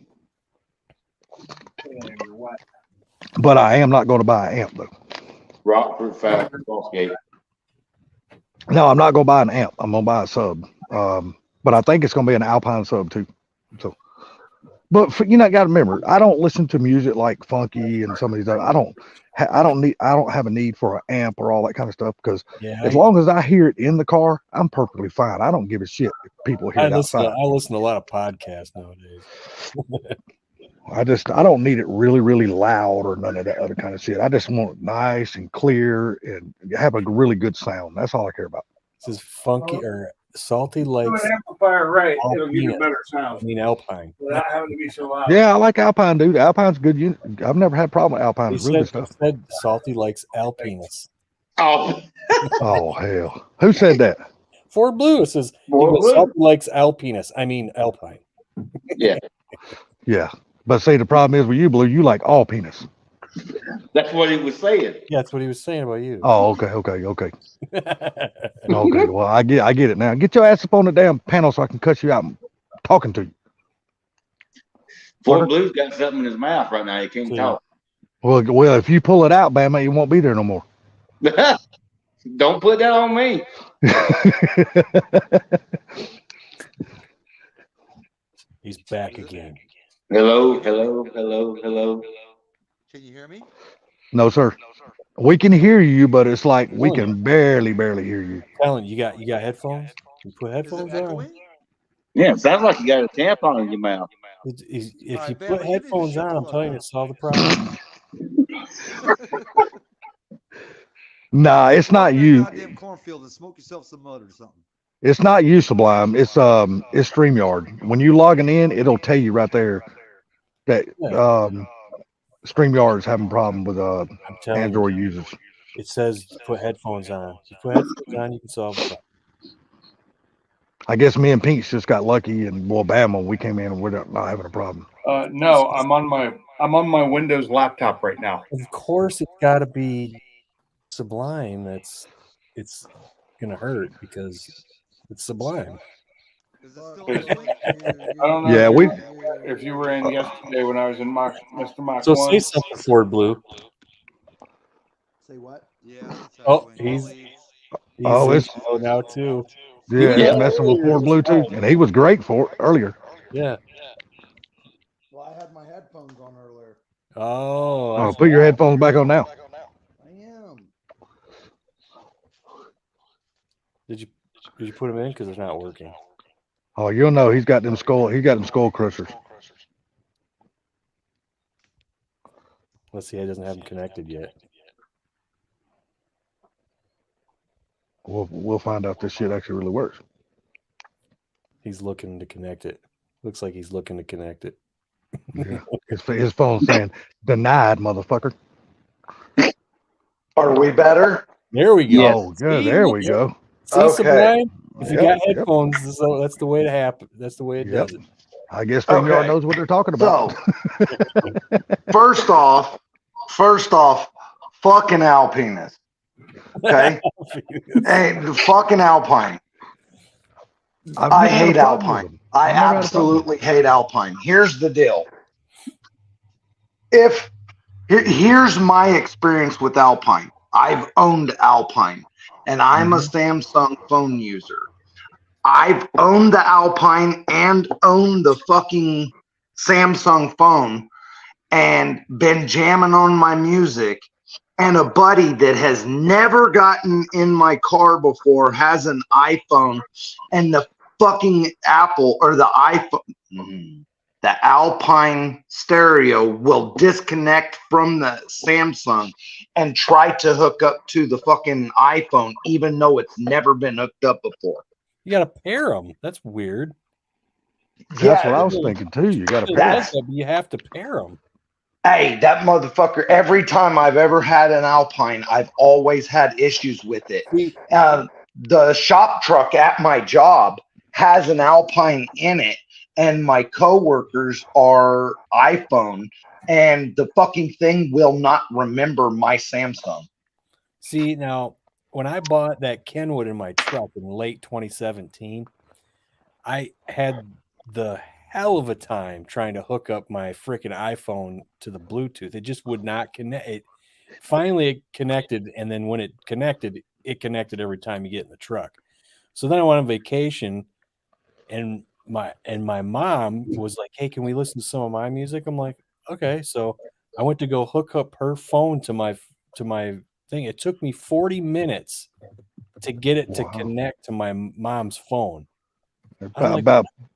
E: but I am not going to buy an amp though.
F: Rockford Fast Gate.
E: No, I'm not going to buy an amp. I'm going to buy a sub. But I think it's going to be an Alpine sub too. So, but got to remember, I don't listen to music like Funky and some of these other. I don't have a need for an amp or all that kind of stuff because as long as I hear it in the car, I'm perfectly fine. I don't give a shit if people hear it outside.
A: I listen to a lot of podcasts nowadays.
E: I don't need it really, really loud or none of that other kind of shit. I just want it nice and clear and have a really good sound. That's all I care about.
A: This is Funky or Salty Lakes.
C: Amplifier, right? It'll give you
A: Alpine.
C: a better sound
A: I mean Alpine.
C: without having to be so loud.
E: Yeah, I like Alpine, dude. Alpine's good unit. I've never had a problem with Alpine.
A: He
E: It's really good
A: said,
E: stuff.
A: said Salty Lakes Alpinus.
F: Oh,
E: Oh hell, who said that?
A: Ford Blue, it says
F: Ford Blue?
A: Salty Lakes Alpinus. I mean Alpine.
F: yeah.
E: Yeah, but see, the problem is with you, Blue. You like all penis.
F: That's what he was saying.
A: Yeah, that's what he was saying about you.
E: Oh, okay. Okay. Well, I get it now. Get your ass up on the damn panel so I can cut you out. I'm talking to you.
F: Fort Blue's got something in his mouth right now. He can't
A: See.
F: talk.
E: Well, if you pull it out, Bama, you won't be there no more.
F: Don't put that on me.
A: He's back again.
F: Hello.
G: Can you hear me?
E: No, sir. We can hear you, but it's like we can barely hear you.
A: Alan, you got headphones? You put
G: Is it
A: headphones on?
G: echoing?
F: Yeah, it sounds like you got a tampon in your mouth.
A: If
G: All
A: you
G: right, Bama,
A: put
G: you need to
A: headphones
G: shut
A: on,
G: the
A: I'm
G: fuck
A: telling you,
G: up.
A: to solve the problem.
E: Nah, it's
G: Go
E: not
G: in that
E: you.
G: Goddamn cornfield and smoke yourself some mud or something.
E: It's not you, Sublime. It's StreamYard. When you logging in, it'll tell you right there that StreamYard is having a problem with
A: I'm telling
E: Android
A: you,
E: users.
A: it says put headphones on. If you put headphones on, you can solve the problem.
E: I guess me and Pinks just got lucky, and Bama, we came in and we're not having a problem.
C: No, I'm on my Windows laptop right now.
A: Of course, it's got to be Sublime. It's gonna hurt because it's Sublime.
G: Is it still
C: Is-
G: echoing?
C: I don't know.
E: Yeah,
C: if you were in yesterday when I was in Mr. Mach
A: So
C: 1.
A: say something, Ford Blue.
G: Say what? Yeah. It's
A: Oh,
G: echoing.
A: he's-
G: Please.
A: He's
E: Oh,
A: in
E: it's-
A: show now too.
E: Yeah,
F: Yeah.
E: it's messing with Ford Blue too, and he was great for it earlier.
A: Yeah.
G: Well, I had my headphones on earlier.
A: Oh,
E: Oh, put your headphones back on now.
G: I am.
A: did you put them in because it's not working?
E: Oh, you'll know he's got them skull crushers.
A: Let's see, he doesn't have them connected yet.
E: We'll find out if this shit actually really works.
A: He's looking to connect it. Looks like he's looking to connect it.
E: Yeah. His phone's saying denied, motherfucker.
B: Are we better?
A: There we go.
F: Yes.
E: Oh, good.
A: See,
E: There
A: look
E: we
A: at-
E: go.
A: See,
B: Okay.
A: Sublime? If you
E: Yep,
A: got
E: yep.
A: headphones, so that's the way to happen. That's the way it
E: Yep.
A: does it.
E: I guess StreamYard
B: Okay.
E: knows what they're talking about.
B: So, first off, fucking Alpinist. Okay? Hey, the fucking Alpine.
E: I've
B: I
E: never had a
B: hate
E: problem with
B: Alpine.
E: them.
B: I
E: I've never had a problem with
B: absolutely hate Alpine. Here's the deal. Here's my experience with Alpine. I've owned Alpine, and I'm a Samsung phone user. I've owned the Alpine and owned the fucking Samsung phone and been jamming on my music. And a buddy that has never gotten in my car before has an iPhone, and the fucking Apple or the iPhone, the Alpine stereo will disconnect from the Samsung and try to hook up to the fucking iPhone, even though it's never been hooked up before.
A: You got to pair them. That's weird.
E: That's what I was thinking too. You got to
B: That's-
A: You have to pair them.
B: Hey, that motherfucker, every time I've ever had an Alpine, I've always had issues with it. The shop truck at my job has an Alpine in it, and my coworkers are iPhone, and the fucking thing will not remember my Samsung.
A: See, now, when I bought that Kenwood in my truck in late 2017, I had the hell of a time trying to hook up my freaking iPhone to the Bluetooth. It just would not connect. Finally, it connected, and then when it connected every time you get in the truck. So then I went on vacation, and my mom was like, "Hey, can we listen to some of my music?" I'm like, "Okay." So I went to go hook up her phone to my thing. It took me 40 minutes to get it to connect to my mom's phone.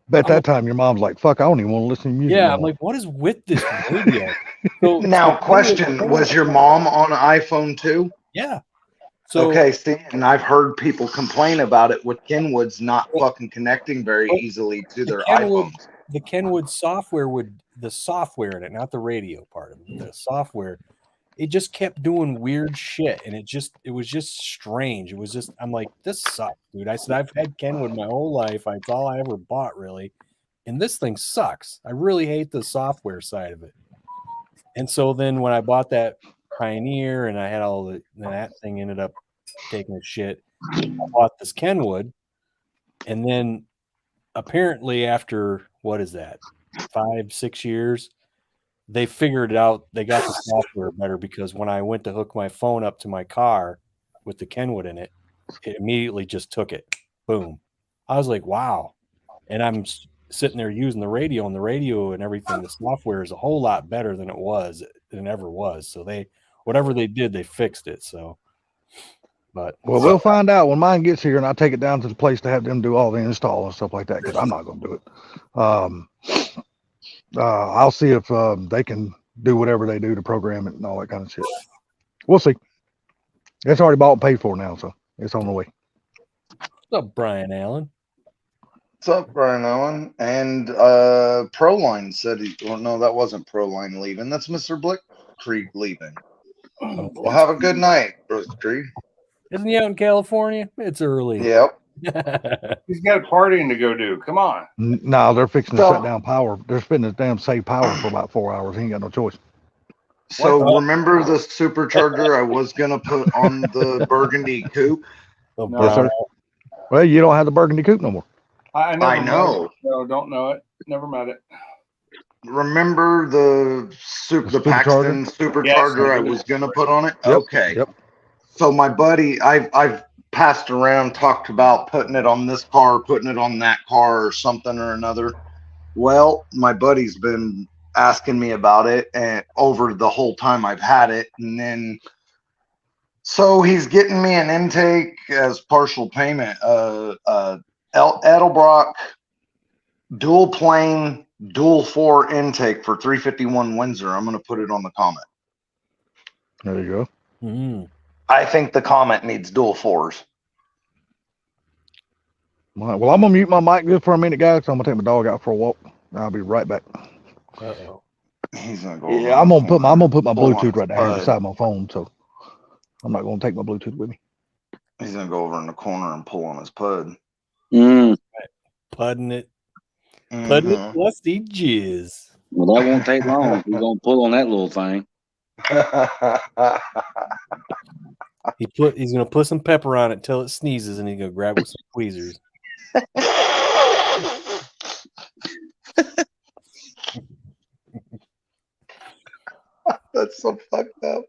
E: Bet that time your mom's like, "Fuck, I don't even want to listen to music."
A: Yeah,
E: no
A: I'm
E: more."
A: like, what is with this radio? So,
B: Now, question, was your mom on an iPhone too?
A: Yeah. So
B: Okay, see, and I've heard people complain about it with Kenwoods not fucking connecting very easily to their
A: Kenwood-
B: iPhones.
A: the Kenwood software the software in it, not the radio part of it, the software, it just kept doing weird shit, and it was just strange. It was just, I'm like, this sucks, dude. I said, I've had Kenwood my whole life. It's all I ever bought, really, and this thing sucks. I really hate the software side of it. And so then when I bought that Pioneer and I had that thing ended up taking a shit, I bought this Kenwood, and then apparently after, what is that, 5-6 years, they figured it out. They got the software better, because when I went to hook my phone up to my car with the Kenwood in it, it immediately just took it. Boom. I was like, wow. And I'm sitting there using the radio, and everything. The software is a whole lot better than it ever was. So whatever they did, they fixed it. So, but
E: we'll find out when mine gets here, and I'll take it down to the place to have them do all the install and stuff like that, because I'm not going to do it. I'll see if they can do whatever they do to program it and all that kind of shit. We'll see. It's already bought and paid for now, so it's on the way.
A: what's up, Brian Allen?
B: What's up, Brian Owen? And Proline said no, that wasn't Proline leaving. That's Mr. Blitzkrieg leaving. Well, have a good night, Blitzkrieg.
A: Isn't he out in California? It's early.
B: Yep.
C: He's got partying to go do. Come on.
E: No, they're fixing to
B: So-
E: shut down power. They're spending damn save power for about 4 hours. He ain't got no choice.
B: So remember the supercharger I was gonna put on the Burgundy coupe?
A: Oh,
C: No.
E: Yes, sir. Well, you don't have the Burgundy coupe no more.
C: I never
B: I
C: met
B: know.
C: it. No, don't know it. Never met it.
B: Remember the Paxton supercharger I was gonna put on it?
E: Yep,
B: Okay.
E: Yep.
B: So my buddy, I've passed around, talked about putting it on this car, putting it on that car, or something or another. Well, my buddy's been asking me about it, and over the whole time I've had it, and then so he's getting me an intake as partial payment. Edelbrock dual plane, dual 4 intake for 351 Windsor. I'm gonna put it on the comment.
E: There you go.
A: Mm.
B: I think the Comet needs dual 4s.
E: All right, well, I'm gonna mute my mic just for a minute, guys. I'm gonna take my dog out for a walk. I'll be right back.
A: Uh-oh.
B: He's gonna go.
E: Yeah, I'm gonna put my
B: pull on
E: Bluetooth right there
B: Bud.
E: beside my phone, so I'm not gonna take my Bluetooth with me.
B: He's gonna go over in the corner and pull on his pud.
F: Mm.
A: Pudding it. Pudding it,
B: Mhm.
A: lusty jizz.
F: Well, that won't take long. We're gonna pull on that little thing.
A: He's gonna put some pepper on it till it sneezes, and he's gonna grab it with some tweezers.
B: That's so fucked up.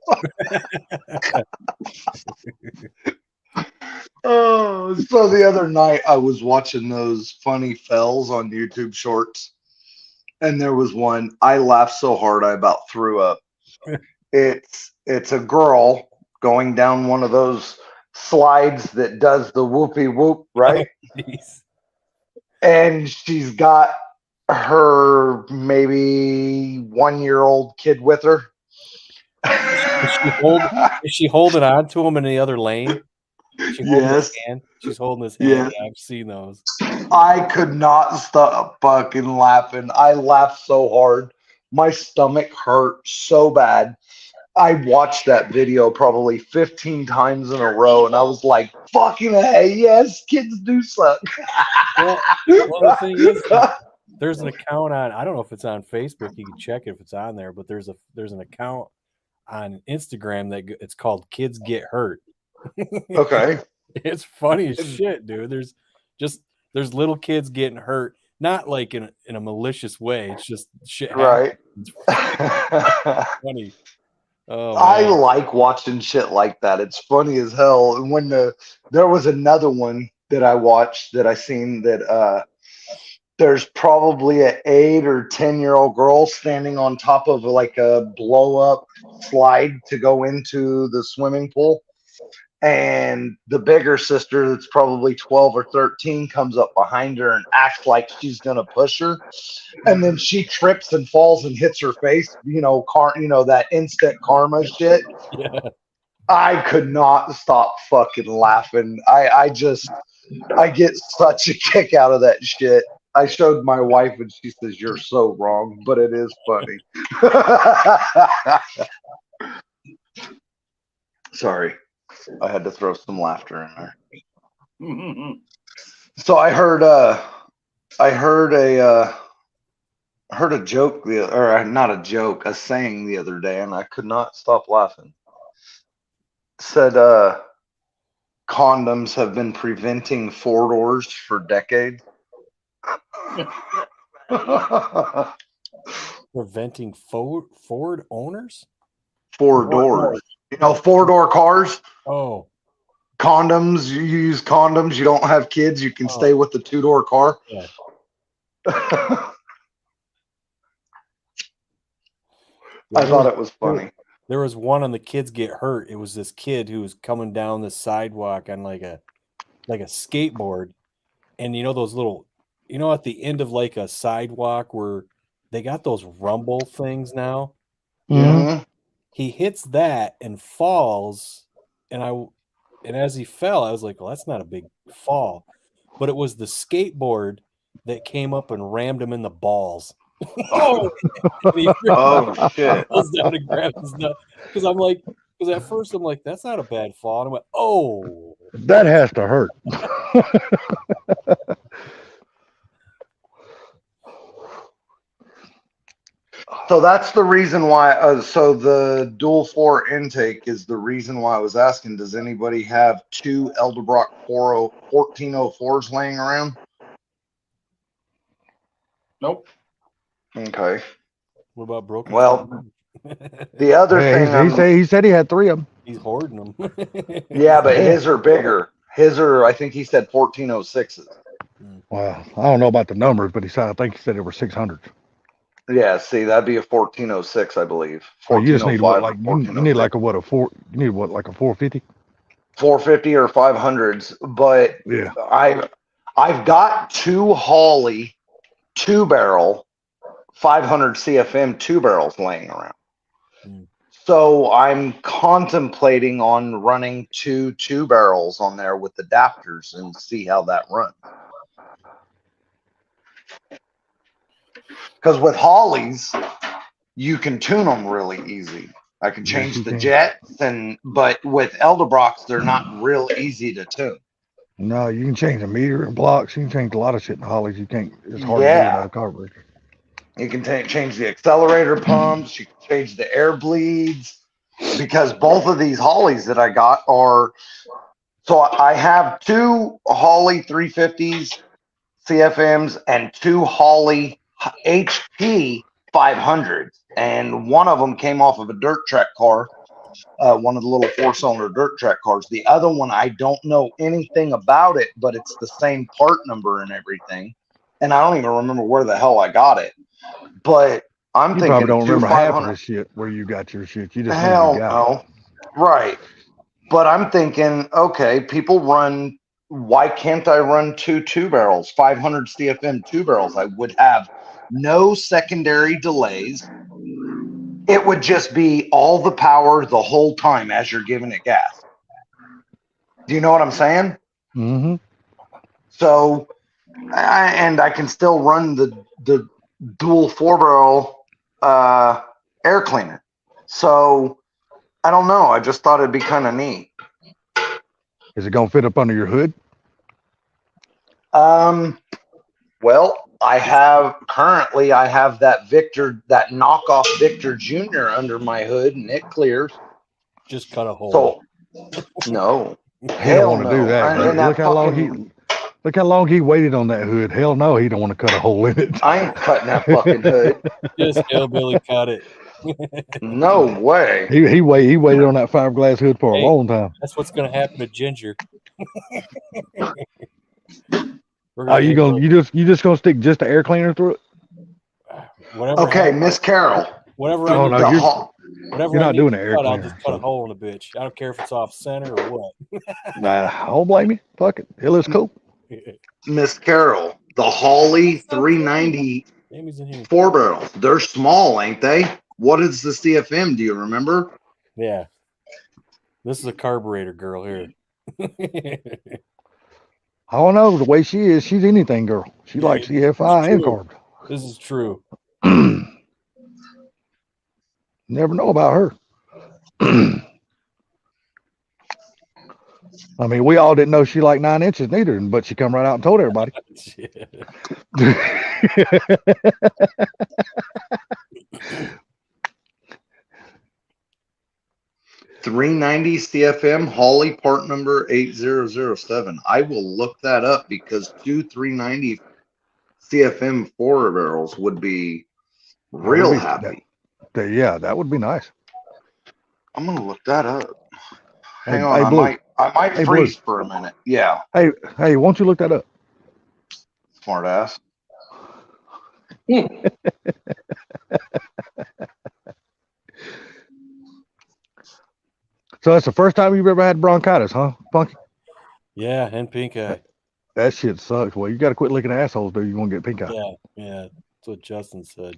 B: Oh, so the other night I was watching those funny fells on YouTube Shorts, and there was one I laughed so hard I about threw up. It's a girl going down one of those slides that does the whoopee whoop, right?
A: Jeez.
B: And she's got her maybe 1-year-old kid with her.
A: Is she holding on to him in the other lane? She holding his
B: Yes.
A: hand? She's holding his hand.
B: Yeah.
A: Yeah, I've seen those.
B: I could not stop fucking laughing. I laughed so hard. My stomach hurt so bad. I watched that video probably 15 times in a row, and I was like, fucking hey, yes, kids do suck.
A: Well, the thing is, there's an account on, I don't know if it's on Facebook. You can check it if it's on there, but there's an account on Instagram that it's called Kids Get Hurt.
B: Okay.
A: It's funny as shit, dude. There's little kids getting hurt, not like in a malicious way. It's just shit happens.
B: Right.
A: Funny. Oh,
B: I
A: man.
B: like watching shit like that. It's funny as hell. And when there was another one that I watched that I seen that there's probably an 8 or 10-year-old girl standing on top of like a blow up slide to go into the swimming pool. And the bigger sister that's probably 12 or 13 comes up behind her and acts like she's gonna push her, and then she trips and falls and hits her face. That instant karma shit.
A: Yeah.
B: I could not stop fucking laughing. I get such a kick out of that shit. I showed my wife and she says, "You're so wrong," but it is funny. Sorry. I had to throw some laughter in there. So I heard a joke, or not a joke, a saying the other day, and I could not stop laughing. It said, condoms have been preventing 4-doors for decades.
A: Preventing Ford owners?
B: 4 doors. 4-door cars.
A: Oh,
B: Condoms. You use condoms. You don't have kids. You can stay with the 2-door car.
A: yeah.
B: I thought it was funny.
A: There was one on the Kids Get Hurt. It was this kid who was coming down the sidewalk on like a skateboard, and those little, at the end of like a sidewalk where they got those rumble things now.
B: Mhm.
A: He hits that and falls, and as he fell, I was like, well, that's not a big fall, but it was the skateboard that came up and rammed him in the balls.
B: Oh shit!
A: Down and grabbed his nut, because at first I'm like, that's not a bad fall, and I went, oh,
E: That has to hurt.
B: So that's the reason why. So the dual 4 intake is the reason why I was asking. Does anybody have 2 Elderbrock 1404s laying around?
C: Nope.
B: Okay.
A: what about broken?
B: Well, the other thing.
E: He said he had 3 of them.
A: He's hoarding them.
B: Yeah, but his are bigger. His are, I think he said 1406s.
E: Well, I don't know about the numbers, but I think he said it were 600.
B: Yeah, see, that'd be a 1406, I believe.
E: Well, you just need what, like
B: 1405,
E: you need like a 450?
B: 450 or 500s. But
E: Yeah.
B: I've got 2 Holley 2-barrel 500 CFM 2 barrels laying around. So I'm contemplating on running two barrels on there with adapters and see how that runs. Because with Hollies, you can tune them really easy. I can
E: Yes,
B: change
E: you
B: the
E: can.
B: jets, but with Elderbrox, they're not real easy to tune.
E: No, you can change the meter and blocks. You can change a lot of shit in Hollies. You can't. It's hard to do
B: Yeah.
E: without a carburetor.
B: You can change the accelerator pumps. You can change the air bleeds. Because both of these Hollies that I got are, so I have two Holly 350s CFMs and two Holly HP 500s, and one of them came off of a dirt track car, one of the little 4-cylinder dirt track cars. The other one, I don't know anything about it, but it's the same part number and everything, and I don't even remember where the hell I got it. But I'm
E: You
B: thinking
E: probably don't
B: two
E: remember half of
B: 500.
E: this shit where you got your shit. You just know
B: Hell
E: you got
B: no. Right. But I'm thinking, okay, people run, why can't I run two barrels, 500 CFM 2 barrels? I would have no secondary delays. It would just be all the power the whole time as you're giving it gas. Do you know what I'm saying?
E: it. Mm-hmm.
B: So, I can still run the dual 4-barrel air cleaner. So, I don't know. I just thought it'd be kind of neat.
E: Is it gonna fit up under your hood?
B: Well, I have that knockoff Victor Jr. under my hood, and it clears.
A: Just cut a hole.
B: So, no,
E: He don't
B: hell
E: want to
B: no.
E: do that.
B: And
E: Look,
B: that
E: look how long
B: fucking-
E: look how long he waited on that hood. Hell no, he don't want to cut a hole in it.
B: I ain't cutting that fucking hood.
A: Just hillbilly cut it.
B: No way.
E: He waited on that fiberglass hood for a
A: Hey.
E: long time.
A: That's what's gonna happen to Ginger. We're
E: Are you
A: get
E: gonna you just gonna stick just the air cleaner through it?
A: whatever.
B: Okay, Miss Carol.
A: Whatever.
E: Oh,
A: I
E: no,
A: need,
E: you're-
A: whatever
E: you're
A: I
E: not
A: need
E: doing
A: to
E: an air
A: cut, I'll
E: cleaner,
A: just cut a
E: so-
A: hole in the bitch. I don't care if it's off center or what.
E: Nah, I don't blame you. Fuck it. It looks cool.
B: Miss Carol. The Holly 390
A: Amy's in here.
B: 4-barrels. They're small, ain't they? What is the CFM? Do you remember?
A: Yeah. This is a carburetor girl here.
E: I don't know. The way she is, she's anything girl. She
A: Yeah,
E: likes CFI and
A: true.
E: carb.
A: This is true.
E: Never know about her. I mean, we all didn't know she liked 9 inches neither, but she come right out and told everybody.
A: Shit.
B: 390 CFM Holly part number 8007. I will look that up because two 390 CFM 4-barrels would be real
E: be-
B: happy.
E: Yeah, that would be nice.
B: I'm gonna look that up. Hang
E: Hey,
B: on,
E: hey, Blue.
B: I might
E: Hey,
B: freeze for a minute. Yeah,
E: Hey, won't you look that up?
B: smart ass.
E: So that's the first time you've ever had bronchitis, huh, Funky?
A: Yeah, and pink eye.
E: That shit sucks. Well, you got to quit licking assholes, dude. You want to get pink eye.
A: Yeah, yeah. That's what Justin said.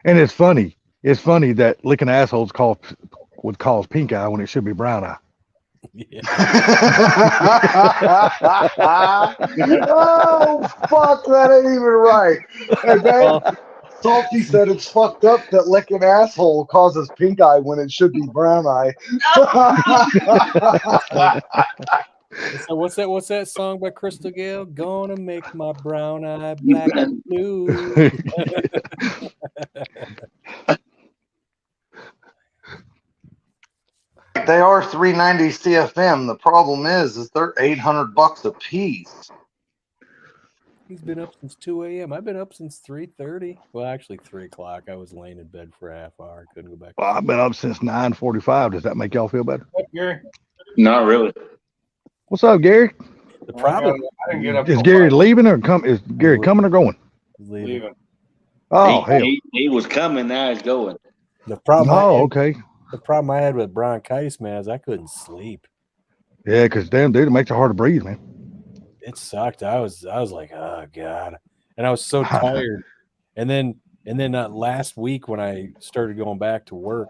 E: And it's funny. It's funny that licking assholes would cause pink eye when it should be brown eye.
A: Yeah.
B: Oh fuck, that ain't even right. Hey, man, Salty said it's fucked up that licking asshole causes pink eye when it should be brown eye.
A: So what's that song by Crystal Gale? Gonna make my brown eye black and blue.
B: They are 390 CFM. The problem is they're $800 a piece.
A: He's been up since 2 a.m. I've been up since 3:30. Well, actually 3 o'clock. I was laying in bed for a half hour. Couldn't go back.
E: Well, I've been up since 9:45. Does that make y'all feel better?
C: What, Gary?
F: Not really.
E: What's up, Gary?
A: The problem
C: I didn't get up.
E: Is
C: till
E: Gary
C: 5.
E: leaving or come? Is Gary coming or going?
A: is leaving.
C: Leaving.
E: Oh, hell.
F: He was coming, now he's going.
A: The problem.
E: Oh, okay.
A: The problem I had with bronchitis, man, is I couldn't sleep.
E: Yeah, because damn, dude, it makes it hard to breathe, man.
A: It sucked. I was like, oh god, and I was so tired. And then last week when I started going back to work,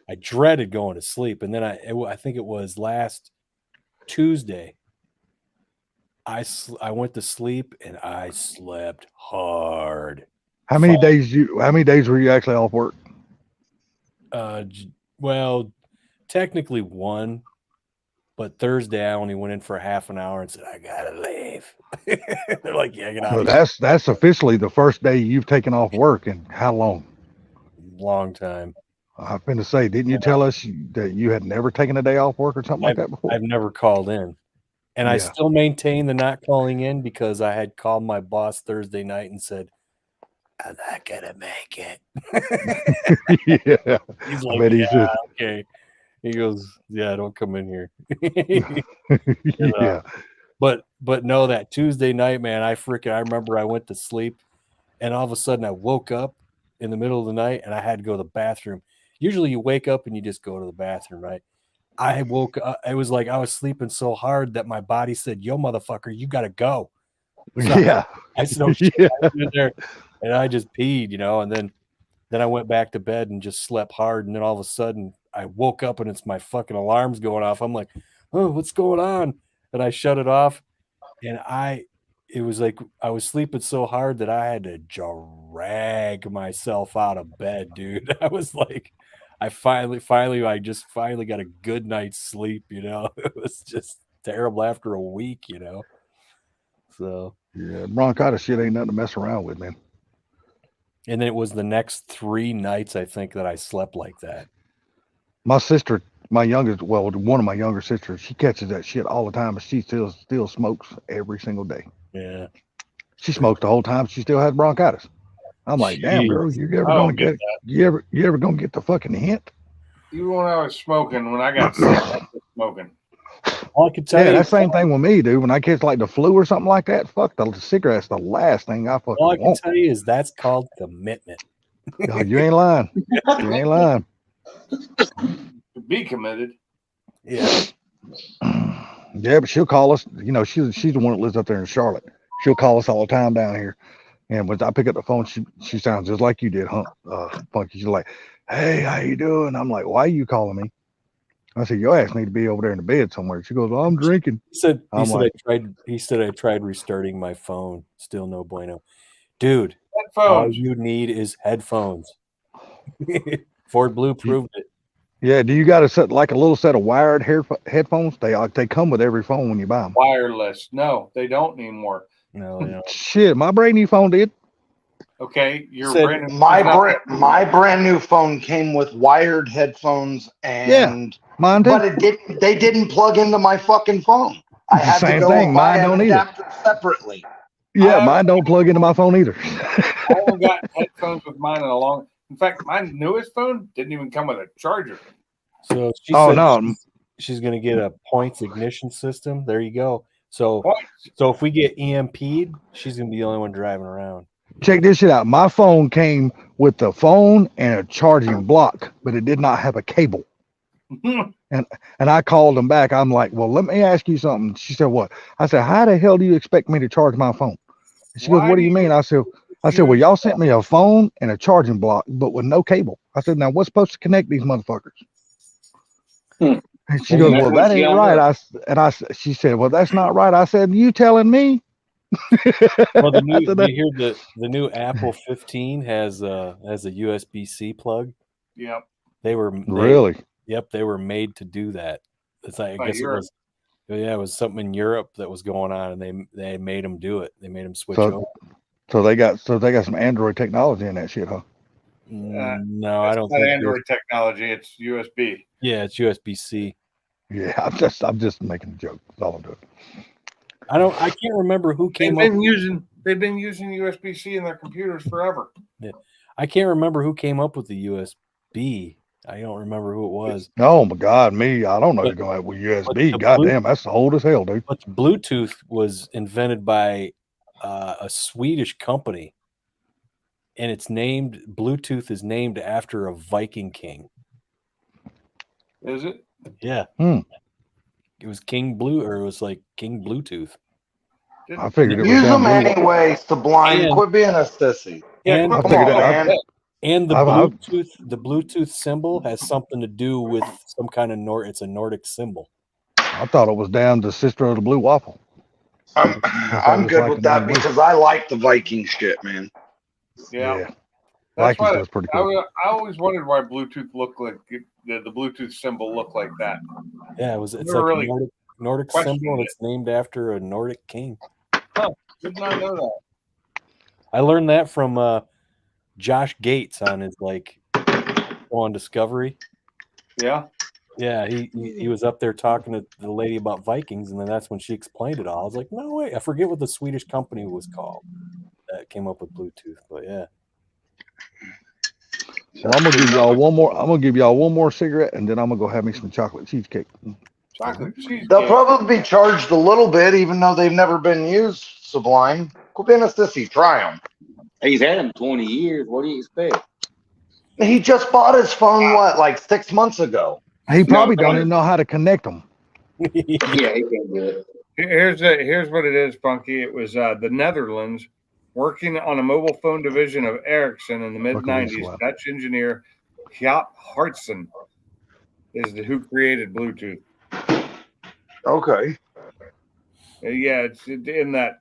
A: I dreaded going to sleep. And then I think it was last Tuesday, I went to sleep and I slept hard.
E: How many
A: Fuck.
E: days were you actually off work?
A: Well, technically one, but Thursday I only went in for half an hour and said I gotta leave. They're like, yeah, get out.
E: So
A: of here.
E: that's officially the first day you've taken off work in how long?
A: Long time.
E: I've been to say, didn't you tell us that you had never taken a day off work or something like that before?
A: I've never called in. And I
E: Yeah.
A: still maintain the not calling in because I had called my boss Thursday night and said, I'm not gonna make it.
E: Yeah.
A: He's
E: I
A: like,
E: bet he
A: yeah,
E: said,
A: okay. He goes, yeah, don't come in here.
E: yeah.
A: But no, that Tuesday night, man, I remember I went to sleep and all of a sudden I woke up in the middle of the night and I had to go to the bathroom. Usually you wake up and you just go to the bathroom, right? I woke up, it was like I was sleeping so hard that my body said, yo, motherfucker, you gotta go. So
E: Yeah.
A: I said, oh shit,
E: Yeah.
A: I went in there and I just peed, and then I went back to bed and just slept hard. And then all of a sudden I woke up and it's my fucking alarms going off. I'm like, oh, what's going on? And I shut it off. And it was like I was sleeping so hard that I had to drag myself out of bed, dude. I was like, I finally got a good night's sleep, It was just terrible after a week, So
E: Yeah. Bronchitis shit ain't nothing to mess around with, man.
A: and then it was the next 3 nights I think that I slept like that.
E: My sister, one of my younger sisters, she catches that shit all the time, and she still smokes every single day.
A: Yeah.
E: She smokes the whole time. She still has bronchitis. I'm like, damn, girl,
A: Jeez.
E: you ever
C: I
E: gonna
C: don't get
E: get you ever gonna get the fucking hint?
C: Even when I was smoking, when I got sick, I was smoking.
A: All I can tell
E: Yeah,
A: you,
E: that same thing with me, dude. When I catch like the flu or something like that, fuck, the cigarette's the last thing I fucking
A: all I can
E: want.
A: tell you is that's called commitment.
E: Oh, you ain't lying. You ain't lying.
C: To be committed.
A: Yeah.
E: Yeah, but she'll call us. She's the one that lives up there in Charlotte. She'll call us all the time down here. And when I pick up the phone, she sounds just like you did, huh? Funky. She's like, "Hey, how you doing?" I'm like, "Why are you calling me?" I said, "Your ass need to be over there in the bed somewhere." She goes, "Well, I'm drinking."
A: He said
E: like,
A: I tried restarting my phone. Still no bueno. Dude, all
C: Headphones.
A: you need is headphones. Ford Blue proved it.
E: yeah. Do you got a little set of wired headphones? They come with every phone when you buy them.
C: Wireless. No, they don't anymore.
A: No.
E: Shit, my brand new phone did.
C: Okay, your
A: Said-
C: brand new
B: My brand new phone came with wired headphones and
E: Mine did.
B: but they didn't plug into my fucking phone. I had to
E: Same
B: go
E: thing.
B: buy
E: Mine
B: an
E: don't either.
B: adapter separately.
E: Yeah, mine don't plug into my phone either.
C: I haven't got headphones with mine in a long. In fact, my newest phone didn't even come with a charger.
A: So she
E: Oh,
A: said
E: no.
A: she's gonna get a points ignition system. There you go. So
C: Points.
A: if we get EMP'd, she's gonna be the only one driving around.
E: Check this shit out. My phone came with the phone and a charging block, but it did not have a cable. And I called them back. I'm like, well, let me ask you something. She said, what? I said, how the hell do you expect me to charge my phone? And she goes,
C: Why
E: what do
C: do
E: you
C: you
E: mean? I said, well, y'all sent me a phone and a charging block, but with no cable. I said, now what's supposed to connect these motherfuckers? And she goes, well, that ain't right. She said, well, that's not right. I said, you telling me?
A: Well, the new Apple 15 has a USB-C plug.
C: Yep.
A: They were
E: Really?
A: Yep, they were made to do that. It's like I guess
C: Europe.
A: it was something in Europe that was going on, and they made them do it. They made them switch over.
E: So they got some Android technology in that shit, huh?
A: No, I don't
C: Not
A: think
C: Android technology. It's USB.
A: Yeah, it's USB-C.
E: Yeah, I'm just making a joke. That's all I'm doing.
A: I can't remember who came
C: They've been using USB-C in their computers forever.
A: Yeah. I can't remember who came up with the USB. I don't remember who it was.
E: Oh my God, me! I don't know who's going with USB. Goddamn, that's old as hell, dude.
A: But the Bluetooth was invented by a Swedish company, and Bluetooth is named after a Viking king.
C: Is it?
A: Yeah. King Blue, or it was like King Bluetooth.
E: I figured it was
B: Use
E: damn
B: them
E: blue.
B: anyway, Sublime.
A: And-
B: Quit being a sissy.
C: Yeah,
A: And-
E: I
B: Come
E: figured
B: on,
E: that-
B: man.
A: And the
E: I've-
A: Bluetooth symbol has something to do with some kind of it's a Nordic symbol.
E: I thought it was damn the sister of the blue waffle.
B: I'm
E: just
B: good
E: like
B: with
E: the
B: that
E: non-blue.
B: because I like the Viking shit, man.
C: yeah.
E: Vikings
C: That's why
E: was pretty cool.
C: I always wondered why Bluetooth looked like the Bluetooth symbol looked like that.
A: Yeah, it's
C: Never
A: like
C: really
A: a Nordic
C: questioned
A: symbol, and
C: it.
A: it's named after a Nordic king.
C: Did not know that.
A: I learned that from Josh Gates on his on Discovery.
C: Yeah.
A: Yeah, he was up there talking to the lady about Vikings, and then that's when she explained it all. I was like, no way. I forget what the Swedish company was called that came up with Bluetooth, but yeah.
E: Well, I'm gonna give y'all one more. I'm gonna give y'all one more cigarette, and then I'm gonna go have me some chocolate cheesecake.
C: Chocolate cheesecake.
B: They'll probably be charged a little bit, even though they've never been used, Sublime. Quit being a sissy. Try them.
F: He's had them 20 years. What do you expect?
B: He just bought his phone, like 6 months ago?
E: He probably
F: No,
E: don't even know how to connect them.
F: Yeah, he can do it.
C: Here's what it is, Funky. It was the Netherlands working on a mobile phone division of Ericsson in the mid
E: Look at this
C: 90s.
E: one.
C: Dutch engineer Jaap Hartsen is who created Bluetooth.
B: Okay.
C: Yeah, it's in that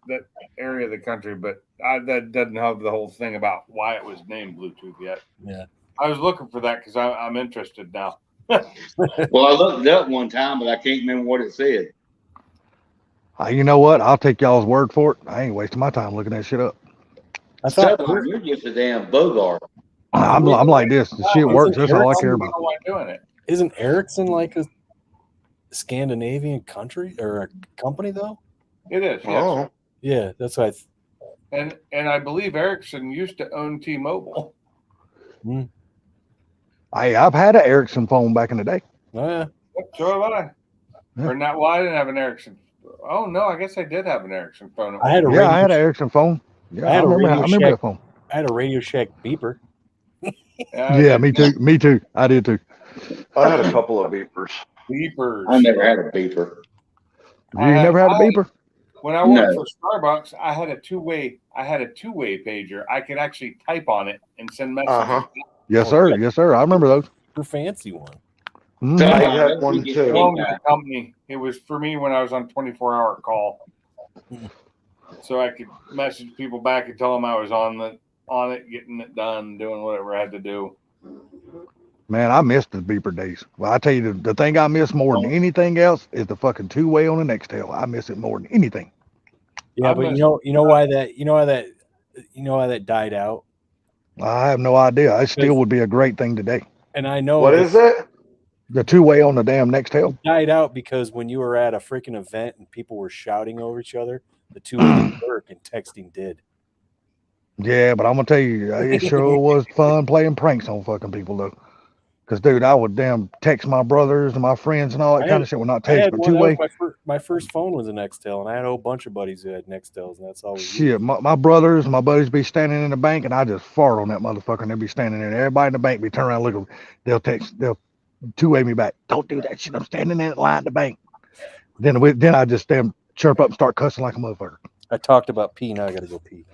C: area of the country, but that doesn't have the whole thing about why it was named Bluetooth yet.
A: Yeah.
C: I was looking for that because I'm interested now.
F: Well, I looked it up one time, but I can't remember what it said.
E: You know what? I'll take y'all's word for it. I ain't wasting my time looking that shit up.
A: I thought
F: Sublime, you're just a damn bogart.
E: I'm like this. The shit works. That's all I care about.
C: Why doing it?
A: isn't Ericsson like a Scandinavian country or a company though?
C: It is. Yes.
B: Oh.
A: Yeah, that's what
C: And I believe Ericsson used to own T-Mobile.
E: I've had an Ericsson phone back in the day.
A: Oh yeah.
C: So have I.
E: Yeah.
C: Or not? Well, I didn't have an Ericsson. Oh no, I guess I did have an Ericsson phone.
A: I had a
E: Yeah, I had an
A: Radio,
E: Ericsson phone. Yeah,
A: I had a Radio
E: I remember
A: Shack.
E: that phone.
A: I had a Radio Shack beeper.
E: Yeah, me too. Me too. I did too.
B: I had a couple of beepers.
C: Beepers.
F: I never had a beeper.
E: You never had a beeper?
C: When I worked
F: No.
C: for Starbucks, I had a two-way pager. I could actually type on it and send messages.
B: Uh-huh.
E: Yes, sir. Yes, sir. I remember those.
A: Super fancy one.
E: Mhm.
B: I
F: Sublime,
B: had
F: that's
B: one
F: what you
B: too.
F: get
C: Belonged to
F: back.
C: the company. It was for me when I was on 24-hour call, so I could message people back and tell them I was on it, getting it done, doing whatever I had to do.
E: Man, I missed the beeper days. Well, I tell you, the thing I miss more than anything else is the fucking two-way on the Nextel. I miss it more than anything.
A: Yeah,
C: I
A: but
C: miss-
A: you know why that died out.
E: I have no idea. It still would be a great thing today.
A: And I know
B: What is it?
E: The two-way on the damn Nextel.
A: died out because when you were at a freaking event and people were shouting over each other, the two didn't work and texting did.
E: Yeah, but I'm gonna tell you, it sure was fun playing pranks on fucking people though. Cause dude, I would damn text my brothers and my friends and all that
A: I
E: kind
A: had-
E: of shit. Well, not
A: I
E: text,
A: had
E: but
A: one, that
E: two-way.
A: was my first phone was a Nextel, and I had a whole bunch of buddies who had Nextels, and that's all we used.
E: Shit, my brothers, my buddies be standing in the bank, and I just fart on that motherfucker, and they'll be standing there. And everybody in the bank be turning around looking. They'll two-way me back. Don't do that shit. I'm standing in the line at the bank. Then I just damn chirp up and start cussing like a motherfucker.
A: I talked about pee. Now I got to go pee.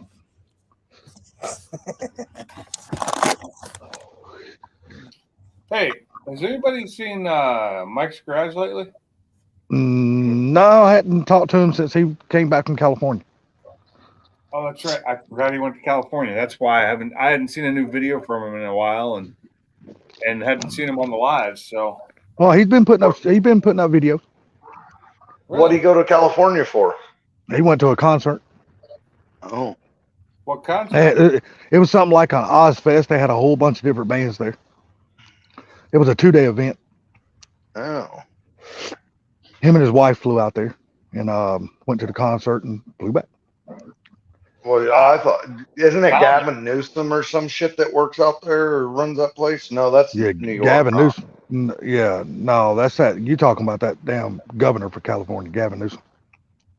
C: Hey, has anybody seen Mike's Garage lately?
E: No, I hadn't talked to him since he came back from California.
C: Oh, that's right. I forgot he went to California. That's why I hadn't seen a new video from him in a while, and hadn't seen him on the lives. So
E: Well, he's been putting up videos.
B: What'd he go to California for?
E: He went to a concert.
B: Oh.
C: What concert?
E: It was something like an Ozfest. They had a whole bunch of different bands there. It was a 2-day event.
B: Oh.
E: Him and his wife flew out there and went to the concert and flew back.
B: Well, I thought, isn't it Gavin Newsom or some shit that works out there or runs that place? No, that's
E: Yeah,
B: New York.
E: Gavin
B: huh?
E: Newsom. Yeah, no, that's that. You talking about that damn governor for California, Gavin Newsom?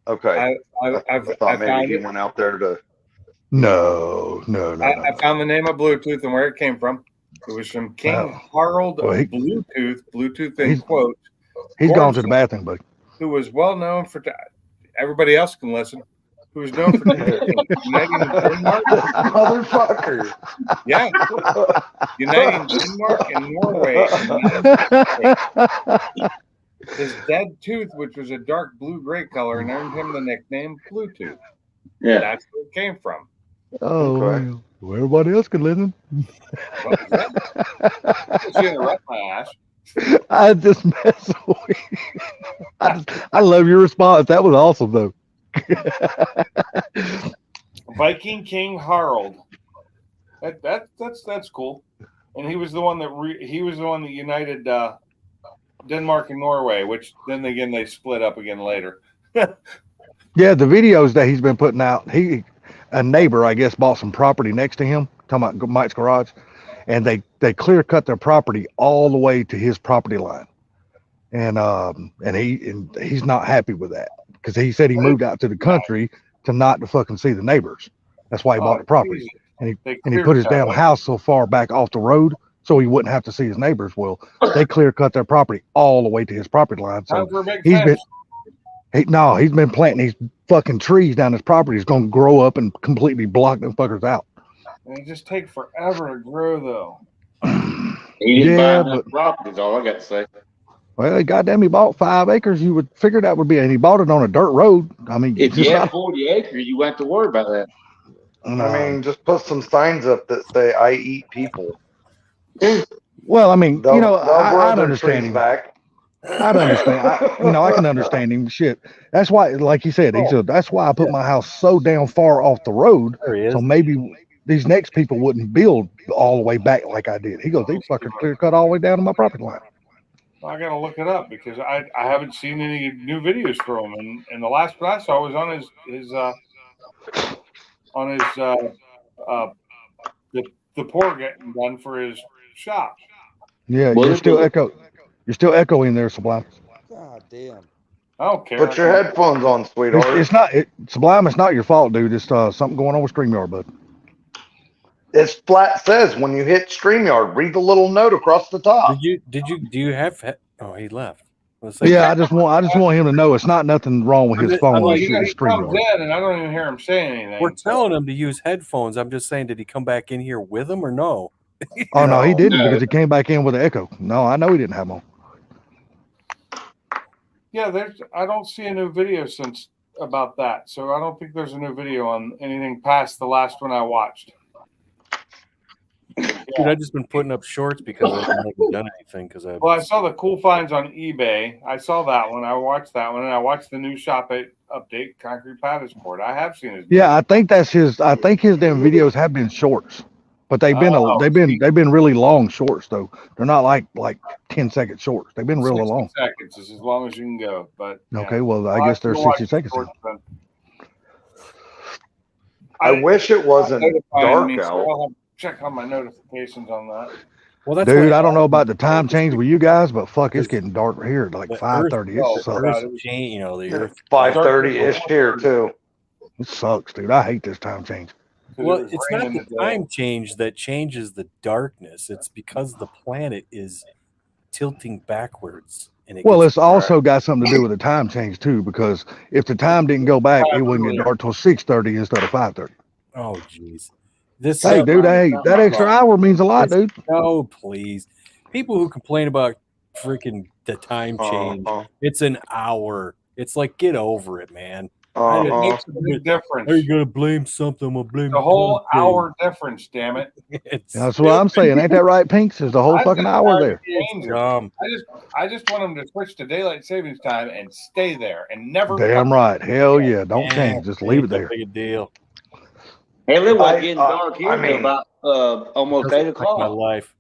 B: Okay.
C: I
B: I thought maybe
C: found
B: he
C: it.
B: went out there to.
E: No.
C: I found the name of Bluetooth and where it came from. It was from King
E: Wow.
C: Harold
E: Well,
C: Bluetooth in
E: he's-
C: quotes.
E: He's gone to the bathroom, buddy.
C: who was well known for everybody else can listen, who was known for uniting Denmark.
B: Motherfucker.
C: Yeah, uniting Denmark and Norway. His dead tooth, which was a dark blue-gray color, and earned him the nickname Blue Tooth.
F: Yeah.
C: That's where it came from.
E: Oh,
B: Okay.
E: well, everybody else can listen.
C: What was that? Just interrupt my ass.
E: I just mess with you. I love your response. That was awesome, though.
C: Viking King Harald. That's cool. And he was the one that united Denmark and Norway, which then again they split up again later.
E: Yeah, the videos that he's been putting out, a neighbor, I guess, bought some property next to him, talking about Mike's Garage, and they clear cut their property all the way to his property line. And he's not happy with that because he said he moved out to the country to not to fucking see the neighbors. That's why he bought the property. And he put his damn house so far back off the road so he wouldn't have to see his neighbors. Well, they clear cut their property all the way to his property line. So he's been planting these fucking trees down his property. It's going to grow up and completely block them fuckers out.
C: And it just take forever to grow, though.
F: He didn't
E: Yeah,
F: buy enough property, is all I got to say.
E: Well, goddamn, he bought 5 acres. You would figure that would be, and he bought it on a dirt road. I mean,
F: If you had 40 acres, you wouldn't have to worry about that.
B: I mean, just put some signs up that say "I eat people."
E: well, I mean,
B: They'll grow
E: I'd
B: their
E: understand
B: trees
E: him.
B: back.
E: I'd understand. I can understand him. Shit. That's why, like he said, that's why I put my house so damn far off the road.
A: There he is.
E: So maybe these next people wouldn't build all the way back like I did. He goes, they fucking clear cut all the way down to my property line.
C: I gotta look it up because I haven't seen any new videos from him, and the last one I saw was on the pour getting done for his shop.
E: Yeah,
F: Well,
E: you're still echoing there, Sublime.
G: God damn.
C: I don't care.
B: Put your headphones on, sweetheart.
E: It's not Sublime. It's not your fault, dude. It's something going on with StreamYard, bud.
B: It's flat says when you hit StreamYard, read the little note across the top.
A: Do you have? Oh, he left.
E: Yeah, I just want him to know it's not nothing wrong with his phone.
C: Well,
E: It's
C: he comes
E: StreamYard.
C: in, and I don't even hear him saying anything.
A: We're telling him to use headphones. I'm just saying, did he come back in here with him or no?
E: Oh no, he didn't
F: No.
E: because he came back in with an echo. No, I know he didn't have them on.
C: Yeah, I don't see a new video since about that, so I don't think there's a new video on anything past the last one I watched.
A: Dude, I've just been putting up shorts because I haven't done anything.
C: Well, I saw the cool finds on eBay. I saw that one. I watched that one, and I watched the new shop update, Concrete Paddle Sport. I have seen his.
E: Yeah, I think that's his. I think his damn videos have been shorts, but they've
C: Oh,
E: been really long shorts though. They're not like 10-second shorts. They've been really
C: 60
E: long.
C: seconds is as long as you can go. But yeah.
E: Okay, well I
C: I'll
E: guess
C: have to
E: they're
C: watch
E: 60
C: the
E: seconds.
C: shorts then.
B: I wish it wasn't
C: notifying
B: dark
C: me, so
B: out.
C: I'll have to check on my notifications on that.
A: Well, that's
E: Dude,
A: why-
E: I don't know about the time change with you guys, but fuck, it's getting dark here at like
A: The
E: 5:30.
C: Earth-
E: It sucks.
A: Earth change, the Earth.
B: 5:30-ish here too.
E: It sucks, dude. I hate this time change.
A: Well,
C: It was
A: it's not
C: raining
A: the
C: today.
A: time change that changes the darkness. It's because the planet is tilting backwards. And
E: Well,
A: gets
E: it's also got something to do with the time change too, because if the time didn't go back, it wouldn't get dark till 6:30 instead of 5:30.
A: Oh, jeez. This
E: Hey, dude, that extra hour means a lot, dude.
A: No, please. People who complain about freaking the time change, it's an hour. It's like, get over it, man.
C: It makes a big difference.
A: Are you gonna blame something? I'm gonna blame
C: The whole
A: time change.
C: hour difference, damn it.
A: It's
E: That's what I'm saying. Ain't that right, Pinks? There's the whole
C: I
E: fucking
C: just
E: hour
C: wanted
E: there.
C: to change it.
A: dumb.
C: I just want them to switch to daylight savings time and stay there and never.
E: Damn right. Hell yeah. Don't
A: Yeah,
E: change. Just leave it
A: ain't that
E: there.
A: Big a deal.
F: Hell, it
B: I-
F: was getting dark here
B: I
F: till
B: mean-
F: about almost 8
A: Like my
F: o'clock.
A: life.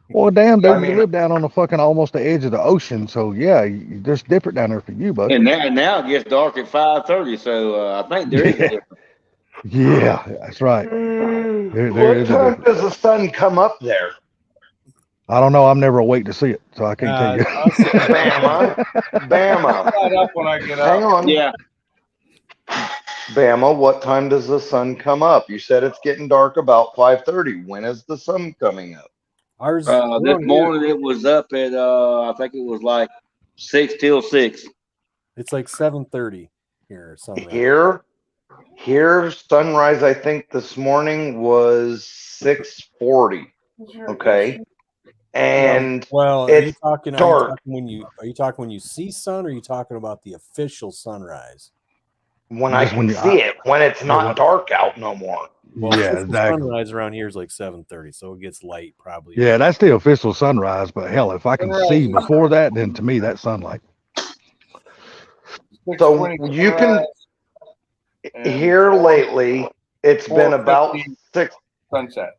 E: Well, damn, dude,
B: I mean-
E: you live down on the fucking almost the edge of the ocean, so yeah, there's different down there for you, bud.
F: And now it gets dark at 5:30, so I think there is a difference.
E: Yeah, that's right. There
B: What
E: is a
B: time
E: difference.
B: does the sun come up there?
E: I don't know. I'm never awake to see it, so I can't tell you.
B: Bama, Bama.
C: That up when I get
B: Hang
C: up.
B: on,
F: Yeah,
B: Bama. What time does the sun come up? You said it's getting dark about 5:30. When is the sun coming up?
A: Ours
F: this
A: around here-
F: morning it was up at I think it was like 6 till 6.
A: It's like 7:30 here. Something.
B: Here, sunrise, I think this morning was 6:40. Okay. And
A: Well, are you
B: it's
A: talking? Are
B: dark.
A: you talking when you see sun, or are you talking about the official sunrise?
B: when I
E: Just when
B: can
E: you-
B: see it, when it's not
E: when-
B: dark out no more.
A: Well,
E: yeah,
A: official
E: exactly.
A: sunrise around here is like 7:30, so it gets light probably.
E: Yeah, that's the official sunrise. But hell, if I can
C: Sunrise
E: see
C: is-
E: before that, then to me that's sunlight.
B: So
C: 6:20
B: you can
C: and
B: here lately, it's been about
C: 4:50
B: 6.
C: sunset.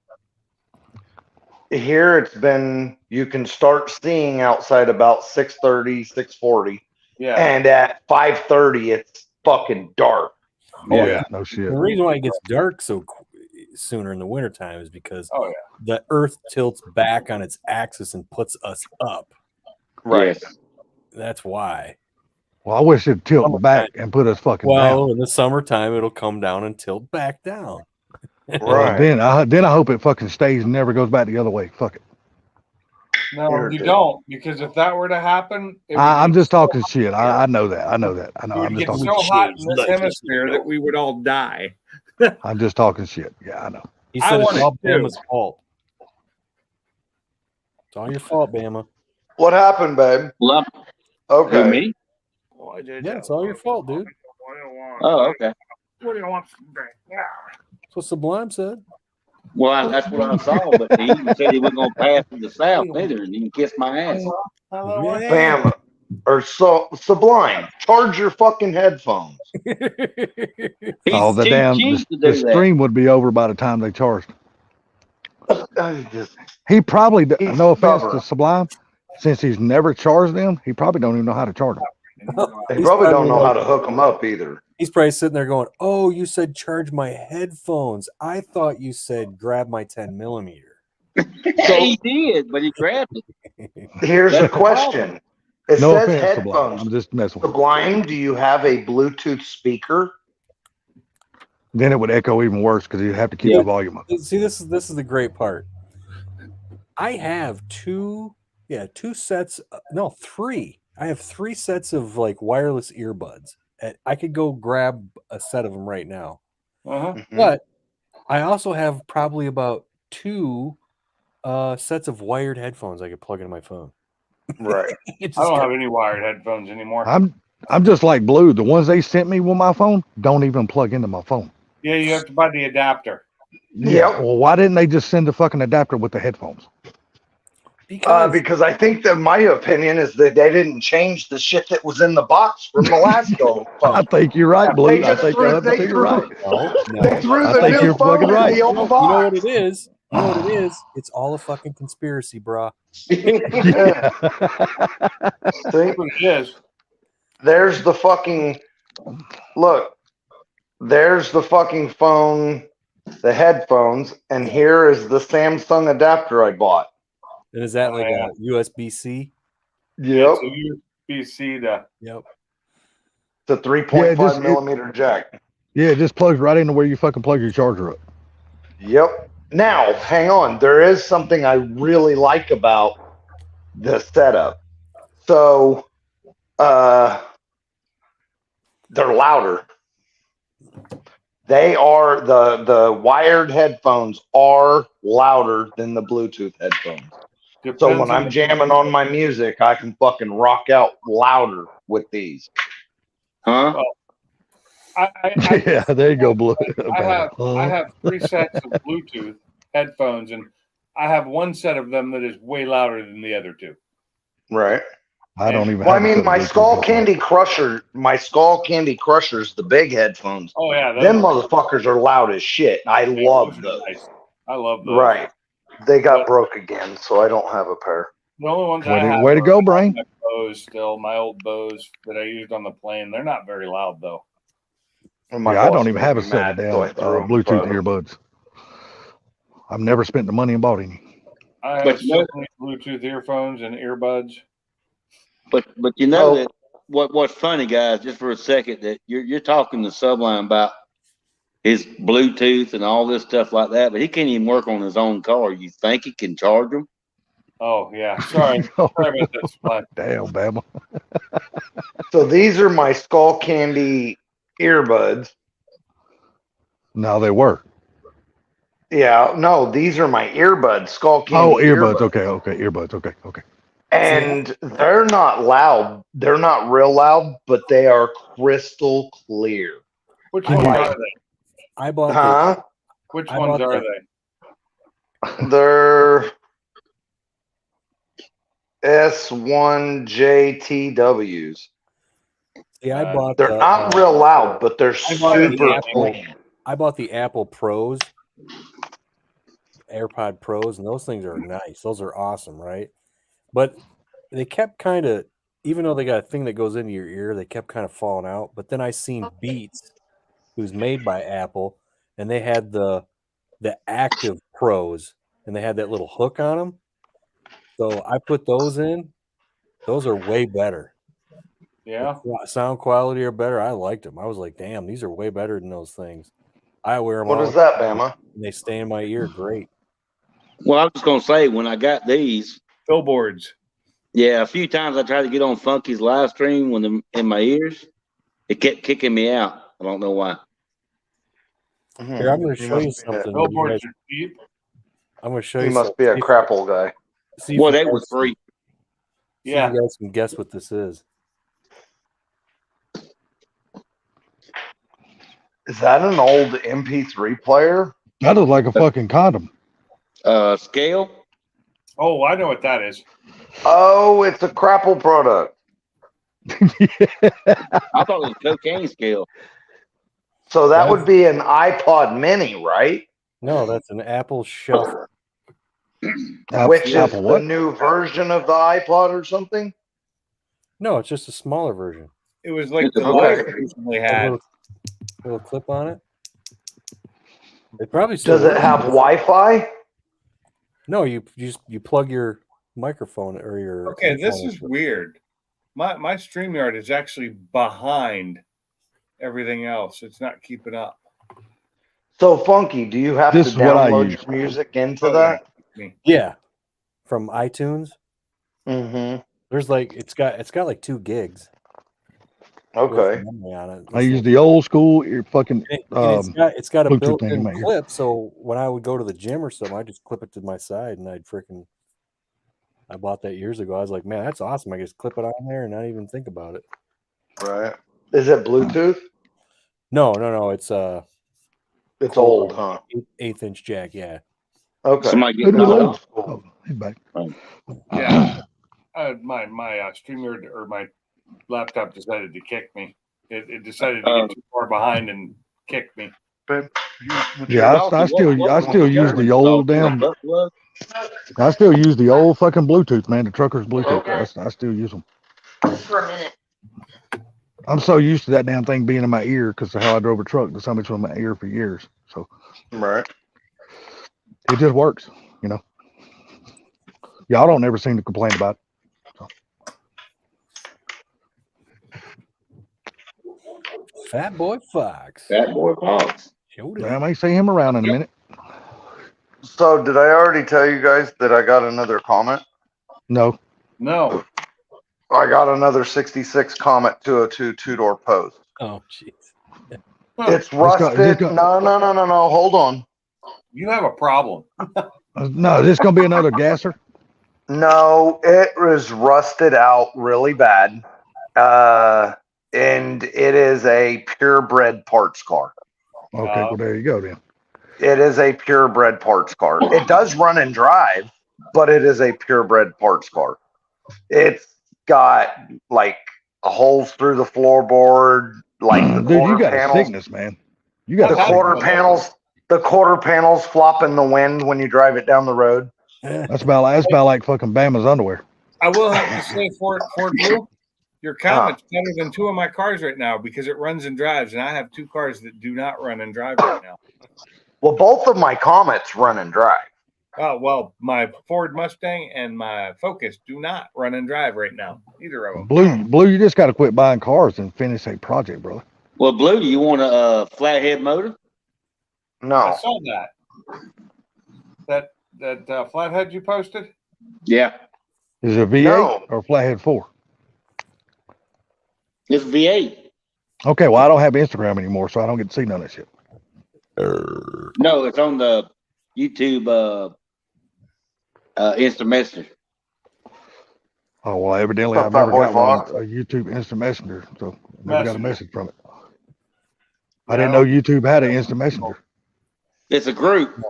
B: Here it's been, you can start seeing outside about 6:30, 6:40,
C: Yeah.
B: and at 5:30 it's fucking dark.
E: Yeah, no shit.
A: The reason why it gets dark so sooner in the wintertime is because
C: Oh yeah.
A: the Earth tilts back on its axis and puts us up.
B: Right.
F: Yes.
A: That's why.
E: Well, I wish it'd tilt back and put us fucking
A: Well,
E: down.
A: in the summertime, it'll come down and tilt back down.
E: Well,
B: Right.
E: then I hope it fucking stays and never goes back the other way. Fuck it.
C: No, you
B: Irritating.
C: don't, because if that were to happen, it would
E: I'm
C: get
E: just
C: so
E: talking shit. I know that. I know that. I know.
C: It
E: I'm
C: would
E: just
C: get
E: talking.
C: so hot in this hemisphere that we would all die.
E: I'm just talking shit. Yeah, I know.
A: He
C: I
A: said it's
C: want it
A: all
C: too.
A: Bama's fault. It's all your fault, Bama.
B: What happened, babe?
F: Well,
B: Okay.
F: who, me?
A: Yeah, it's all your fault, dude.
F: Oh, okay.
C: What do you want?
A: That's what Sublime said.
F: Well, that's what I saw, but he even said he wasn't going to pass to the south either, and he can kiss my ass.
B: Bama. Or Sublime. Charge your fucking headphones.
F: He's
E: Oh, the
F: too
E: damn
F: cheap to
E: the
F: do that.
E: stream would be over by the time they charged.
B: I just-
E: He probably,
B: He's
E: no offense
B: stubborn.
E: to Sublime, since he's never charged them, he probably don't even know how to charge them.
B: They
A: He's
B: probably don't
A: probably
B: know
A: like-
B: how to hook them up either.
A: He's probably sitting there going, "Oh, you said charge my headphones. I thought you said grab my 10mm."
F: He did, but he grabbed it.
B: Here's
F: That's
B: a
F: the
B: question. It
E: No
B: says
E: offense, Sublime.
B: headphones.
E: I'm just messing with you.
B: Sublime, do you have a Bluetooth speaker?
E: Then it would echo even worse because you'd have to keep
A: Yeah.
E: the volume up.
A: See, this is the great part. I have three. I have 3 sets of like wireless earbuds. I could go grab a set of them right now.
C: Uh-huh.
B: Mhm.
A: But I also have probably about 2 sets of wired headphones I could plug into my phone.
B: Right.
A: It just
C: I don't
A: got-
C: have any wired headphones anymore.
E: I'm just like Blue. The ones they sent me with my phone don't even plug into my phone.
C: Yeah, you have to buy the adapter.
B: Yep.
E: Well, why didn't they just send the fucking adapter with the headphones?
B: Because I think that my opinion is that they didn't change the shit that was in the box from the last go.
E: I think you're right, Blue.
B: They
E: I
B: just
E: think
B: threw-
E: you're
B: they
E: you're
B: threw-
E: right.
B: They threw
E: I
B: the
E: think
B: new
E: you're
B: phone
E: fucking
B: in
E: right.
B: the old
A: You know
B: box.
A: what it is? You know what it is? It's all a fucking conspiracy, brah.
E: Yeah.
B: See?
C: But it is.
B: There's the fucking look. There's the fucking phone, the headphones, and here is the Samsung adapter I bought.
A: And is that like
C: Yeah.
A: a USB-C?
B: Yep.
C: It's a USB-C to
A: Yep.
B: It's a 3.5
E: Yeah, just-
B: millimeter jack.
E: Yeah, it just plugs right into where you fucking plug your charger up.
B: Yep. Now, hang on. There is something I really like about the setup. So, they're louder. They are the wired headphones are louder than the Bluetooth headphones. So
C: depends
B: when
C: on
B: I'm
C: the-
B: jamming on my music, I can fucking rock out louder with these.
F: Huh?
C: I
E: Yeah, there you go, Blue.
C: I have 3 sets of Bluetooth headphones, and I have one set of them that is way louder than the other 2.
B: Right.
E: I don't even.
B: Well, I
E: have a
B: mean,
E: set
B: my
E: of Bluetooth
B: Skull
E: headphones.
B: Candy Crushers, the big headphones.
C: Oh yeah,
B: Them motherfuckers are loud as shit. I love those.
C: Nice. I love those.
B: Right. They got broke again, so I don't have a pair.
C: The only ones
E: Way
C: I
E: to-
C: have
E: way to
C: are
E: go, Brain.
C: my Bose still, my old Bose that I used on the plane. They're not very loud though.
B: And my
E: Yeah, I
B: boss
E: don't even
B: made
E: have a
B: me
E: set
B: mad,
E: of
B: so I
E: damn
B: threw 'em
E: Bluetooth
B: from him.
E: earbuds. I've never spent the money and bought any.
C: I have
F: But
C: so many Bluetooth earphones and earbuds.
F: But you know
B: Oh.
F: that what's funny, guys, just for a second, that you're talking to Sublime about his Bluetooth and all this stuff like that, but he can't even work on his own car. You think he can charge them?
C: Oh yeah, sorry.
E: Oh,
C: Sorry about that spot.
E: damn, Bama.
B: So these are my Skull Candy earbuds.
E: No, they were.
B: Yeah, no, these are my earbuds, Skull Candy
E: Oh, earbuds. Okay, earbuds. Okay.
B: And they're not loud. They're not real loud, but they are crystal clear.
C: Which
A: I
C: ones
A: bought-
C: are they?
A: I bought
B: Huh?
C: Which
A: I
C: ones
A: bought
C: are
A: the-
C: they?
B: They're S1JTWs.
A: I bought
B: They're
A: the,
B: not real loud, but they're
A: I bought the
B: super
A: Apple-
B: clean.
A: I bought the Apple Pros, AirPod Pros, and those things are nice. Those are awesome, right? But they kept kind of, even though they got a thing that goes into your ear, they kept kind of falling out. But then I seen Beats, who's made by Apple, and they had the Active Pros, and they had that little hook on them. So I put those in. Those are way better.
C: Yeah.
A: Sound quality are better. I liked them. I was like, damn, these are way better than those things. I wear them
B: What
A: all
B: is that, Bama?
A: and they stay in my ear great.
F: Well, I was just gonna say when I got these,
C: Billboards.
F: yeah, a few times I tried to get on Funky's live stream when them in my ears, it kept kicking me out. I don't know why.
A: Here, I'm going to show you something. You
C: Billboards
A: guys-
C: are cheap.
A: I'm going to show
B: He
A: you.
B: must be a
A: something.
B: crapple guy.
A: See if
F: Well,
A: you
F: they
A: guys
F: were
A: can-
F: free.
A: see if
C: Yeah.
A: you guys can guess what this is.
B: Is that an old MP3 player?
E: That looks like a fucking condom.
F: Scale.
C: Oh, I know what that is.
B: Oh, it's a crapple product.
F: I thought it was cocaine scale.
B: So that would be an iPod Mini, right?
A: No, that's an Apple Shelf.
B: Which is
E: Apple
B: the
E: what?
B: new version of the iPod or something?
A: No, it's just a smaller version.
C: It was like the
B: Okay.
C: live recently
A: A
C: had.
A: little clip on it. It probably still
B: Does it
A: works.
B: have Wi-Fi?
A: No, you plug your microphone or your.
C: Okay, this
A: headphone
C: is
A: into it.
C: weird. My StreamYard is actually behind everything else. It's not keeping up.
B: So Funky, do you have
E: This
B: to
E: is what I
B: download
E: use.
B: your music into
C: Oh,
B: that?
A: Yeah, from iTunes.
B: Mm-hmm.
A: There's like it's got like 2 gigs.
B: Okay.
A: With memory on it.
E: I use the old school ear fucking.
A: And it's got a
E: Bluetooth thing in
A: built-in
E: my ear.
A: clip, so when I would go to the gym or something, I just clip it to my side, and I bought that years ago. I was like, man, that's awesome. I just clip it on there and not even think about it.
B: Right. Is it Bluetooth?
A: No, it's
B: It's old, huh?
A: 1/8-inch jack. Yeah,
B: Okay.
F: Somebody
E: Good
F: getting
E: to know.
F: off.
E: Oh, he's back.
C: Yeah. My StreamYard or my laptop decided to kick me. It decided to get too far behind and kick me.
B: But
E: Yeah, I still use the old damn.
F: Butt plug?
E: I still use the old fucking Bluetooth, man. The trucker's Bluetooth. I still use them.
H: For a minute.
E: I'm so used to that damn thing being in my ear because of how I drove a truck. That's how much in my ear for years. So
B: right.
E: it just works, you know. Y'all don't ever seem to complain about it.
A: Fat Boy Fox.
F: Fat boy Fox.
A: Showed it.
E: I may see him around in a minute.
B: So did I already tell you guys that I got another comment?
E: No.
C: No.
B: I got another 66 Comet 202 two-door post.
A: Oh, jeez.
B: It's rusted. No. Hold on.
C: You have a problem.
E: No, this gonna be another gasser.
B: No, it was rusted out really bad. And it is a purebred parts car.
E: Okay, well there you go then.
B: It is a purebred parts car. It does run and drive, but it is a purebred parts car. It's got like holes through the floorboard, like the
E: Dude, you
B: quarter
E: got a
B: panels.
E: sickness, man. You got
B: The
E: a
B: quarter
E: sickness.
B: panels. The quarter panels flop in the wind when you drive it down the road.
E: That's about like fucking Bama's underwear.
C: I will have to say, Ford Blue, your comment's better than 2 of my cars right now because it runs and drives, and I have 2 cars that do not run and drive right now.
B: Well, both of my Comets run and drive.
C: Oh, well, my Ford Mustang and my Focus do not run and drive right now. Either of them.
E: Blue, you just got to quit buying cars and finish a project, brother.
F: Well, Blue, you want a flathead motor?
C: I
B: No.
C: saw that. That flathead you posted?
F: Yeah,
E: Is it a V8
B: No.
E: or a flathead 4?
F: it's V8.
E: Okay, well, I don't have Instagram anymore, so I don't get to see none of that shit.
F: No, it's on the YouTube instant messenger.
E: Oh, well, evidently
B: What's
E: I've
B: up,
E: never
B: boy
E: got one,
B: Fox?
E: a YouTube instant messenger, so never got a
C: Messenger.
E: message from it. I
C: Yeah,
E: didn't know YouTube had an instant messenger.
F: It's a group.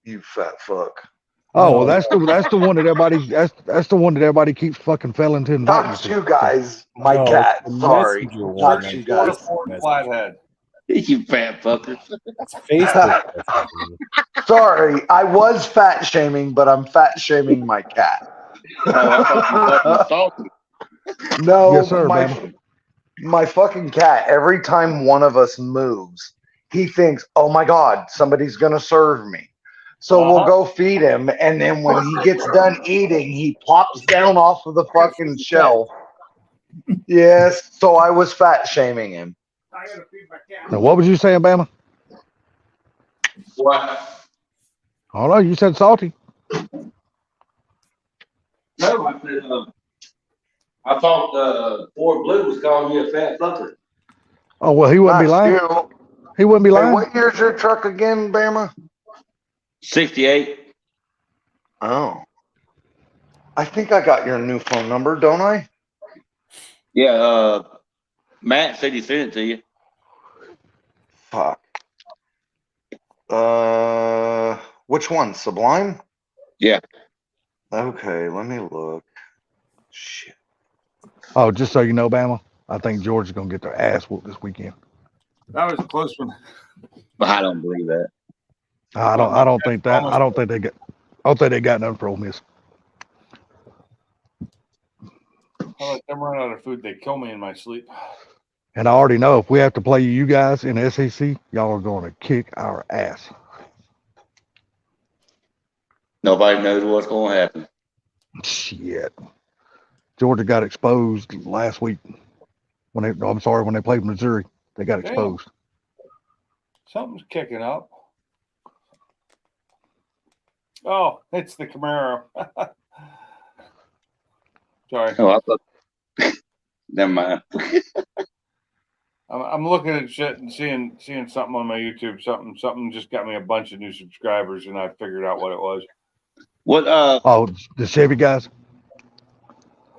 B: You fat fuck.
E: Oh, well,
A: No.
E: that's the one that everybody that's the one that everybody keeps fucking failing to invite me
B: Not
E: to.
B: you guys. My
A: No,
B: cat.
A: it's the
B: Sorry.
A: Messenger one.
B: Not
C: Search
B: you
C: Florida
B: guys.
C: Ford
A: Messenger.
C: Flathead.
F: You fat fucker.
A: That's Facebook. Messenger.
B: Sorry. I was fat shaming, but I'm fat shaming my cat.
F: Oh, I thought you were salty.
B: No,
E: Yes, sir,
B: my fucking cat, every time one of us moves, he thinks, oh my God, somebody's going to serve me. So we'll go feed him. And then when he gets done eating, he plops down off of the fucking shelf. Yes. So I was fat shaming him.
C: I gotta feed my cat.
E: Now, what was you saying, Bama?
F: What?
E: Oh no, you said salty.
F: No, I said, I thought Ford Blue was calling me a fat fucker.
E: Oh well, he wouldn't be
B: Not
E: lying.
B: you.
E: He wouldn't be
B: Hey,
E: lying.
B: what year's your truck again, Bama?
F: 68.
B: Oh. I think I got your new phone number, don't I?
F: Yeah, Matt said he sent it to you.
B: Fuck. Which one? Sublime?
F: Yeah.
B: Okay, let me look. Shit.
E: Oh, just so you know, Bama, I think Georgia's gonna get their ass whooped this weekend.
C: That was a close one.
F: But I don't believe that.
E: I don't think that. I don't think they got nothing for Ole Miss.
C: I let them run out of food. They kill me in my sleep.
E: And I already know if we have to play you guys in the SEC, y'all are going to kick our ass.
F: Nobody knows what's going to happen.
E: Shit. Georgia got exposed last week when they played Missouri. They got
C: Damn.
E: exposed.
C: Something's kicking up. Oh, it's the Camaro. Sorry.
F: Oh, I thought. Never mind.
C: I'm looking at shit and seeing something on my YouTube. Something just got me a bunch of new subscribers, and I figured out what it was.
F: What?
E: Oh, the Chevy guys.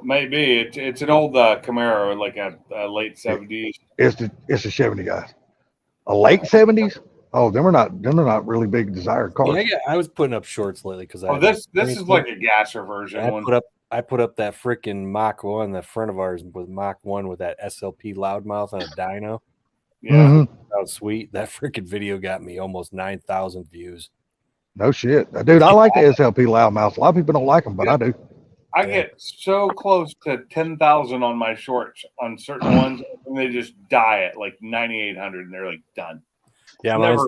C: Maybe it's an old Camaro, like a late 70s.
E: It's the Chevy guys. A late 70s. Oh, they're not really big desired cars.
A: Yeah, I was putting up shorts lately because
C: Oh, this is like a gasser version one.
A: I put up that freaking Mach 1, the front of ours with Mach 1 with that SLP loudmouth on a dyno.
C: Yeah.
E: Mm-hmm.
A: That was sweet. That freaking video got me almost 9,000 views.
E: No shit, dude. I like the SLP loudmouth. A lot of people don't like them, but I do.
C: I get so close to 10,000 on my shorts on certain ones, and they just die at like 9,800, and they're like done.
A: Yeah, mine's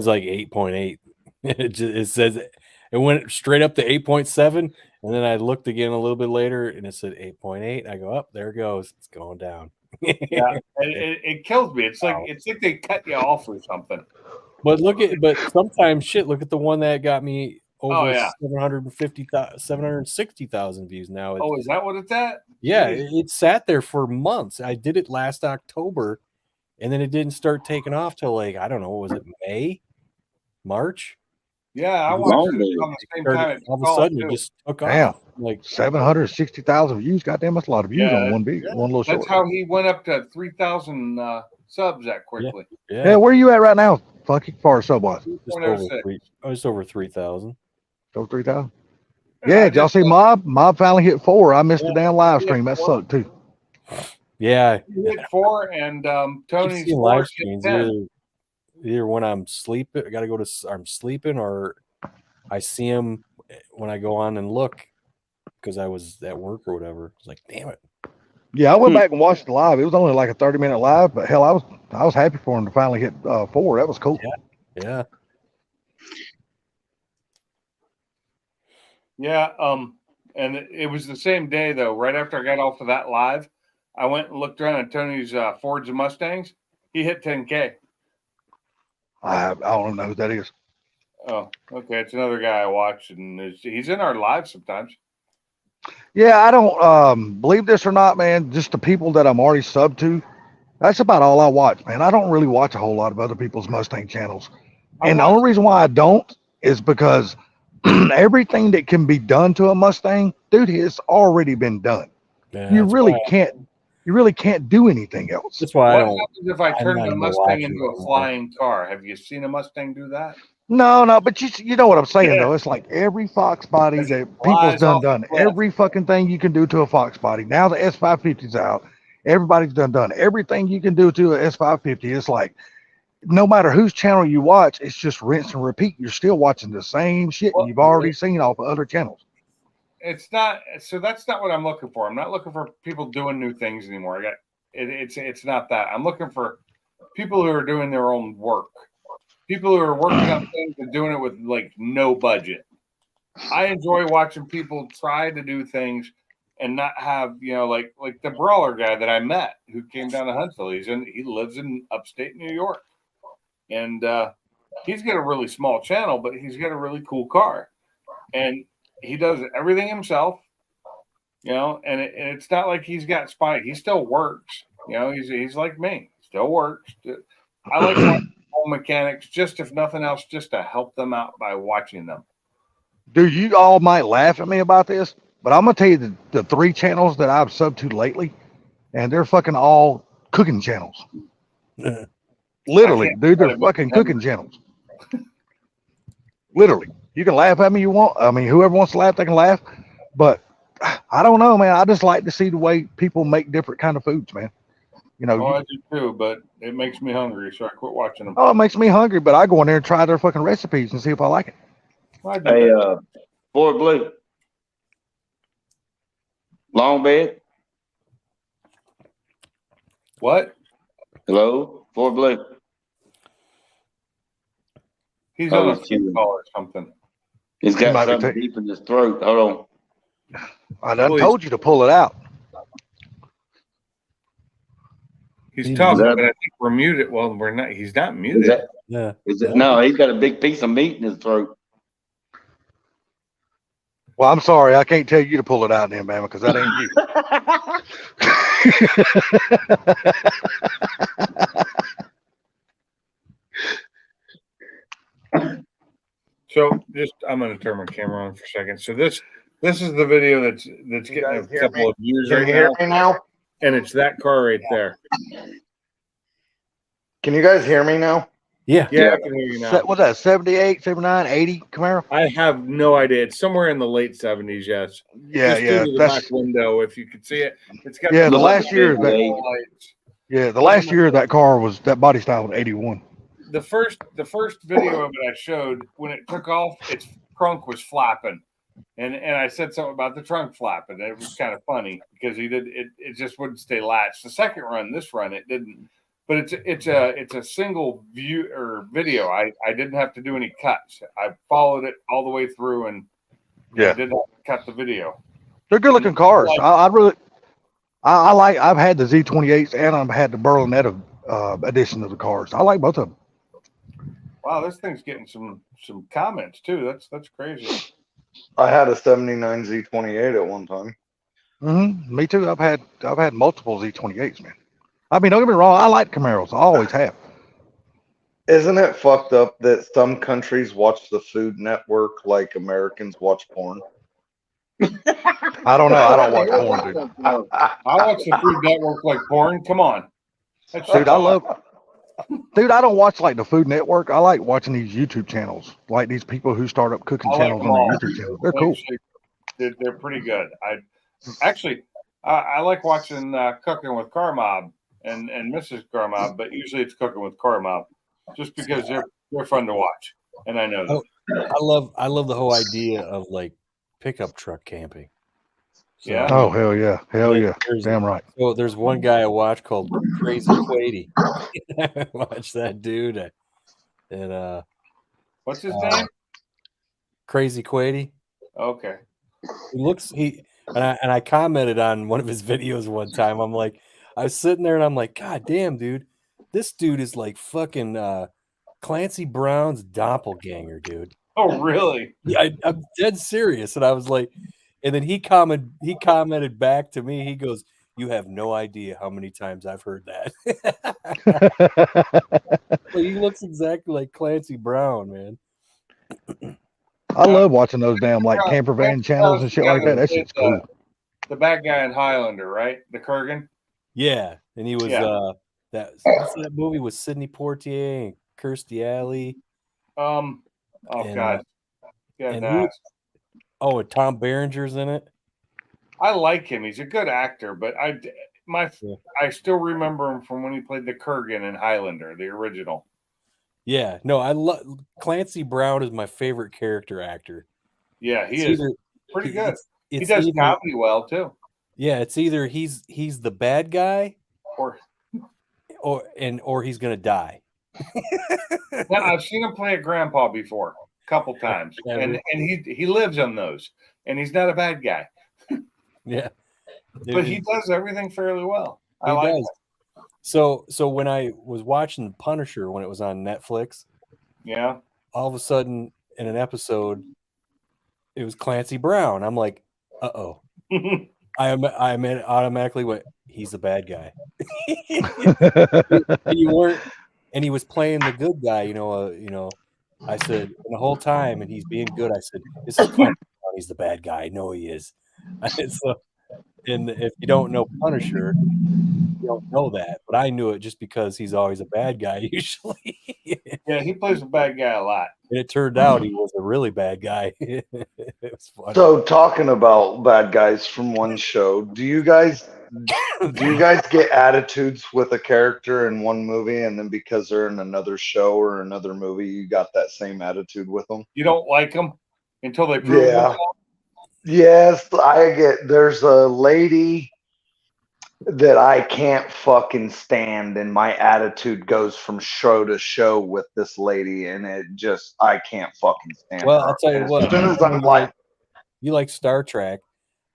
A: like 8.8. It says it went straight up to 8.7, and then I looked again a little bit later, and it said 8.8. I go up, there it goes. It's going down.
C: Yeah, it kills me. It's like they cut you off or something.
A: But sometimes look at the one that got me over 760,000 views now.
C: Oh, is that what it's at?
A: Yeah, it sat there for months. I did it last October, and then it didn't start taking off till like, I don't know, was it May, March?
C: Yeah, I watched it on the same time.
A: All of a sudden, it just took off.
E: Damn.
A: Like
E: 760,000 views. Goddamn, that's a lot of views on one little short.
C: That's how he went up to 3,000 subs that quickly.
E: Yeah, where are you at right now? Fucking far sub was.
A: Just over 3,000.
E: Over 3,000. Yeah, did y'all see Mob? Mob finally hit 4. I missed the damn live stream. That sucked too.
A: Yeah,
C: he hit 4, and Tony's
A: live
C: 4
A: streams.
C: hit 10.
A: Either when I'm sleeping, I'm sleeping, or I see him when I go on and look because I was at work or whatever. It's like, damn it.
E: Yeah, I went back and watched the live. It was only like a 30-minute live, but hell, I was happy for him to finally hit 4. That was cool.
A: Yeah.
C: Yeah, and it was the same day though. Right after I got off of that live, I went and looked around at Tony's Fords and Mustangs. He hit 10K.
E: I don't know who that is.
C: Oh, okay. It's another guy I watch, and he's in our live sometimes.
E: Yeah, I don't believe this or not, man. Just the people that I'm already subbed to. That's about all I watch, man. I don't really watch a whole lot of other people's Mustang channels. And the only reason why I don't is because everything that can be done to a Mustang, dude, has already been done.
A: Yeah,
E: You
A: that's
E: really
A: why-
E: can't do anything else.
A: That's why I
C: What
A: don't.
C: happens if I
A: I'm
C: turn
A: not
C: the
A: into
C: Mustang
A: watching
C: into
A: it
C: a
A: anymore.
C: flying car? Have you seen a Mustang do that?
E: No, but you know what I'm saying though. It's like every Fox body
C: As it
E: that people's
C: flies off
E: done
C: the cliff.
E: every fucking thing you can do to a Fox body. Now the S550's out. Everybody's done everything you can do to a S550. It's like no matter whose channel you watch, it's just rinse and repeat. You're still watching the same shit
C: Well,
E: you've already seen off of other channels.
C: It's not. So that's not what I'm looking for. I'm not looking for people doing new things anymore. It's not that. I'm looking for people who are doing their own work. People who are working on things and doing it with like no budget. I enjoy watching people try to do things and not have, like the brawler guy that I met who came down to Huntsville. He lives in upstate New York, and he's got a really small channel, but he's got a really cool car, and he does everything himself. And it's not like he's got spine. He still works. He's like me. Still works. I like watching home mechanics, just if nothing else, just to help them out by watching them.
E: Dude, you all might laugh at me about this, but I'm gonna tell you the 3 channels that I've subbed to lately, and they're fucking all cooking channels. Literally, dude, they're fucking cooking channels. Literally. You can laugh at me you want. I mean, whoever wants to laugh, they can laugh. But I don't know, man. I just like to see the way people make different kind of foods, man.
C: I do too, but it makes me hungry, so I quit watching them.
E: Oh, it makes me hungry, but I go in there and try their fucking recipes and see if I like it.
F: Hey, Ford Blue. Long bed.
C: What?
F: Hello? Ford Blue.
C: He's
F: Oh,
C: on a
F: he's
C: phone
F: chewing.
C: call or something.
F: He's
E: He might
F: got
E: be
F: something deep in his throat. Hold on.
E: I done
C: Please.
E: told you to pull it out.
C: He's
A: He's
C: talking,
F: that-
C: but I think we're muted. Well, we're not. He's not
F: Is
C: muted.
F: that,
A: Yeah.
F: is it? No, he's got a big piece of meat in his throat.
E: Well, I'm sorry. I can't tell you to pull it out then, man, because that ain't you.
C: So I'm going to turn my camera on for a second. So this is the video that's
B: You
C: getting
B: guys
C: a
B: hear
C: couple
B: me?
C: of views
B: Can
C: right
B: you hear
C: now,
B: me now?
C: and it's that car right there.
B: Can you guys hear me now?
A: Yeah.
C: Yeah, I can hear you now.
E: What's that, 78, 79, 80 Camaro?
C: I have no idea. It's somewhere in the late 70s. Yes.
E: Yeah,
C: Just
E: yeah.
C: due to the back window, if you could see it. It's got
E: Yeah, the
F: Look
E: last
F: like
E: year
F: big
E: that
F: wave.
C: lights.
E: yeah, the last year that car was that body style was 81.
C: The first video of it I showed, when it took off, its trunk was flapping, and I said something about the trunk flapping. It was kind of funny because it just wouldn't stay latched. The second run, this run, it didn't. But it's a single view or video. I didn't have to do any cuts. I followed it all the way through, and
E: Yeah.
C: I didn't have to cut the video.
E: They're good looking cars. I like I've had the Z28s and I've had the Berlinetta edition of the cars. I like both of them.
C: Wow, this thing's getting some comments too. That's crazy.
B: I had a 79 Z28 at one time.
E: Me too. I've had multiple Z28s, man. I mean, don't get me wrong. I like Camaros. I always have.
B: Isn't it fucked up that some countries watch the Food Network like Americans watch porn?
E: I don't know. I don't watch porn, dude.
C: I watch the Food Network like porn. Come on,
E: Dude, I don't watch like the Food Network. I like watching these YouTube channels, like these people who start up cooking
C: I like
E: channels
C: them
E: on
C: all.
E: their YouTube channels. They're cool.
C: They're pretty good. I like watching Cooking with Car Mob and Mrs. Car Mob, but usually it's Cooking with Car Mob, just because they're fun to watch, and I know that.
A: I love the whole idea of like pickup truck camping. So,
C: Yeah.
E: Oh hell yeah, hell
A: like,
E: yeah, damn right.
A: So there's one guy I watch called Crazy Quady. I watch that dude, and
C: What's his name?
A: Crazy Quady.
C: Okay.
A: And I commented on one of his videos one time. I was sitting there and I'm like, God damn, dude, this dude is like fucking Clancy Brown's doppelganger, dude.
C: Oh, really?
A: Yeah, I'm dead serious. And I was like, and then he commented back to me. He goes, "You have no idea how many times I've heard that." Well, he looks exactly like Clancy Brown, man.
E: I love watching those damn like camper van channels and shit like that. That shit's cool.
C: The bad guy in Highlander, right? The Kurgan.
A: Yeah, and he was
C: Yeah.
A: what's that movie with Sidney Poitier and Kirstie Alley?
C: Oh
A: And,
C: God. Yeah,
A: and
C: no.
A: and Tom Berenger's in it.
C: I like him. He's a good actor, but I still remember him from when he played the Kurgan in Highlander, the original.
A: Yeah, no, I love Clancy Brown is my favorite character actor.
C: Yeah, he
A: It's
C: is pretty good. He
A: It's
C: does
A: either,
C: comedy well too.
A: yeah, it's either he's the bad guy
C: Or
A: or he's gonna die.
C: now, I've seen him play a grandpa before, a couple times,
A: Yeah,
C: and he lives on those, and he's not a bad guy,
A: Yeah,
C: but he does everything fairly well. I
A: He
C: like
A: does. So when I was watching Punisher when it was on Netflix,
C: it. Yeah.
A: all of a sudden in an episode, it was Clancy Brown. I'm like, uh-oh. I automatically went, he's the bad guy. And he was playing the good guy, I said, and the whole time, and he's being good, I said, this is Clancy Brown, he's the bad guy. I know he is. And if you don't know Punisher, you don't know that, but I knew it just because he's always a bad guy usually.
C: Yeah, he plays a bad guy a lot.
A: And it turned out he was a really bad guy. It was funny.
B: So talking about bad guys from one show, do you guys get attitudes with a character in one movie, and then because they're in another show or another movie, you got that same attitude with them?
C: You don't like him until they prove
B: Yeah.
C: it.
B: Yes, I get. There's a lady that I can't fucking stand, and my attitude goes from show to show with this lady, and I can't fucking stand
A: Well,
B: her.
A: I'll tell you
B: As
A: what.
B: soon as I'm like,
A: You like Star Trek,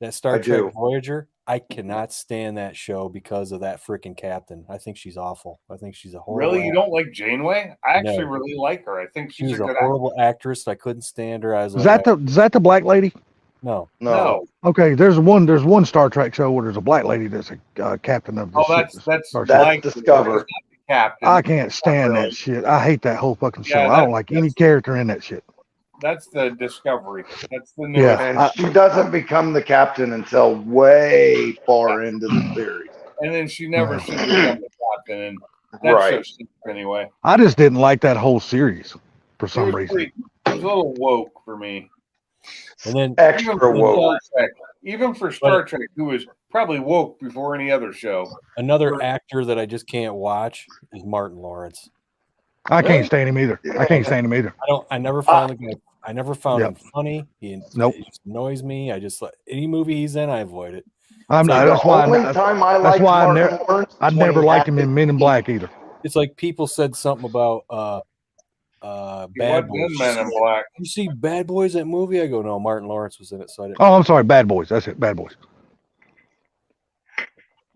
A: that Star
B: I
A: Trek
B: do.
A: Voyager. I cannot stand that show because of that freaking captain. I think she's awful. I think she's a horrible.
C: Really, you don't like Janeway? I actually
A: No.
C: really like her. I think
A: She
C: she's
A: was
C: a
A: a
C: good
A: horrible actress. I couldn't stand her. I was
E: Is
A: like,
E: that the black lady?
A: no.
C: No.
E: Okay, there's one Star Trek show where there's a black lady that's a captain of the
C: Oh,
E: ship.
C: that's
E: Star Trek.
B: That's
C: Mike,
B: Discover.
C: the captain.
E: I can't stand
B: really.
E: that shit. I hate that whole fucking show.
C: Yeah,
E: I don't like any character in that shit.
C: That's the Discovery. That's the new.
E: Yeah.
B: and she doesn't become the captain until way far into the series.
C: And then she never should become the captain. And that's so
B: Right.
C: stupid anyway.
E: I just didn't like that whole series for
C: It
E: some
C: was,
E: reason.
C: it was a little woke for me.
A: And then
C: Even
B: Extra
C: for
B: woke.
C: Star Trek, even for Star Trek, who was probably woke before any other show.
A: another actor that I just can't watch is Martin Lawrence.
E: I
C: Really?
E: can't stand him either. I can't stand him either.
A: I never found the guy. I never found
E: Yep.
A: him funny. He
E: Nope.
A: It just annoys me. I just any movie he's in, I avoid it.
E: I'm
A: So
E: not.
B: The
E: That's why.
B: only time I liked
E: why I
B: Martin Lawrence
E: I
B: was when
E: never
B: he
E: liked
B: had
E: him in Men in Black either.
A: It's like people said something about
C: He
A: Bad
C: wasn't
A: Boys.
C: in Men in Black.
A: You see Bad Boys, that movie? I go, no, Martin Lawrence was in it, so I didn't.
E: Oh, I'm sorry. Bad Boys. That's it. Bad Boys.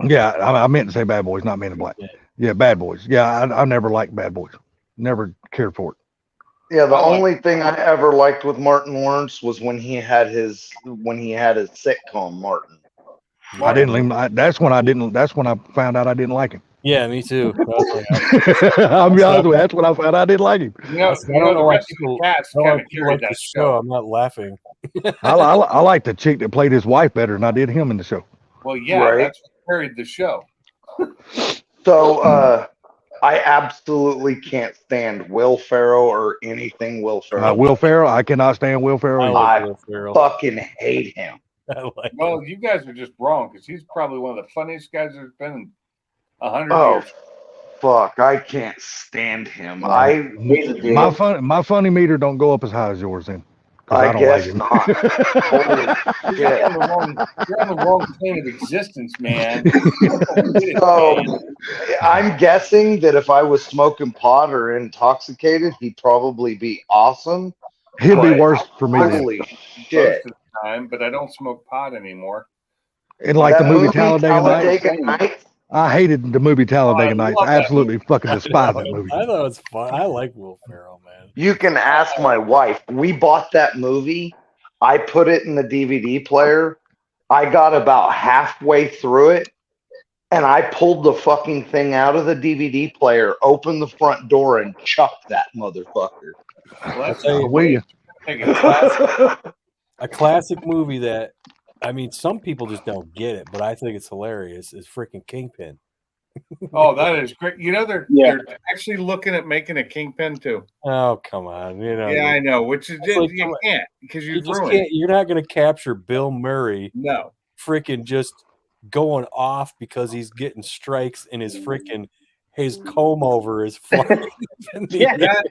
E: Yeah, I meant to say Bad Boys, not Men in Black.
A: Yeah.
E: Yeah, Bad Boys. Yeah, I never liked Bad Boys. Never cared for it.
B: Yeah, the
C: I like-
B: only thing I ever liked with Martin Lawrence was when he had his sitcom Martin.
E: I didn't leave. That's when I found out I didn't like him.
A: Yeah, me too. I was like,
E: I'll be honest with you. That's when I found out I didn't like him.
C: You know,
A: I don't know
C: the
A: why
C: rest of
A: people-
C: the cast
A: I don't
C: kind
A: like
C: of
A: people
C: carried
A: like
C: that
A: the show.
C: show.
A: I'm not laughing.
E: I like the chick that played his wife better than I did him in the show.
C: Well, yeah,
B: Right.
C: that's what carried the show.
B: So I absolutely can't stand Will Ferrell or anything Will Ferrell.
E: Will Ferrell. I cannot stand Will Ferrell.
A: I
E: either.
A: like
B: I
A: Will Ferrell.
B: fucking hate him.
A: I like
C: Well, you guys are just wrong because he's probably one of the funniest guys there's been in 100
B: Oh,
C: years.
B: fuck! I can't stand him. I hated him.
E: My funny meter don't go up as high as yours then. 'Cause
B: I
E: don't
B: guess
E: like
B: not. Holy
C: You're
B: shit.
C: on the wrong plane of existence, man.
B: So I'm guessing that if I was smoking pot or intoxicated, he'd probably be awesome.
E: He'd be
B: But
E: worse for me. Than,
B: Holy
C: Most
B: shit!
C: of the time, but I don't smoke pot anymore.
E: in like
B: That
E: the movie Talladega Nights.
B: Talladega Nights.
E: I hated the movie Talladega
C: I
E: Nights.
C: love
E: I
C: that
E: absolutely fucking despise that movie.
A: I thought it was fun. I like Will Ferrell, man.
B: You can ask my wife. We bought that movie. I put it in the DVD player. I got about halfway through it, and I pulled the fucking thing out of the DVD player, opened the front door, and chucked that motherfucker.
C: Well, that's
A: tell you,
E: Will you?
A: A classic movie that, I mean, some people just don't get it, but I think it's hilarious. Is freaking Kingpin.
C: Oh, that is great. You know, they're actually looking at making a Kingpin too.
A: Oh, come on, you know.
C: Yeah, I know. Which is
A: It's like,
C: you can't because
A: You
C: you've
A: just
C: ruined
A: can't.
C: it.
A: You're not going to capture Bill Murray
C: No.
A: freaking just going off because he's getting strikes and his comb over is flying.
C: Yeah, that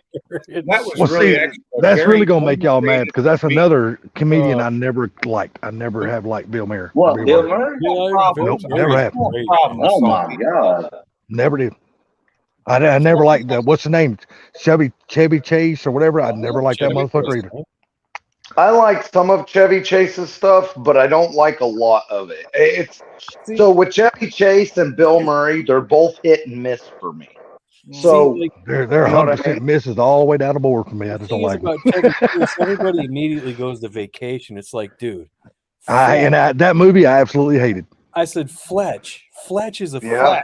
C: was
E: Well,
C: really
E: see,
C: excellent.
E: that's
C: Very
E: really gonna make y'all mad because that's another comedian
C: Uh,
E: I never liked. I never have liked Bill Murray.
F: What, Bill
E: Murray.
F: Murray?
A: Yeah,
C: problem.
A: Bill
E: Nope, never
A: Murray's
E: happened.
A: great.
C: Problem,
F: Oh my
C: Salty.
F: God.
E: Never did. I never liked the what's the name? Chevy Chase or whatever. I never liked that
A: Chevy
E: motherfucker
A: Chase,
E: either.
A: man.
B: I like some of Chevy Chase's stuff, but I don't like a lot of it. It's so with Chevy Chase and Bill Murray, they're both hit and miss for me. So
A: See, like,
E: They're
B: You know what I
E: 100% misses all the way down the board for me. I
A: the
E: just
A: thing
E: don't
A: is
E: like
A: about
E: them.
A: Chevy Chase, everybody immediately goes to vacation. It's like, dude,
E: That movie I absolutely hated.
A: I said Fletch. Fletch is a
B: Yeah.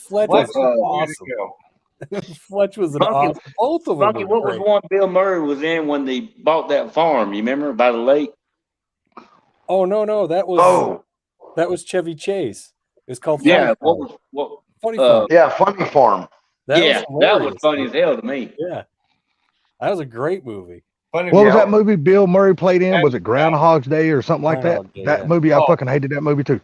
A: Fletch
C: Let's
A: was
C: awesome.
A: awesome. Fletch was an
F: Funky-
A: awesome. Both of them.
F: Funky,
A: were
F: what was
A: great.
F: one Bill Murray was in when they bought that farm? You remember by the lake?
A: Oh no, that was Chevy Chase. It's called Funny
F: Yeah.
A: Farm.
F: What?
A: Funny
F: uh,
A: Farm.
B: yeah, Funny Farm.
F: That was
A: hilarious.
F: funny as hell to me.
A: Yeah, that was a great movie.
C: Funny
E: What was
B: Yeah.
E: that movie Bill Murray played in? Was it Groundhog's Day or something like that?
A: Groundhog Day,
E: That
A: yeah.
E: movie, I
C: Oh.
E: fucking hated that movie too.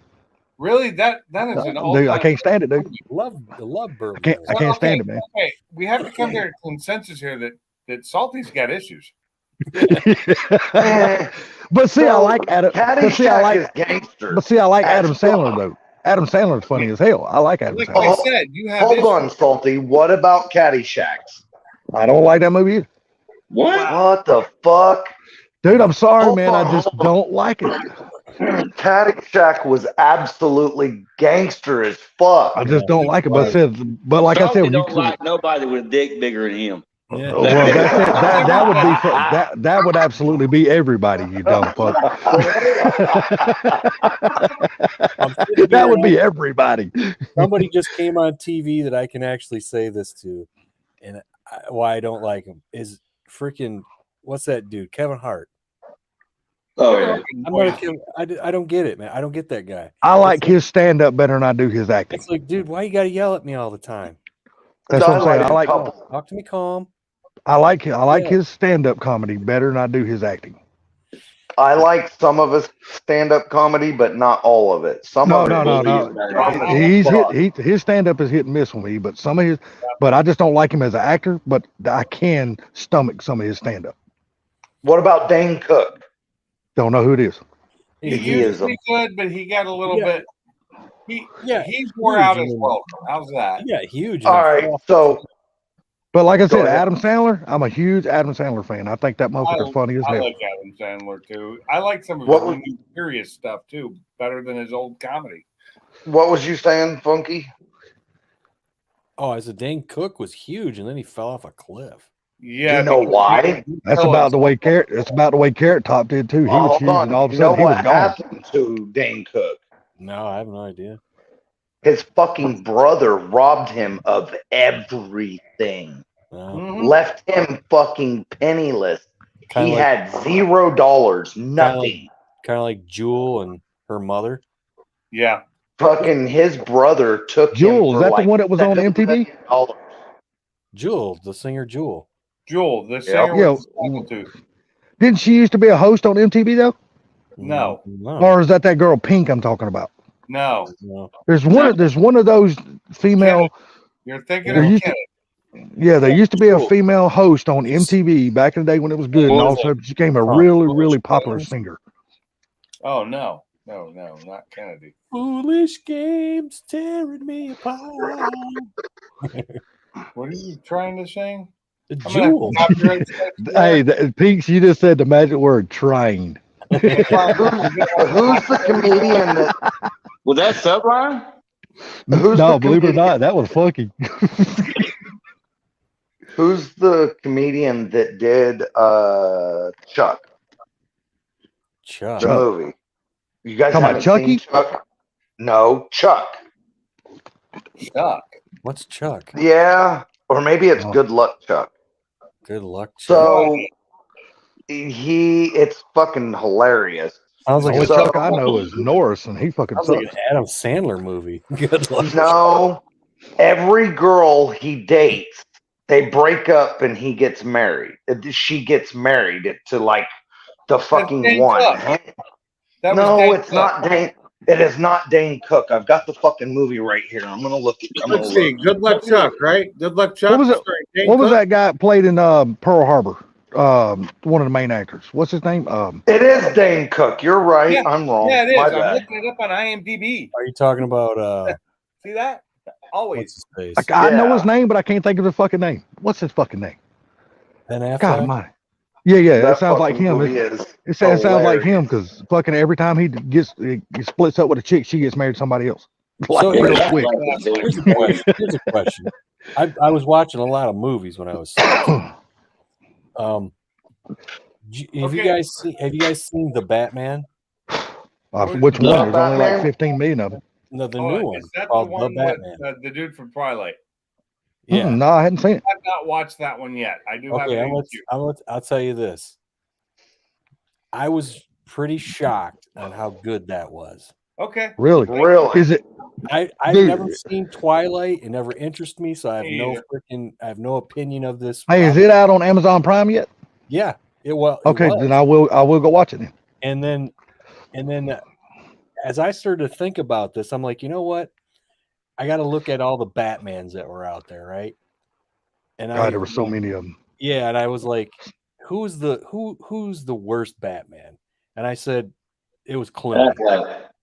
C: Really? That is an old.
E: Dude, I can't stand it, dude.
A: Love Bill
E: I can't
A: Murray.
E: stand it, man.
C: Okay, we have to come to a consensus here that Salty's got issues.
B: Eh,
E: But see, I
B: so
E: like Adam. But see, I
B: Caddyshack
E: like.
B: is gangster.
E: But see, I like
B: As
E: Adam Sandler though. Adam Sandler's funny as hell. I like Adam
C: Like
E: Sandler.
C: I said, you have
B: Hold
C: issues.
B: on, Salty. What about Caddyshack?
E: I don't like that movie either.
F: What?
B: What the fuck?
E: Dude, I'm sorry,
B: Hold
E: man.
B: on,
E: I just
B: hold on.
E: don't like it.
B: Caddyshack was absolutely gangster as fuck.
E: I just don't like it. But like I said,
F: Salty
E: when you
F: don't like nobody with a dick bigger than him.
A: Yeah.
E: well, that's it. That would be that would absolutely be everybody. You dumb fuck.
A: I'm sitting
E: That
A: here
E: would be everybody.
A: Somebody just came on TV that I can actually say this to, and why I don't like him is freaking what's that dude? Kevin Hart.
F: Oh yeah.
A: I'm not a Kevin, I don't get it, man. I don't get that guy.
E: I like his stand up better than I do his acting.
A: It's like, dude, why you got to yell at me all the time?
E: That's what I'm saying. I like
A: Talk to me calm.
E: I like
A: Yeah.
E: his stand up comedy better than I do his acting.
B: I like some of his stand-up comedy, but not all of it. Some
E: No,
B: of
E: no,
B: it
E: no,
B: is
E: no. His stand up is hit and miss with me, but some of his, but I just don't like him as an actor. But I can stomach some of his stand up.
B: What about Dane Cook?
E: Don't know who it is.
C: He
B: He
C: used
B: is
C: to be good, but he got a little
A: Yeah.
C: bit.
A: Yeah,
C: He's wore out as well. How's that?
A: Yeah, huge.
B: All right, so
E: But like I
B: Go
E: said,
B: ahead.
E: Adam Sandler, I'm a huge Adam Sandler fan. I think that motherfucker's funny as
C: I
E: hell.
C: like Adam Sandler too. I like some of
B: What
C: his
B: was-
C: new serious stuff too, better than his old comedy.
B: what was you saying, Funky?
A: Oh, I said Dane Cook was huge, and then he fell off a cliff.
C: Yeah,
B: You know
C: because
B: why?
E: That's about the way Carrot. That's about the way Carrot Top did too. He was
B: Hold
E: huge,
B: on.
E: and all of a
B: You know
E: sudden he was
B: what
E: gone.
B: happened to Dane Cook?
A: No, I have no idea.
B: His fucking brother robbed him of everything.
A: No.
C: Mhm.
B: Left him fucking penniless.
A: Kinda
B: He
A: like-
B: had $0, nothing.
A: Kind of like Jewel and her mother.
C: Yeah,
B: Fucking his brother took
E: Jewel,
B: him
E: is
B: for
E: that
B: like
E: the one that was on
B: $7
E: MTV?
B: million.
A: Jewel, the singer Jewel.
C: Jewel, the singer
E: Yeah.
C: with the tooth.
E: Didn't she used to be a host on MTV though?
C: No.
A: No.
E: Or is that girl Pink I'm talking about?
C: No,
A: No.
E: There's one of those female.
C: you're thinking
E: There
C: of
E: used to-
C: Kenneth.
E: Yeah, there used to be a female host on MTV back in the day when it was good, and all of a sudden she became a really popular singer.
C: Oh no, not Kennedy.
A: Foolish games tearing me apart.
C: What are you trying to sing? I'm gonna
A: Jewel.
C: copyright strike you
E: Hey,
C: there.
E: Pinks, you just said the magic word "trained."
B: Who's the comedian that
F: Was that Sublime?
B: Who's
E: no,
B: the
E: believe it or
B: comedian?
E: not, that was funky.
B: Who's the comedian that did Chuck,
A: Chuck.
B: the
E: Chuck.
B: movie? You guys
E: Talking about
B: haven't seen
E: Chucky?
B: Chuck? No, Chuck.
C: Chuck.
A: What's Chuck?
B: Yeah, or maybe it's
E: Oh.
B: Good Luck Chuck.
A: Good luck, Chuck.
B: So it's fucking hilarious.
A: Sounds
E: The
A: like
E: only
B: So-
E: Chuck I know is Norris, and he fucking
A: sounds like
E: sucks.
A: an Adam Sandler movie. Good luck.
B: No, every girl he dates, they break up and he gets married. She gets married to like the fucking
C: Dane
B: one.
C: Cook. That was
B: No,
C: Dane
B: it's
C: Cook.
B: not Dane. It is not Dane Cook. I've got the fucking movie right here. I'm gonna look.
C: Let's see. Good Luck Chuck, right? Good Luck Chuck.
E: What was it?
C: starring Dane
E: What was
C: Cook.
E: that guy played in Pearl Harbor? One of the main actors. What's his name?
B: It is Dane Cook. You're right.
C: Yeah.
B: I'm wrong.
C: Yeah, it
B: My
C: is. I'm
B: bad.
C: looking it up on IMDb.
A: Are you talking about
C: See that? Always.
A: what's his face?
E: Like, I know
B: Yeah.
E: his name, but I can't think of his fucking name. What's his fucking name?
A: Ben Affleck?
E: God, my. Yeah,
B: That
E: it sounds like
B: fucking
E: him.
B: movie
E: It,
B: is
E: it sounds like
B: hilarious.
E: him because fucking every time he splits up with a chick, she gets married to somebody else. Like,
A: So
E: real
A: here's-
E: quick.
A: Here's a question. Here's a question. I was watching a lot of movies when I was. Have you guys seen The Batman?
E: Which
F: No.
E: one? There's only like
B: Batman?
E: 15 million of them.
A: No, the
C: Oh,
A: new one
C: is that the
A: called
C: one
A: The Batman.
C: with the dude from Twilight?
A: Yeah.
E: No, I hadn't seen it.
C: I've not watched that one yet. I do have
A: Okay,
C: it.
A: I'll tell you this. I was pretty shocked on how good that was.
C: Okay.
E: Really?
B: Really?
E: Is it?
A: I've
E: Dude.
A: never seen Twilight. It never interested me, so I have
C: Me
A: no
C: either.
A: I have no opinion of this.
E: Hey, is it out on Amazon Prime yet?
A: Yeah, it was.
E: Okay, then I will go watch it then.
A: And then as I started to think about this, I'm like, you know what? I got to look at all the Batmans that were out there, right? And
E: God, there were so many of them.
A: Yeah, and I was like, who's the worst Batman? And I said it was Clooney.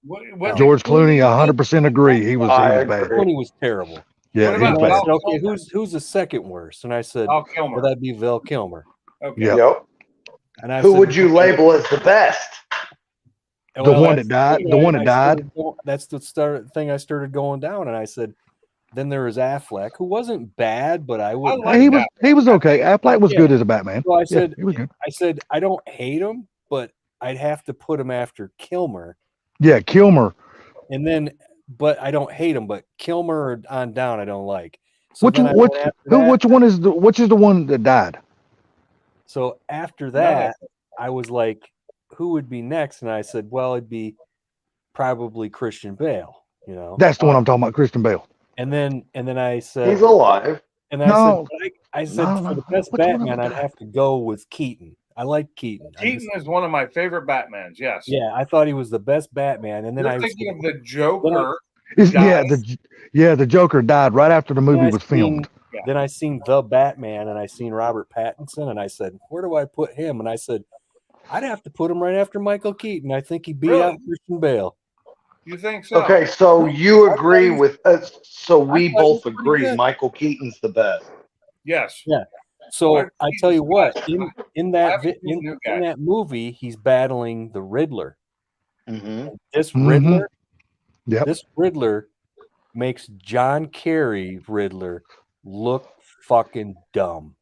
C: What
E: George Clooney, 100% agree. He was bad.
A: Clooney was terrible.
E: Yeah,
C: What
E: he
A: And
E: was
A: I
C: about
E: bad.
A: said, okay, who's the second worst? And I said,
C: Val
A: well,
C: Kilmer.
A: that'd be Val Kilmer.
C: Okay.
E: Yeah.
B: Yep.
A: And I
B: Who
A: said,
B: would you label as the best?
E: The one that died? The one that died?
A: That's the thing I started going down, and I said, then there was Affleck, who wasn't bad, but I would.
C: like
E: He was okay. Affleck was
A: Yeah.
E: good as a Batman.
A: So I
E: Yeah,
A: said,
E: he was good.
A: I don't hate him, but I'd have to put him after Kilmer,
E: Yeah, Kilmer.
A: and then, but I don't hate him, but Kilmer on down I don't like. So
E: Which
A: then I
E: which
A: went after that.
E: which is the one that died?
A: So after that, I was like, who would be next? And I said, well, it'd be probably Christian Bale, you know.
E: That's the one I'm talking about, Christian Bale.
A: And then I said,
B: He's alive.
A: and I
E: No.
A: said, I said
E: No,
A: for the
E: no.
A: best
E: Which one of
A: Batman,
E: them
A: I'd have to go with Keaton. I like Keaton.
C: Keaton is one of my favorite Batmans. Yes.
A: Yeah, I thought he was the best Batman. And then
C: You're
A: I
C: thinking of the Joker.
E: The Joker died right after the movie
A: I
E: was filmed.
A: Then I seen the Batman, and I seen Robert Pattinson, and I said, where do I put him? And I said, I'd have to put him right after Michael Keaton. I think he beat
C: Really?
A: out Christian Bale.
C: You think so?
B: Okay, so you agree with us? So we
A: I thought he
B: both
A: was pretty
B: agree
A: good.
B: Michael Keaton's the best.
C: Yes.
A: So
C: Michael
A: I tell you
C: Keaton's
A: what,
C: best.
A: in that
C: I've seen the new guy.
A: in that movie, he's battling the Riddler.
B: Mm-hmm.
A: This
E: Mhm.
A: Riddler,
E: Yep.
A: this Riddler makes John Kerry Riddler look fucking dumb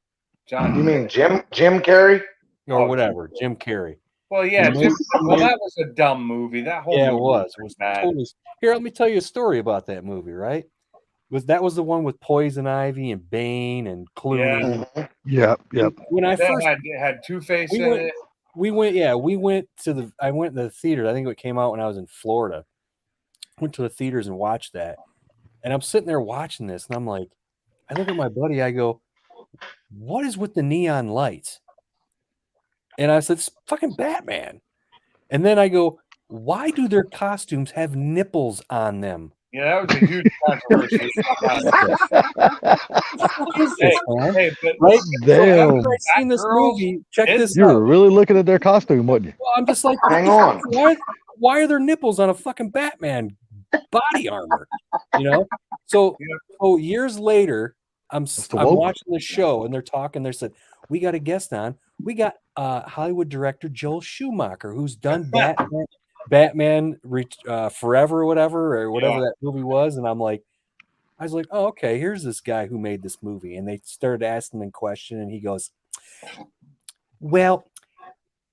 C: John.
B: You mean Jim Carrey?
A: or
C: Oh,
A: whatever. Jim Carrey.
C: Well, yeah.
A: He
C: Jim,
A: makes-
C: well, that was a dumb movie. That whole
A: Yeah, it
C: movie
A: was. It was
C: bad.
A: totally. Here, let me tell you a story about that movie. Right? That was the one with Poison Ivy and Bane and Clooney.
B: Mhm.
E: Yep.
A: When I
C: That
A: first
C: had Two-Face
A: we
C: in
A: went-
C: it.
A: I went to the theater. I think it came out when I was in Florida. Went to the theaters and watched that. And I'm sitting there watching this, and I'm like, I look at my buddy, I go, what is with the neon lights? And I said, it's fucking Batman. And then I go, why do their costumes have nipples on them?
C: Yeah, that was a huge controversy.
A: What is this, man?
C: Hey, but
A: Right?
E: Damn.
A: After I seen this
C: Girls,
A: movie, check
C: it's-
A: this
E: You
A: out.
E: were really looking at their costume, wasn't you?
A: Well, I'm just like,
B: Hang on.
A: Why are there nipples on a fucking Batman body armor? You know? So years later, I'm
E: the woke.
A: watching the show and they're talking. They said, we got a guest on. We got Hollywood director Joel Schumacher, who's done Batman. Batman Forever or whatever
C: Yeah.
A: that movie was, and I was like, oh, okay, here's this guy who made this movie, and they started asking him question, and he goes, well,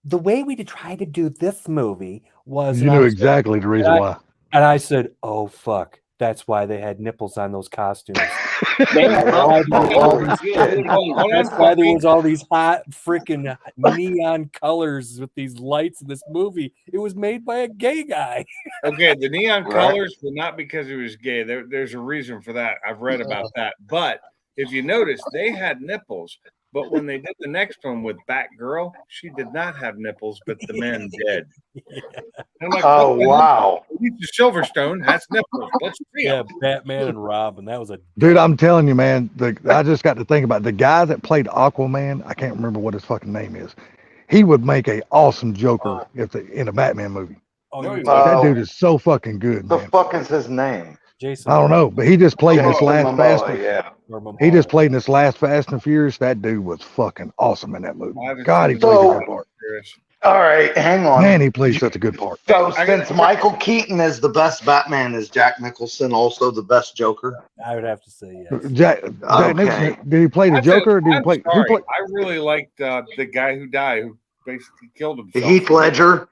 A: the way we tried to do this movie was,
E: You knew exactly the reason why.
A: and I said, oh fuck, that's why they had nipples on those costumes.
F: Oh, shit.
A: That's why there was all these hot freaking neon colors with these lights in this movie. It was made by a gay guy.
C: Okay, the neon
B: Right.
C: colors were not because he was gay. There's a reason for that. I've read about that. But if you notice, they had nipples. But when they did the next one with Batgirl, she did not have nipples, but the men did. I'm like,
B: Oh,
C: what the hell?
B: wow.
C: Lisa Silverstone has nipples. Let's see
A: Yeah,
C: 'em.
A: Batman and Robin. That was a
E: Dude, I'm telling you, man. I just got to think about the guy that played Aquaman. I can't remember what his fucking name is. He would make a awesome Joker in a Batman movie.
A: oh,
C: No,
A: you
C: he
A: were
C: wasn't.
E: That
B: Oh.
E: dude is so fucking good,
B: The
E: man.
B: fuck is his name?
A: Jason.
E: I don't know, but he just played in this
B: Jason
E: last
B: Momoa,
E: Fast.
B: yeah.
E: He just played in this last Fast and Furious. That dude was fucking awesome in that movie.
C: I haven't
E: God,
C: seen
E: he played
B: So-
E: a good part.
B: All right, hang on.
E: Man, he plays such a good part.
B: So
C: I gotta-
B: since Michael Keaton is the best Batman, is Jack Nicholson also the best Joker?
A: I would have to say yes.
E: Jack
B: Okay.
E: Nicholson, did he play the
C: I said,
E: Joker? Or did he
C: I'm
E: play? Who
C: sorry.
E: played?
C: I really liked the guy who died, who basically killed himself.
B: Heath Ledger.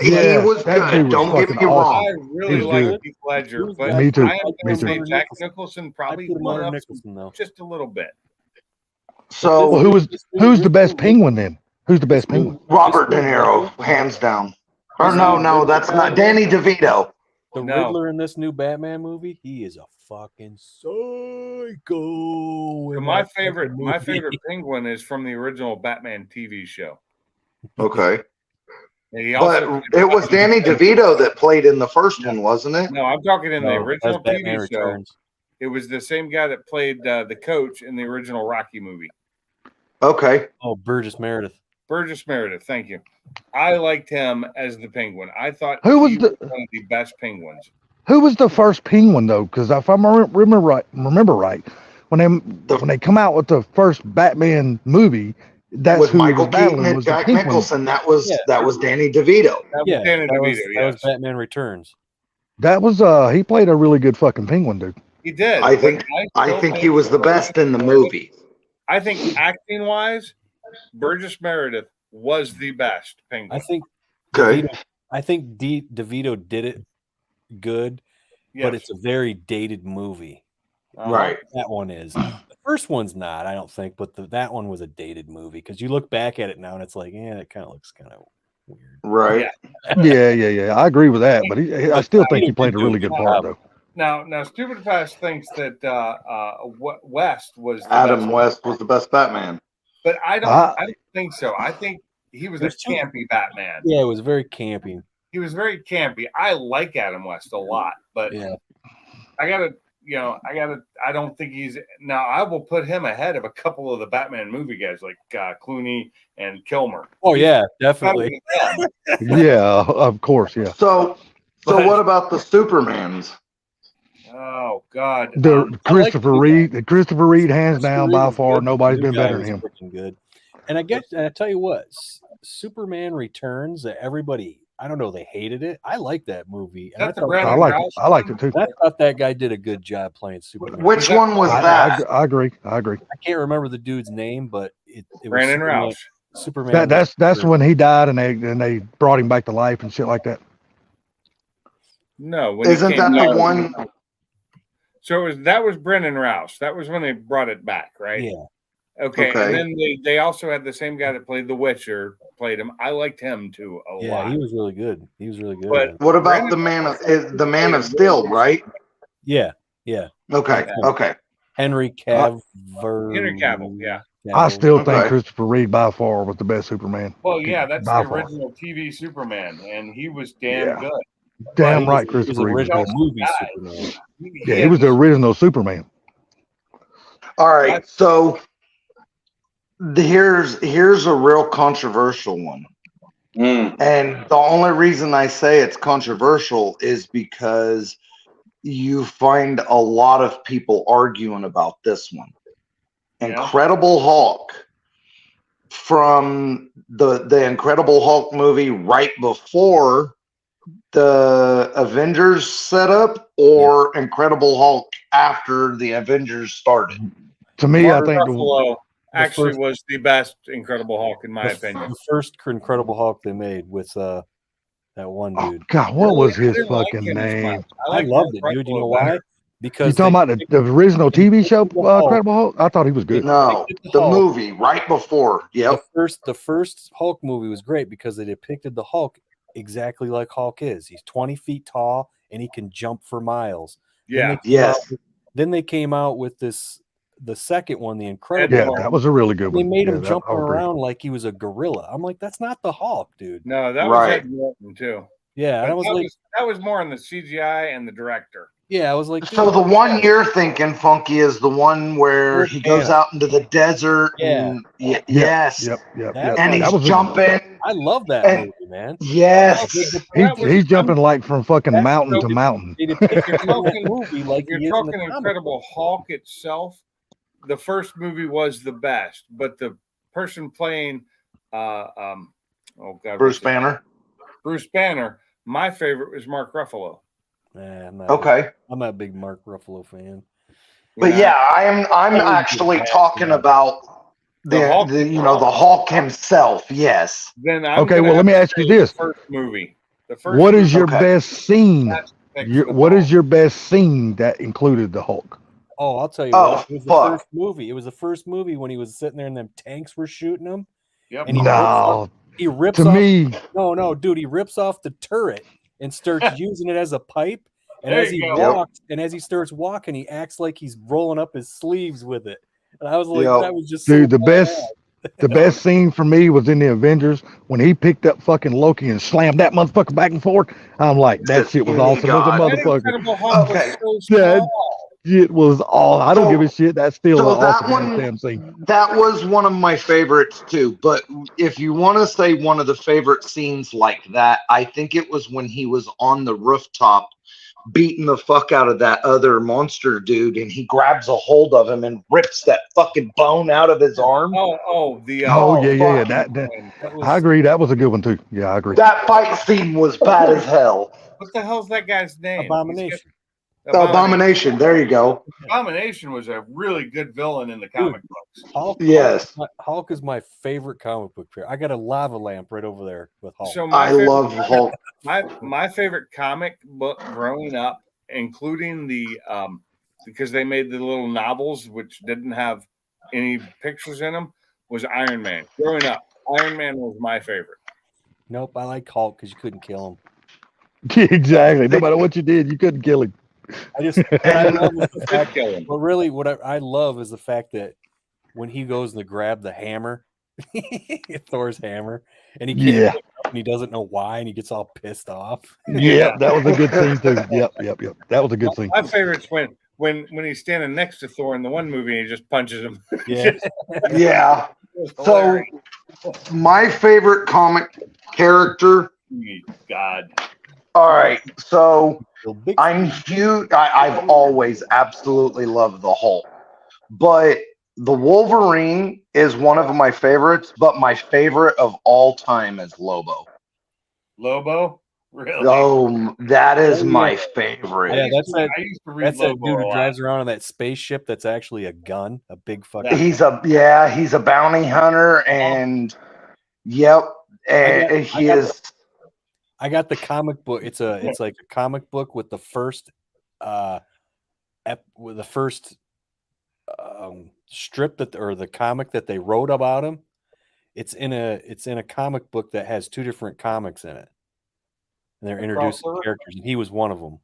E: Yeah,
B: he was
E: that
B: good.
E: dude was
B: Don't get
E: fucking
B: me
E: awesome.
C: I
B: wrong.
C: really
E: He's
C: like
E: good.
C: Heath Ledger,
A: Who's
C: but
A: that?
E: Me too.
C: I am
E: Me
C: going to
E: too.
C: say Jack Nicholson probably
A: I put him
C: won
A: under
C: up
A: Nicholson though.
C: just a little bit.
B: So
E: Well, who's the best Penguin then? Who's the best Penguin?
B: Robert De Niro, hands down. Or no, that's not Danny DeVito.
A: The
C: No.
A: Riddler in this new Batman movie, he is a fucking psycho. in
C: My
A: that
C: favorite,
A: fucking
C: my
A: movie.
C: favorite penguin is from the original Batman TV show.
B: Okay,
C: And he
B: but
C: also
B: it was Danny DeVito that played in the first one, wasn't it?
C: No, I'm talking in the
A: No,
C: original
A: that's Batman
C: TV show.
A: Returns.
C: It was the same guy that played the coach in the original Rocky movie.
B: Okay,
A: Oh, Burgess Meredith.
C: Burgess Meredith, thank you. I liked him as the penguin. I thought
E: Who was
C: he
E: the-
C: one of the best penguins.
E: Who was the first Penguin though? Because if I remember right, when they come out with the first Batman movie, that's
B: with
E: who he
B: Michael
E: was battling
B: Keaton and
E: was the
B: Jack
E: Penguin.
B: Nicholson, that was
A: Yeah.
B: Danny DeVito.
C: That was
A: Yeah,
C: Danny
A: that was,
C: DeVito,
A: that was
C: yes.
A: Batman Returns.
E: That was he played a really good fucking Penguin, dude.
C: He did.
B: I
C: but
B: think
C: still
B: he was the best in the movie.
C: I think acting wise, Burgess Meredith was the best penguin.
A: I think
B: Okay,
A: DeVito, I think DeVito did it good, but it's a very dated movie.
B: right.
A: That one is. The first one's not, I don't think, but that one was a dated movie because you look back at it now and it's like, yeah, it kind of looks kind of weird.
B: Right.
E: Yeah. I agree with that, but I still think he played a really good part though.
C: Now, Stupid Fast thinks that West was the
B: Adam
C: best,
B: West was the best Batman.
C: but I don't think so. I think he was a
A: There's two-
C: campy Batman.
A: Yeah, it was very campy.
C: He was very campy. I like Adam West a lot, but
A: Yeah.
C: I don't think he's now. I will put him ahead of a couple of the Batman movie guys like Clooney and Kilmer.
A: Oh yeah,
C: Better
A: definitely.
C: than them.
E: Yeah, of course, yeah.
B: So
C: But-
B: what about the Supermans?
C: Oh God,
E: The Christopher Reed, hands down by far,
A: Good.
E: nobody's
A: New
E: been
A: guy
E: better
A: was
E: than him.
A: freaking good. And I tell you what, Superman Returns. That everybody, I don't know, they hated it. I like that movie. And
C: That's the
A: thought,
C: Brandon
E: I like
C: Routh
E: it. I liked it too.
A: I thought that guy did a good job playing Superman.
B: Which one was that?
E: I agree.
A: I can't remember the dude's name, but it was
C: Brandon
A: Superman.
C: Routh.
A: Superman.
E: That's when he died and they brought him back to life and shit like that.
C: No, when he
B: Isn't
C: came
B: that the
C: back-
B: one?
C: So that was Brendan Rouse. That was when they brought it back, right?
A: Yeah.
C: Okay.
B: Okay.
C: And then they also had the same guy that played The Witcher played him. I liked him too a
A: Yeah,
C: lot.
A: he was really good. He was really good.
C: But-
B: What about the Man of Steel? Right.
A: yeah.
B: Okay. Okay.
A: Henry Cavill.
C: Henry Cavill, yeah.
E: I still think
B: Okay.
E: Christopher Reed by far was the best Superman.
C: Well, yeah, that's
E: By
C: the
E: far.
C: original TV Superman, and he was damn
E: Yeah.
C: good.
E: Damn right,
A: He was the
E: Christopher Reed.
A: original
C: He
A: movie
C: died.
A: Superman.
E: Yeah, he was the original Superman.
B: All right. So here's a real controversial one. And the only reason I say it's controversial is because you find a lot of people arguing about this one.
C: Yeah.
B: Incredible Hulk, from the Incredible Hulk movie right before the Avengers setup or Incredible Hulk after the Avengers started?
E: To me,
C: Mark
E: I think
C: Ruffalo actually
A: first-
C: was the best Incredible Hulk in my opinion.
A: The first Incredible Hulk they made with that one
E: oh
A: dude.
E: God, what was
C: Really, I
E: his
C: didn't like
E: fucking
C: him as
E: name?
C: much.
A: I
C: like
A: loved
C: Mark
A: it, dude. You
C: Ruffalo
A: know why?
C: better.
E: You
A: Because
E: talking about the original TV show,
A: the Hulk.
E: Incredible Hulk? I thought he was good.
B: No,
A: did the
B: the
A: Hulk.
B: movie right before. Yep.
A: The first Hulk movie was great because they depicted the Hulk exactly like Hulk is. He's 20 feet tall and he can jump for miles.
C: Yeah.
A: Then they came out with the second one, the Incredible
E: Yeah,
A: Hulk.
E: that was a really good
A: They
E: one.
A: made
E: Yeah,
A: him
E: that-
A: jumping
E: I agree.
A: around like he was a gorilla. I'm like, that's not the Hulk, dude.
C: No, that was
B: Right.
C: Ed Norton too.
A: Yeah,
C: But
A: and I was like,
C: that was more on the CGI and the director.
A: yeah, I was like,
B: So
A: dude,
B: the one you're thinking, Funky, is the one where
A: Bruce
B: he goes
A: Banner.
B: out into the desert.
A: Yeah.
B: And, yes.
E: Yep.
A: That
B: And
E: That
B: he's
E: was a-
B: jumping.
A: I love that
B: And-
A: movie, man.
B: Yes.
E: He's jumping like from fucking
A: That's
E: mountain
A: so-
E: to mountain.
A: They depicted
C: You're
A: him in that
C: talking-
A: movie like
C: If you're
A: he is in the
C: talking
A: comic
C: Incredible
A: book.
C: Hulk itself, the first movie was the best, but the person playing oh god,
B: Bruce Banner.
C: Bruce Banner, my favorite was Mark Ruffalo.
A: Nah, I'm not
B: Okay.
A: I'm not a big Mark Ruffalo fan.
B: But yeah, I'm actually talking about the
C: Hulk.
B: the Hulk himself. Yes.
C: Then I'm
E: Okay,
C: gonna
E: well, let
C: have
E: me
C: to
E: ask you
C: say
E: this.
C: The first movie. The first
E: What is
C: movie
E: your
B: Okay.
E: best scene?
C: picks
E: What
C: the
E: is
C: Hulk.
E: your best scene that included the Hulk?
A: Oh, I'll tell you
B: Oh,
A: what. It was the
B: fuck.
A: first movie. It was the first movie when he was sitting there and them tanks were shooting him.
C: Yep.
A: And he
E: No,
A: He rips
E: to
A: off
E: me,
A: no, dude, he rips off the turret and starts using it as a pipe. And
C: There
A: as he
C: you go.
A: walks, and as he starts walking, he acts like he's rolling up his sleeves with it. And I was like,
B: Yep.
A: that was just
E: dude,
A: so
E: the best,
A: badass.
E: the best scene for me was in the Avengers when he picked up fucking Loki and slammed that motherfucker back and forth. I'm like, that shit was
B: Any
E: awesome as a
B: god.
C: That
E: motherfucker.
C: Incredible Hulk
B: Okay.
C: was so
E: That-
C: small.
E: It was all. I don't
B: So-
E: give a shit. That's still
B: so
E: an
B: that
E: awesome
B: one-
E: damn scene.
B: That was one of my favorites too. But if you want to say one of the favorite scenes like that, I think it was when he was on the rooftop beating the fuck out of that other monster dude, and he grabs a hold of him and rips that fucking bone out of his arm.
C: The
E: Oh yeah.
B: fuck.
A: That was,
E: I agree. That was a good one too. Yeah, I agree.
B: That fight scene was bad as hell.
C: what the hell's that guy's name?
A: Abomination.
B: Abomination. There you go.
C: Abomination was a really good villain in the comic books.
A: Hulk.
B: Yes.
A: Hulk is my favorite comic book character. I got a lava lamp right over there with Hulk.
C: So
B: I
C: favorite-
B: love Hulk.
C: my favorite comic book growing up, including the because they made the little novels which didn't have any pictures in them, was Iron Man. Growing up, Iron Man was my favorite.
A: Nope, I like Hulk because you couldn't kill him.
E: Exactly. No matter what you did, you couldn't kill him.
A: I just what I love is the
C: Good
A: fact,
C: killing.
A: but really, what I love is the fact that when he goes to grab the hammer, Thor's hammer, and he can't
E: Yeah.
A: pick it up and he doesn't know why, and he gets all pissed off.
E: Yeah, that was a good scene too. Yep. That was a good scene.
C: My favorite's when he's standing next to Thor in the one movie and he just punches him.
A: Yeah,
B: Yeah.
C: It's
B: So
C: hilarious.
B: my favorite comic character.
C: God.
B: All right. So
A: Real big.
B: I'm huge. I've always absolutely loved the Hulk, but the Wolverine is one of my favorites. But my favorite of all time is Lobo.
C: Lobo? Really?
B: Oh, that is
A: Oh, yeah.
B: my favorite.
A: Yeah, that's that.
C: I used to read
A: That's that
C: Lobo
A: dude
C: a
A: who
C: lot.
A: drives around on that spaceship. That's actually a gun, a big fucking.
B: He's a bounty hunter, and yep, and he
A: I got
B: is.
A: I got the comic book. It's like a comic book with the first strip or the comic that they wrote about him. It's in a comic book that has two different comics in it. And they're introducing
C: crossover?
A: characters, and he was one of them.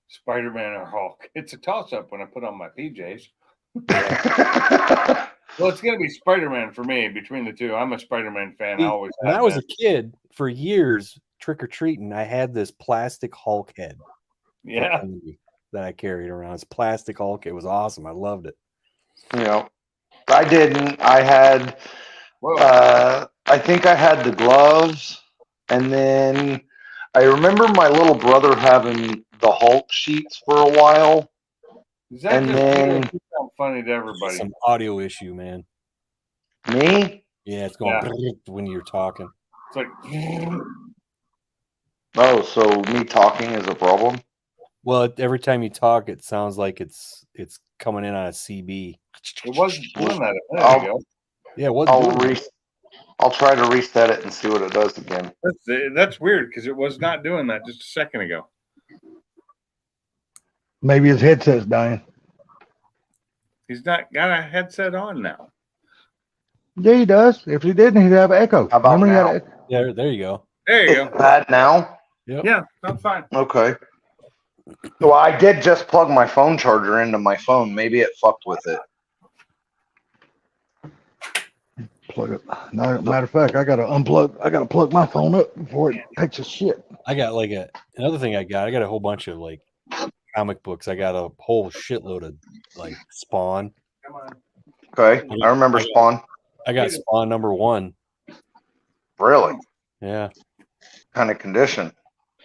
C: Spider-Man or Hulk. It's a toss-up when I put on my PJs. Well, it's going to be Spider-Man for me between the two. I'm a Spider-Man fan. I always
A: When
C: have
A: I was
C: been.
A: a kid, for years, trick or treating, I had this plastic Hulk head.
C: Yeah.
A: That I carried around. It's plastic Hulk. It was awesome. I loved it.
B: I didn't. I had.
C: Whoa.
B: I think I had the gloves, and then I remember my little brother having the Hulk sheets for a while.
C: Is that
B: and
C: just
B: then-
C: you sound funny to everybody?
A: Some audio issue, man.
B: Me?
A: Yeah, it's going when you're talking.
C: It's like,
H: Oh, so me talking is a problem?
A: Well, every time you talk, it sounds like it's coming in on a CB.
C: it wasn't doing that a minute
H: I'll-
C: ago.
A: Yeah, what?
H: I'll try to reset it and see what it does again.
C: That's weird because it was not doing that just a second ago.
E: Maybe his headset's dying.
C: He's not got a headset on now.
E: Yeah, he does. If he didn't, he'd have echo.
H: How about
E: Remember, he
H: now?
E: had
A: Yeah, there you go.
C: There you
H: Is
C: go.
H: that now?
C: Yeah, that's fine.
H: Okay. Well, I did just plug my phone charger into my phone. Maybe it fucked with it.
E: plug it. No, matter of fact, I gotta unplug. I gotta plug my phone up before it takes a shit.
A: I got like another thing I got a whole bunch of like comic books. I got a whole shitload of like Spawn.
C: Come on.
H: Okay. I remember Spawn.
A: I got Spawn #1.
H: Really?
A: Yeah.
H: Kind of condition.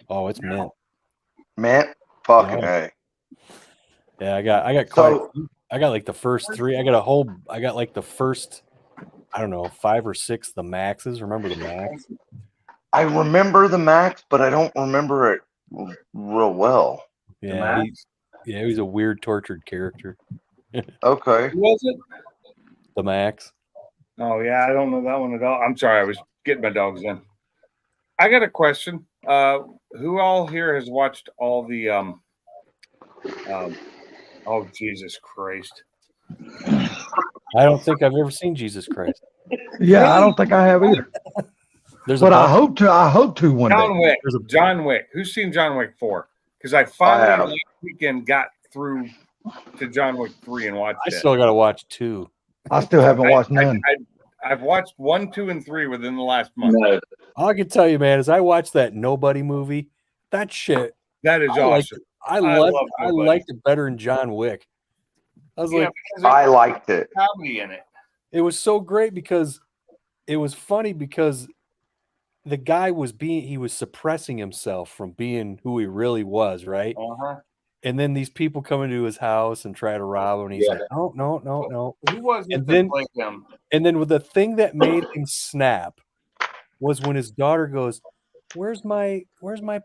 A: Oh, it's mint.
H: Mint? Fucking
A: Yeah.
H: A.
A: Yeah, I got quite.
H: So,
A: I got like the first 3. I got like the first, I don't know, 5 or 6 the Maxes. Remember the Max?
H: I remember the Max, but I don't remember it real well.
A: Yeah, he was a weird tortured character.
H: Okay.
C: Who was it?
A: The Max.
C: Oh yeah, I don't know that one at all. I'm sorry, I was getting my dogs in. I got a question. Who all here has watched all the oh Jesus Christ.
A: I don't think I've ever seen Jesus Christ.
E: Yeah, I don't think I have either.
A: There's
E: But
A: a
E: I
A: bunch-
E: hope to. I hope to one
C: John
E: day.
C: Wick.
A: There's a-
C: John Wick. Who's seen John Wick 4? Because I
H: I
C: finally
H: have.
C: last weekend got through to John Wick 3 and watched
A: I
C: it.
A: still got to watch 2.
E: I still haven't watched none.
C: I've watched 1, 2, and 3 within the last month.
F: No.
A: All I can tell you, man, is I watched that Nobody movie. That shit,
C: That is
A: I liked
C: awesome.
A: I
C: love Nobody.
A: liked it better than John Wick. I was
C: Yeah,
A: like,
C: because
H: I
C: there's
H: liked it.
C: comedy in it.
A: it was so great because it was funny because the guy he was suppressing himself from being who he really was, right?
C: Uh-huh.
A: And then these people come into his house and try to rob him, and he's
F: Yeah.
A: like, "Oh, no."
C: Who was it
A: And
C: that
A: then-
C: played him?
A: And then with the thing that made him snap was when his daughter goes, "Where's my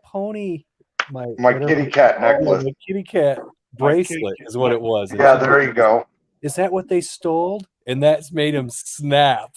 A: pony?
H: My
A: whatever-
H: kitty cat necklace.
A: my kitty cat bracelet is what it was." And
H: Yeah,
A: she
H: there
A: goes,
H: you go.
A: Is that what they stole? And that's made him snap.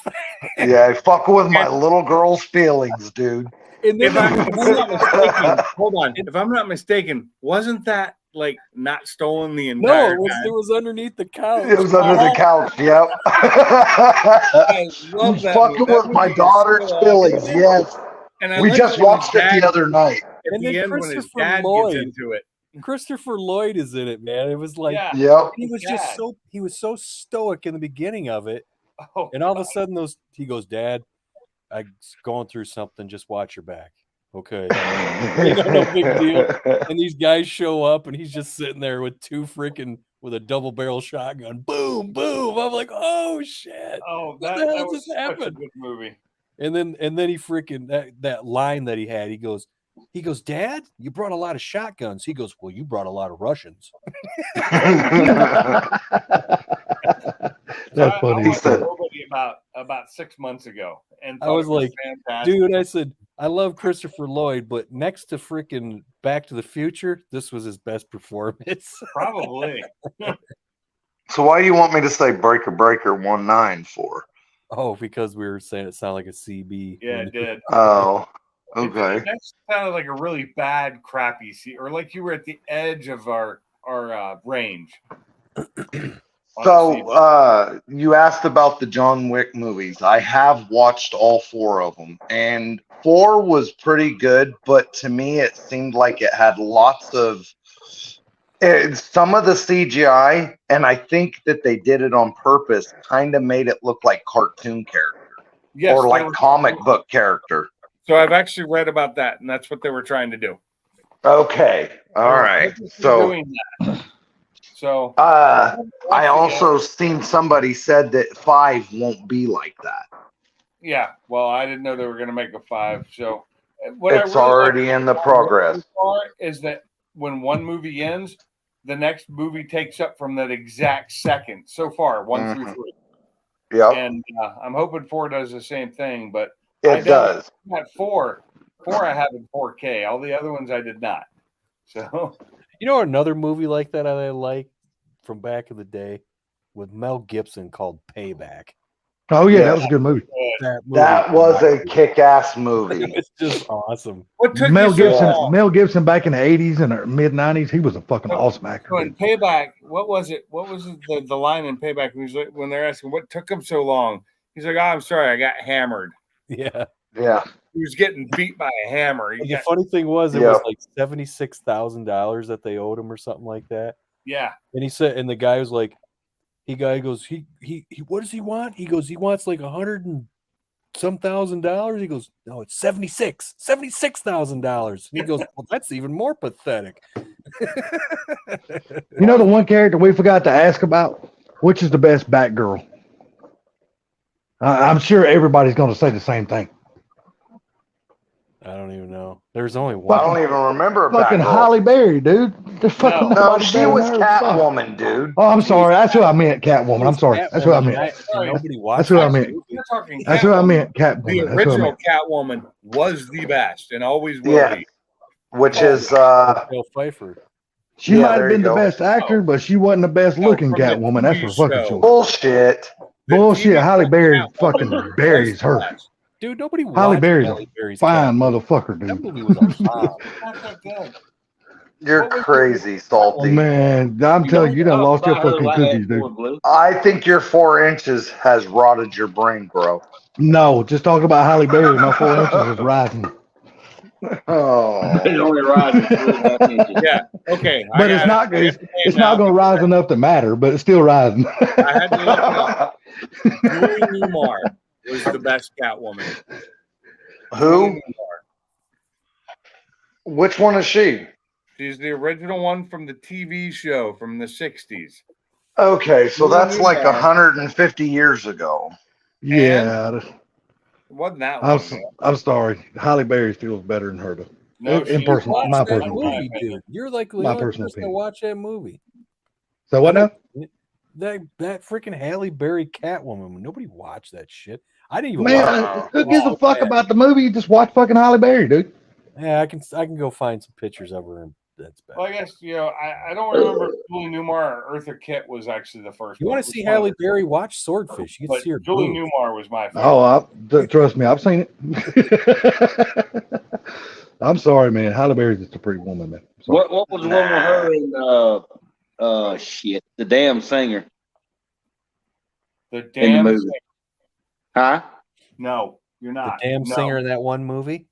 H: Yeah, fuck with my little girl's feelings, dude.
A: And then
C: If I'm not mistaken, hold on. If I'm not mistaken, wasn't that like not stolen the
A: no,
C: entire
A: it
C: time?
A: was underneath the couch.
H: It was under the couch. Yep.
C: I love
H: He's
C: that
H: fucking
C: movie. That
H: with my
C: movie is
H: daughter's
C: so
H: feelings.
C: awesome.
H: Yes.
C: And I
H: We
C: like
H: just
C: when his
H: watched it
C: dad-
H: the other night.
C: At
A: And
C: the
A: then
C: end when his
A: Christopher
C: dad
A: Lloyd.
C: gets into it.
A: Christopher Lloyd is in it, man. It was like
C: Yeah.
H: Yep.
A: he was just so stoic in the beginning of it.
C: Oh,
A: And all of a sudden he goes, "Dad, I'm going through something. Just watch your back." Okay. No big deal. And these guys show up and he's just sitting there with with a double barrel shotgun. Boom, boom. I'm like, oh shit.
C: oh,
A: What
C: that,
A: the hell
C: that was
A: just
C: such a
A: happened?
C: good movie.
A: And then he freaking that line that he had, he goes, "Dad, you brought a lot of shotguns." He goes, "Well, you brought a lot of Russians."
E: That's
C: I
E: funny.
C: watched
H: said-
C: Nobody about 6 months ago, and
A: I
C: thought
A: was
C: it was
A: like,
C: fantastic.
A: Dude, I said, I love Christopher Lloyd, but next to freaking Back to the Future, this was his best performance.
C: Probably.
H: So why do you want me to say Breaker 19 for?
A: Oh, because we were saying it sounded like a CB.
C: Yeah, it did.
H: Oh, okay.
C: That sounded like a really bad, crappy or like you were at the edge of our range.
H: So you asked about the John Wick movies. I have watched all 4 of them, and 4 was pretty good, but to me it seemed like it had lots of some of the CGI, and I think that they did it on purpose, kind of made it look like cartoon character
C: Yes,
H: or
C: they
H: like
C: were-
H: comic book character.
C: So I've actually read about that, and that's what they were trying to do.
H: Okay, all
C: They were
H: right.
C: purposely
H: So
C: doing that. So
H: I also seen somebody said that 5 won't be like that.
C: yeah. Well, I didn't know they were going to make a 5. So what
H: It's already in the progress.
C: is that when one movie ends, the next movie takes up from that exact second. So far, 1 through 3.
H: Yep.
C: And I'm hoping 4 does the same thing. But
B: It does.
C: I got four. Four I have in 4K. All the other ones I did not. So
A: You know another movie like that I like from back in the day with Mel Gibson called Payback.
E: Oh yeah, that was a good movie.
B: That was a kick-ass movie.
A: It's just awesome.
C: what took
E: Mel
C: you so
E: Gibson,
C: long?
E: Mel Gibson back in the 80s and mid 90s, he was a fucking
C: So-
E: awesome actor.
C: So in
E: dude.
C: Payback, what was it? What was the line in Payback when they're asking what took him so long? He's like, "Oh, I'm sorry, I got hammered."
A: Yeah.
B: Yeah.
C: He was getting beat by a hammer. He
A: The
C: got,
A: funny thing was, it
B: Yeah.
A: was like $76,000 that they owed him or something like that.
C: yeah.
A: And he said, and the guy was like, he goes, he what does he want? He goes, he wants like $100 and some $1,000. He goes, no, it's $76,000. And he goes, well, that's even more pathetic.
E: You know the one character we forgot to ask about? Which is the best Batgirl? I'm sure everybody's going to say the same thing.
A: I don't even know. There's only
B: I
A: one.
B: don't even remember
E: Fucking
B: Batgirl.
E: Holly Berry, dude. There's fucking
B: No,
E: nobody
B: she
E: better
B: was
E: than her. Fuck.
B: Catwoman, dude.
E: Oh, I'm sorry. That's what I meant, Catwoman. I'm sorry. That's what I meant.
A: Nobody watched
E: That's what I
A: that
E: meant.
A: movie.
C: You're talking.
E: That's what I
C: Catwoman.
E: meant,
C: The
E: Catwoman. That's what I
C: original
E: meant.
C: Catwoman was the best and always will
B: Yeah.
C: be.
B: Which is
A: Michelle Pfeiffer.
E: She
B: Yeah,
E: might
B: there
E: have been
B: you
E: the
B: go.
E: best actor, but she wasn't the best
C: No,
E: looking
C: from the
E: Catwoman. That's
C: TV
E: for fucking
C: show.
E: sure.
B: bullshit.
C: The
E: Bullshit.
C: TV
E: Halle Berry
C: Catwoman
E: fucking
C: was
E: buries her.
C: the best.
A: Dude, nobody watched
E: Halle Berry's a
A: Halle Berry's
E: fine
A: Catwoman.
E: motherfucker,
A: That
E: dude.
A: movie was a bomb.
C: Not that good.
B: You're
C: What was
B: crazy, Salty.
E: Man, I'm telling you, you done lost your fucking cookies, dude.
F: Blue.
B: I think your 4 inches has rotted your brain, bro.
E: No, just talking about Halle Berry. My 4 inches is rising.
B: Oh.
F: It only rises 3.5 inches.
C: Yeah. Okay.
E: But it's not good. It's not going to rise enough to matter, but it's still rising.
C: I had to look it up. Julie Newmar was the best Catwoman.
B: Who?
C: Julie Newmar.
B: Which one is she?
C: She's the original one from the TV show from the 60s.
B: Okay, so
C: Julie
B: that's like
C: Newmar.
B: 150 years ago.
E: Yeah,
C: It wasn't that
E: I'm,
C: long.
E: I'm sorry. Halle Berry feels better than her. Though.
C: No,
E: in
C: she-
E: person,
A: Watch
E: my
A: that
E: personal
A: movie,
E: opinion.
A: dude. You're like the
E: My
A: only
E: personal
A: person to
E: opinion.
A: watch that movie.
E: So what now?
A: That freaking Halle Berry Catwoman. Nobody watched that shit. I didn't even
E: Man,
A: watch
E: who gives a
A: Oh,
E: fuck
A: man.
E: about the movie? You just watch fucking Halle Berry, dude.
A: it. Yeah, I can go find some pictures of her. And that's bad.
C: Well, I guess, I don't remember if Julie Newmar or Eartha Kitt was actually the first
A: You
C: one.
A: want
C: It
A: to
C: was
A: see
C: one of
A: Halle
C: the-
A: Berry? Watch Swordfish. You can
C: But
A: see her.
C: Julie
A: boobs.
C: Newmar was my favorite.
E: Oh, trust me, I've seen it. I'm sorry, man. Halle Berry's just a pretty woman, man. Sorry.
F: What was the one with her and shit, the damn singer?
C: The
F: the
C: damn
F: movie.
C: singer.
F: Huh?
C: No, you're
A: The
C: not.
A: damn
C: No.
A: singer in that one movie.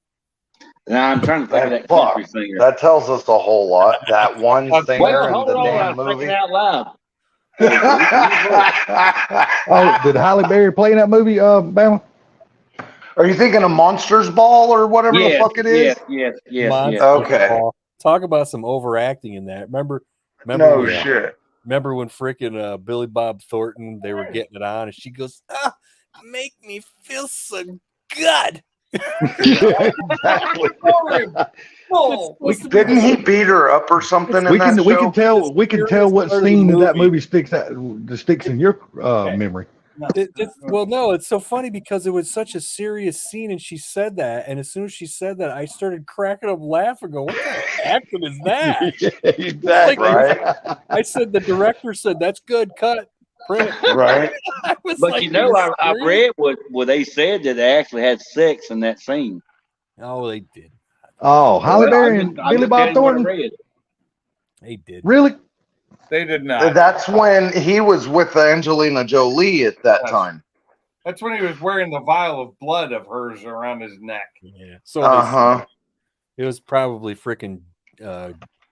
F: Now I'm trying to think of that
B: Fuck.
F: country singer.
B: That tells us a whole lot. That one
C: Well,
B: singer
F: Well,
B: in
F: hold
B: the
F: on,
B: damn
F: I'm
B: movie.
F: thinking out loud.
E: Oh, did Halle Berry play in that movie, Bama?
B: Are you thinking of Monsters Ball or whatever the fuck it is?
F: Yes.
A: Monster
B: Okay.
A: Ball. Talk about some overacting in that. Remember
B: No
A: when,
B: shit.
A: remember when freaking Billy Bob Thornton, they were getting it on, and she goes, make me feel so good.
B: Exactly.
C: Oh,
B: Didn't he beat her up or something in that
E: We
B: show?
E: can tell what
A: Part of the
E: scene in that
A: movie.
E: movie sticks in your memory.
A: Well, no, it's so funny because it was such a serious scene, and she said that, and as soon as she said that, I started cracking up laughing. Go, what kind of acting is that?
E: Exactly.
B: Right?
A: I said the director said that's good. Cut. Print.
B: Right?
A: I was
F: But
A: like,
F: you know,
A: "Are
F: I
A: serious?"
F: read what they said that they actually had sex in that scene.
A: Oh, they did.
E: Oh, Halle
F: Well,
E: Berry
F: I
E: and
F: just- I
E: Billy
F: just
E: Bob
F: tell you what I
E: Thornton.
F: read.
A: They did.
E: Really?
C: They did not.
B: That's when he was with Angelina Jolie at that
C: Yes.
B: time.
C: That's when he was wearing the vial of blood of hers around his neck.
A: Yeah. So
B: Uh-huh.
A: it was probably freaking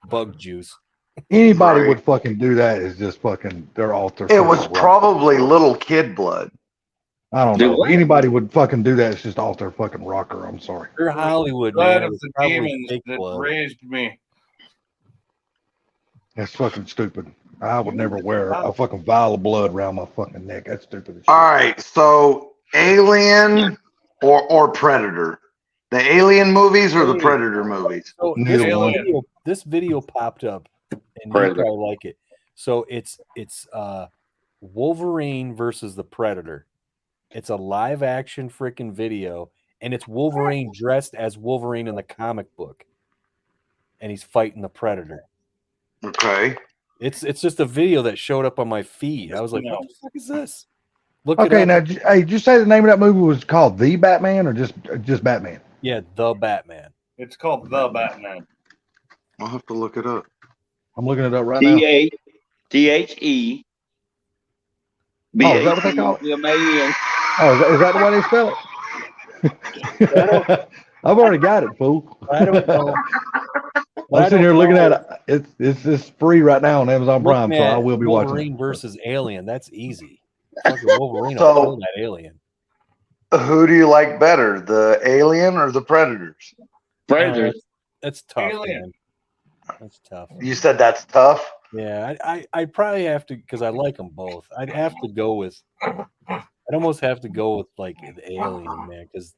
A: bug juice.
E: Anybody
B: Right.
E: would fucking do that is just fucking, they're off their
B: It
E: fucking
B: was
E: rocker.
B: probably little kid blood.
E: I don't
F: Do
E: know.
F: what?
E: Anybody would fucking do that. It's just off their fucking rocker. I'm sorry.
A: They're Hollywood,
C: Blood
A: man. It
C: of
A: was
C: the
A: probably
C: demons
A: fake
C: that
A: blood.
C: raised me.
E: That's fucking stupid. I would never wear a fucking vial of blood around my fucking neck. That's stupid as shit.
B: All right, so Alien or Predator? The Alien movies or the Predator movies?
A: So
E: Neither one.
A: this video popped up, and you
F: Predator.
A: probably like it. So it's Wolverine versus the Predator. It's a live action freaking video, and it's Wolverine dressed as Wolverine in the comic book, and he's fighting the Predator.
H: Okay.
A: It's just a video that showed up on my feed. I was like,
C: No.
A: what the fuck is this? Look
E: Okay,
A: it
E: now,
A: up.
E: hey, did you say the name of that movie was called The Batman or just Batman?
A: Yeah, the Batman.
C: It's called The Batman.
H: I'll have to look it up.
E: I'm looking it up right now.
F: THE.
E: Oh, is that what they call it?
F: BATMAN.
E: Oh, is that the way they spell it? I've already got it, fool.
A: I don't know.
E: I'm sitting here looking at it. It's free right now on Amazon Prime,
A: Looking
E: so I
A: at
E: will be watching
A: Wolverine
E: it.
A: versus Alien. That's easy. Fucking Wolverine
H: So-
A: will kill that alien.
H: Who do you like better, the Alien or the Predators?
F: Predators.
A: That's tough,
C: Alien.
A: man. That's tough.
H: You said that's tough.
A: Yeah, I'd probably have to, because I like them both. I'd have to go with. I'd almost have to go with like the Alien, man, because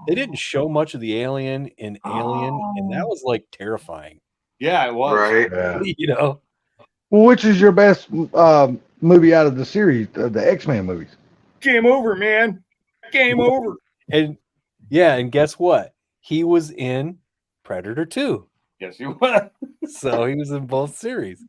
A: they didn't show much of the alien in Alien, and that was like terrifying.
C: Yeah, it was.
H: Right.
E: Yeah.
A: You know,
E: Well, which is your best movie out of the series, the X-Men movies?
C: Game over, man. Game over.
A: and yeah, and guess what? He was in Predator 2,
C: Yes, you was.
A: so he was in both series.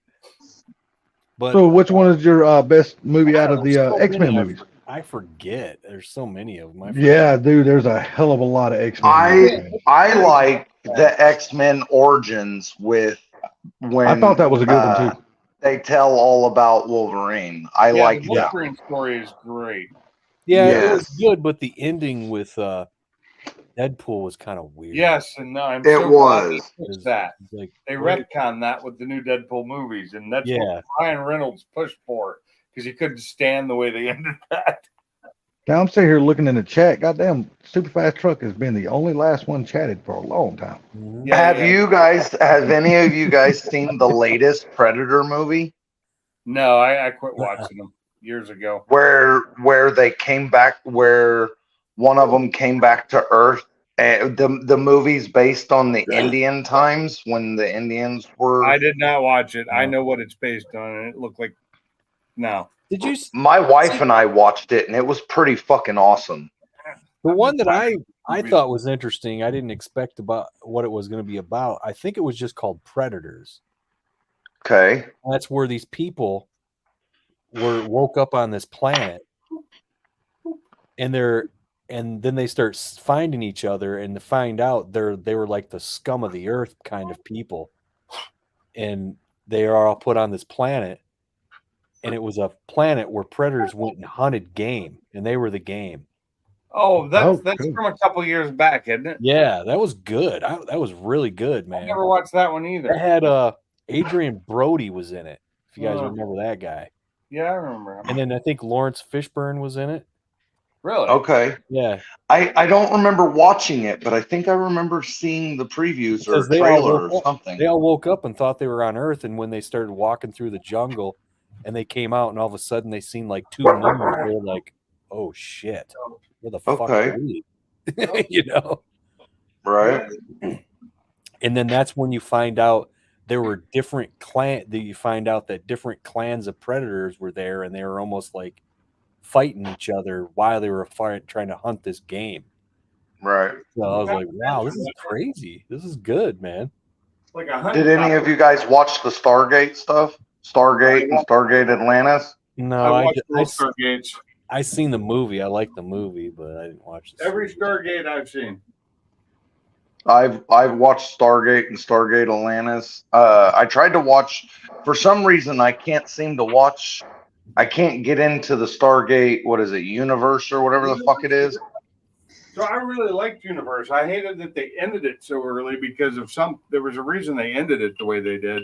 A: But
E: So, which one is your best movie out of the
A: So many
E: X-Men
A: I-
E: movies?
A: I forget. There's so many of them.
E: Yeah, dude, there's a hell of a lot of X-Men. movies.
H: I like the X-Men Origins with when
E: I thought that was a good one too.
H: they tell all about Wolverine. I
C: Yeah,
H: like
C: the
H: that.
C: Wolverine story is great.
A: Yeah, it was
H: Yes.
A: good, but the ending with Deadpool was kind of weird.
C: Yes, and no, I'm
H: It
C: so glad
H: was.
C: they
A: It
C: fixed
A: was-
C: that.
A: it's like,
C: They
A: what-
C: retconned that with the new Deadpool movies, and that's
A: Yeah.
C: what Ryan Reynolds pushed for because he couldn't stand the way they ended that.
E: Now I'm sitting here looking in the chat. Goddamn, Superfast Truck has been the only last one chatted for a long time.
A: Mhm.
C: Yeah,
H: Have any of you guys seen the latest Predator movie
C: No, I quit watching them years ago.
H: where they came back, where one of them came back to Earth? And the movie's based on the Indian times when the Indians were.
C: I did not watch it. I
A: No.
C: know what it's based on, and it looked like no.
A: Did you?
H: My wife and I watched it, and it was pretty fucking awesome.
A: The one that I
C: Movies.
A: thought was interesting, I didn't expect about what it was going to be about. I think it was just called Predators.
H: Okay.
A: That's where these people woke up on this planet, and then they start finding each other, and to find out they were like the scum of the earth kind of people, and they are all put on this planet, and it was a planet where predators went and hunted game, and they were the game.
C: Oh, that's
E: good.
C: from a couple years back, isn't it?
A: Yeah, that was good. That was really good,
C: I
A: man.
C: never watched that one
A: It
C: either.
A: had Adrian Brody was in it. If you guys
C: Oh.
A: remember that guy,
C: Yeah, I remember.
A: and then I think Lawrence Fishburne was in it.
C: Really?
H: Okay.
A: Yeah,
H: I don't remember watching it, but I think I remember seeing the previews or
A: Because they all
H: trailer
A: woke
H: or
A: up-
H: something.
A: they all woke up and thought they were on Earth, and when they started walking through the jungle, and they came out, and all of a sudden they seen like two numbers. They were like, "Oh shit, where the fuck
H: Okay.
A: are we?" You know.
H: Right.
A: And then that's when you find out there were different that you find out that different clans of predators were there, and they were almost like fighting each other while they were trying to hunt this game.
H: Right.
A: So I was like, wow, this is crazy. This is good, man.
C: Like a
H: Did any of you guys watch the Stargate stuff? Stargate and Stargate Atlantis?
A: No,
C: I
A: I
C: watched all Stargates.
A: I seen the movie. I liked the movie, but I didn't watch the
C: Every
A: series.
C: Stargate I've seen.
H: I've watched Stargate and Stargate Atlantis. I tried to watch, for some reason I can't seem to watch. I can't get into the Stargate. What is it, universe or whatever the fuck it is?
C: So I really liked Universe. I hated that they ended it so early because of there was a reason they ended it the way they did.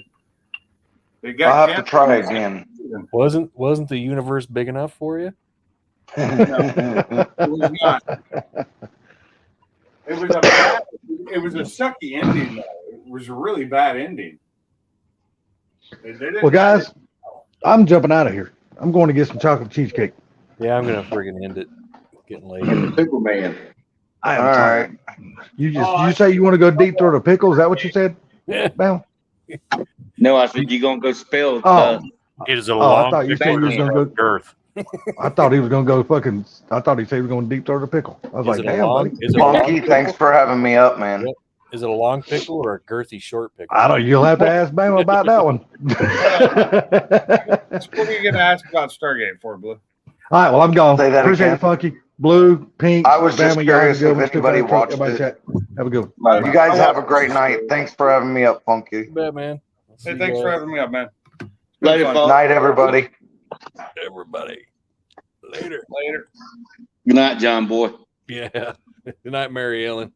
C: They got
H: I'll have to
C: canceled
H: try
C: in the
H: again.
C: second season.
A: Wasn't the universe big enough for you?
C: It was not. It was a sucky ending though. It was a really bad ending. They didn't
E: Well, guys, I'm jumping out of here. I'm going to get some chocolate cheesecake.
A: Yeah, I'm gonna friggin' end it. It's getting late.
F: Superman.
E: I am
H: All
E: tired.
H: right.
E: You say you want to go deep through the pickle? Is that what you said? Bam.
F: No, I said you're gonna go spell.
E: Oh.
A: It is a
E: I thought you said you was gonna go.
A: girth.
E: I thought he was gonna go fucking. I thought he said he was gonna deep throw the pickle. I was
A: Is
E: like,
A: it a
E: damn,
A: long?
E: buddy.
A: Is it a long
H: Funky,
A: pickle?
H: thanks for having me up, man.
A: Yep. Is it a long pickle or a girthy short pickle?
E: I don't. You'll have to ask Bama about that one.
C: What are you going to ask about Stargate for, Blue?
E: All right, well, I'm gone.
H: Say that
E: Appreciate
H: again.
E: it, Funky. Blue, pink.
H: I was just
E: Bama, y'all have a
H: curious
E: good
H: if
E: one. Stick
H: anybody
E: around,
H: watched
E: everybody
H: it.
E: chat. Have a good one.
H: You guys have a great night. Thanks for having me up, Funky.
A: You bet, man.
C: Hey, thanks for having me up, man.
F: Later,
C: Fun.
F: folks.
H: Night, everybody.
A: everybody. Later.
C: Later.
F: Good night, John boy.
A: Yeah. Good night, Mary Ellen.